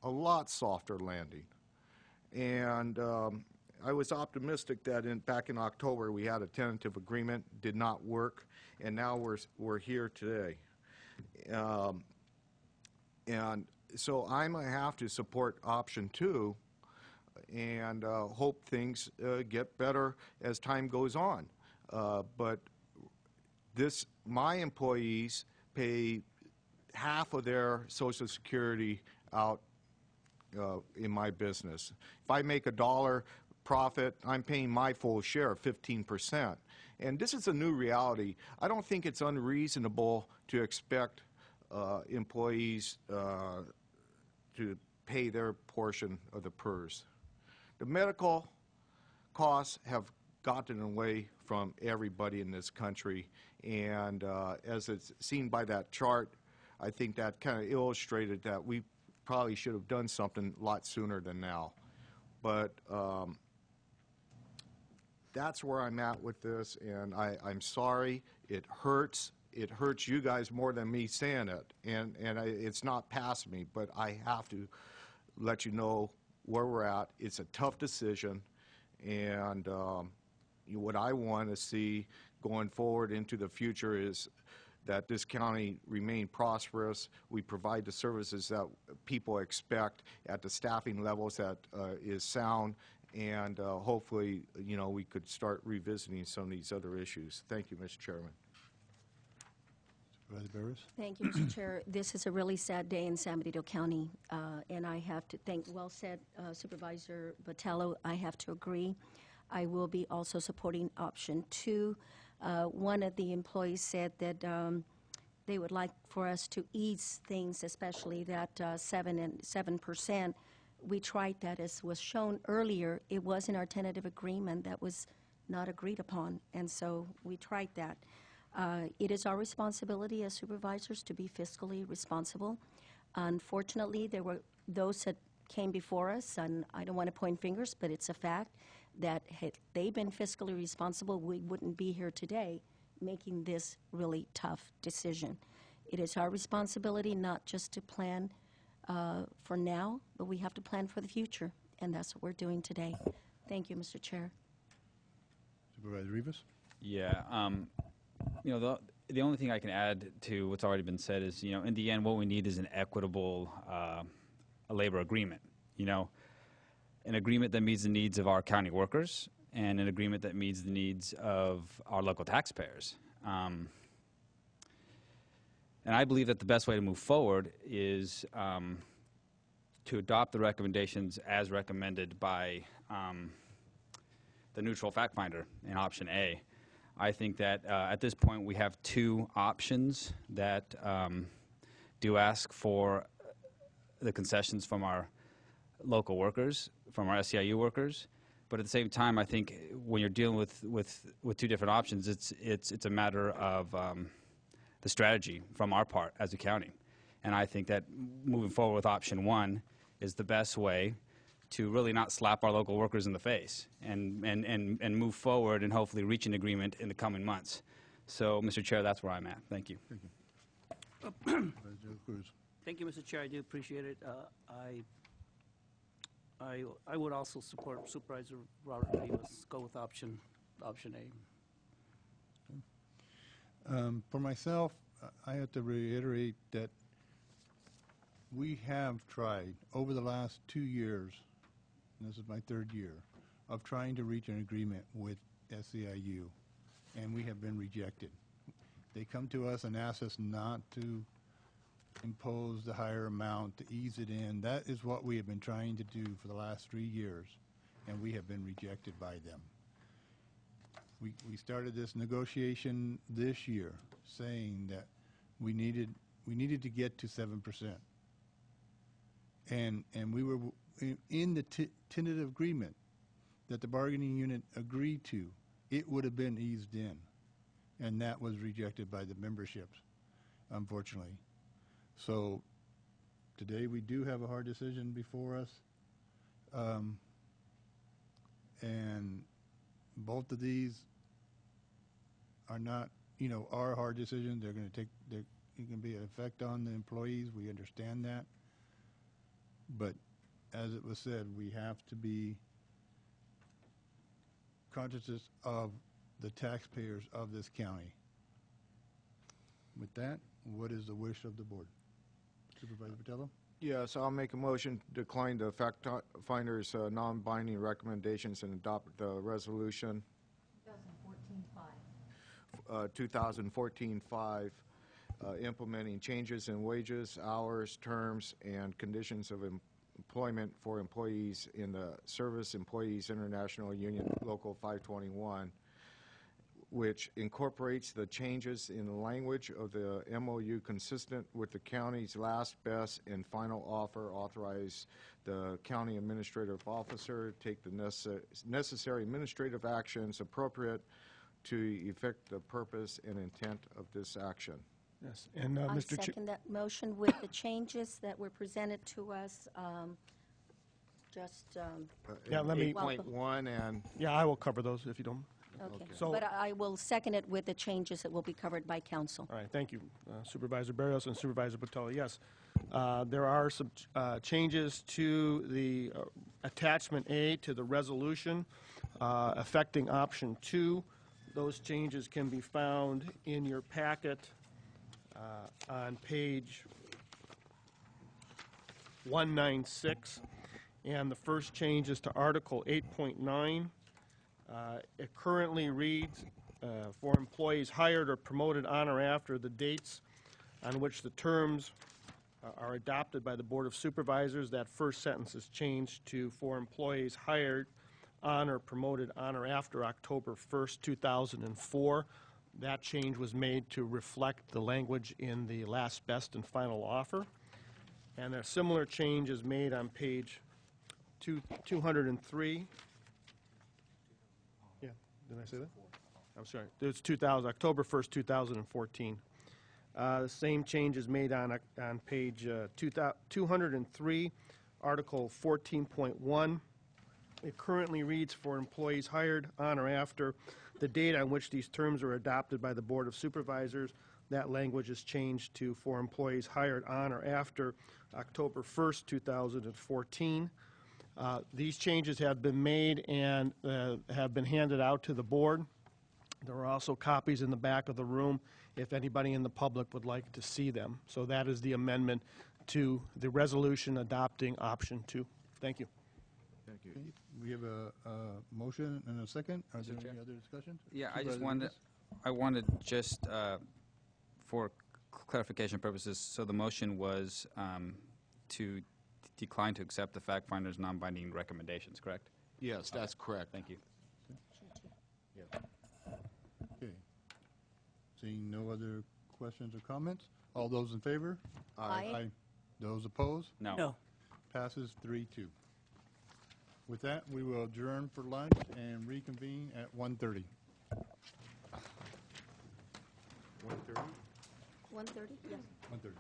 A lot softer landing. And I was optimistic that back in October we had a tentative agreement, did not work, and now we're here today. And so I'm going to have to support option 2 and hope things get better as time goes on. But my employees pay half of their Social Security out in my business. If I make $1 profit, I'm paying my full share of 15%. And this is a new reality. I don't think it's unreasonable to expect employees to pay their portion of the PERS. The medical costs have gotten away from everybody in this country, and as it's seen by that chart, I think that kind of illustrated that we probably should have done something a lot sooner than now. But that's where I'm at with this, and I'm sorry. It hurts. It hurts you guys more than me saying it, and it's not past me, but I have to let you know where we're at. It's a tough decision, and what I want to see going forward into the future is that this county remain prosperous. We provide the services that people expect at the staffing levels that is sound, and hopefully, you know, we could start revisiting some of these other issues. Thank you, Mr. Chairman. Supervisor Barros? Thank you, Mr. Chair. This is a really sad day in San Benito County, and I have to thank, well said, Supervisor Botello. I have to agree. I will be also supporting option 2. One of the employees said that they would like for us to ease things, especially that 7%. We tried that, as was shown earlier. It was in our tentative agreement that was not agreed upon, and so we tried that. It is our responsibility as supervisors to be fiscally responsible. Unfortunately, there were those that came before us, and I don't want to point fingers, but it's a fact that had they been fiscally responsible, we wouldn't be here today making this really tough decision. It is our responsibility not just to plan for now, but we have to plan for the future, and that's what we're doing today. Thank you, Mr. Chair. Supervisor Rivas? Yeah, you know, the only thing I can add to what's already been said is, you know, in the end, what we need is an equitable labor agreement, you know, an agreement that meets the needs of our county workers and an agreement that meets the needs of our local taxpayers. And I believe that the best way to move forward is to adopt the recommendations as recommended by the neutral fact finder in option A. I think that at this point we have 2 options that do ask for the concessions from our local workers, from our SEIU workers, but at the same time, I think when you're dealing with 2 different options, it's a matter of the strategy from our part as a county. And I think that moving forward with option 1 is the best way to really not slap our local workers in the face and move forward and hopefully reach an agreement in the coming months. So, Mr. Chair, that's where I'm at. Thank you. Thank you. Supervisor Cruz. Thank you, Mr. Chair. I do appreciate it. I would also support Supervisor Robert Rivas. Go with option A. For myself, I have to reiterate that we have tried over the last 2 years, and this is my 3rd year, of trying to reach an agreement with SEIU, and we have been rejected. They come to us and ask us not to impose the higher amount, to ease it in. That is what we have been trying to do for the last 3 years, and we have been rejected by them. We started this negotiation this year saying that we needed to get to 7%. And we were in the tentative agreement that the bargaining unit agreed to, it would have been eased in. And that was rejected by the memberships, unfortunately. So today we do have a hard decision before us. And both of these are not, are hard decisions. They're going to it can be an effect on the employees. We understand that. But as it was said, we have to be conscious of the taxpayers of this county. With that, what is the wish of the board? Supervisor Patello? Yes, I'll make a motion to decline the fact finder's non-binding recommendations and adopt the resolution 2014-5, implementing changes in wages, hours, terms, and conditions of employment for employees in the Service Employees International Union Local 521, which incorporates the changes in the language of the MOU consistent with the county's last, best, and final offer. Authorize the county administrative officer to take the necessary administrative actions appropriate to effect the purpose and intent of this action. Yes, and I Mr. Chair. second that motion with the changes that were presented to us. Yeah, let me- 8.1 and... Yeah, I will cover those if you don't. Okay, So- but I will second it with the changes that will be covered by council. All right, thank you, Supervisor Barrios and Supervisor Botello. Yes, there are some changes to the attachment A to the resolution affecting option 2. Those changes can be found in your packet on page 196. And the first change is to Article 8.9. It currently reads, for employees hired or promoted on or after the dates on which the terms are adopted by the Board of Supervisors. That first sentence is changed to for employees hired on or promoted on or after October 1st, 2004. That change was made to reflect the language in the last, best, and final offer. And a similar change is made on page 203. Yeah, did I say that? I'm sorry. It's October 1st, 2014. The same change is made on page 203, Article 14.1. It currently reads for employees hired on or after the date on which these terms are adopted by the Board of Supervisors. That language is changed to for employees hired on or after October 1st, 2014. These changes have been made and have been handed out to the board. There are also copies in the back of the room if anybody in the public would like to see them. So that is the amendment to the resolution adopting option 2. Thank you. Thank you. We have a motion and a second. Are there any other discussions? Yeah, I just Supervisor wanted, Rivas? for clarification purposes, so the motion was to decline to accept the fact finder's non-binding recommendations, correct? Yes, that's correct. Thank you. Okay. Seeing no other questions or comments, all those in favor? Aye. Those opposed? No. No. Passes 3-2. With that, we will adjourn for lunch and reconvene at 1:30. 1:30? 1:30? Yes. 1:30.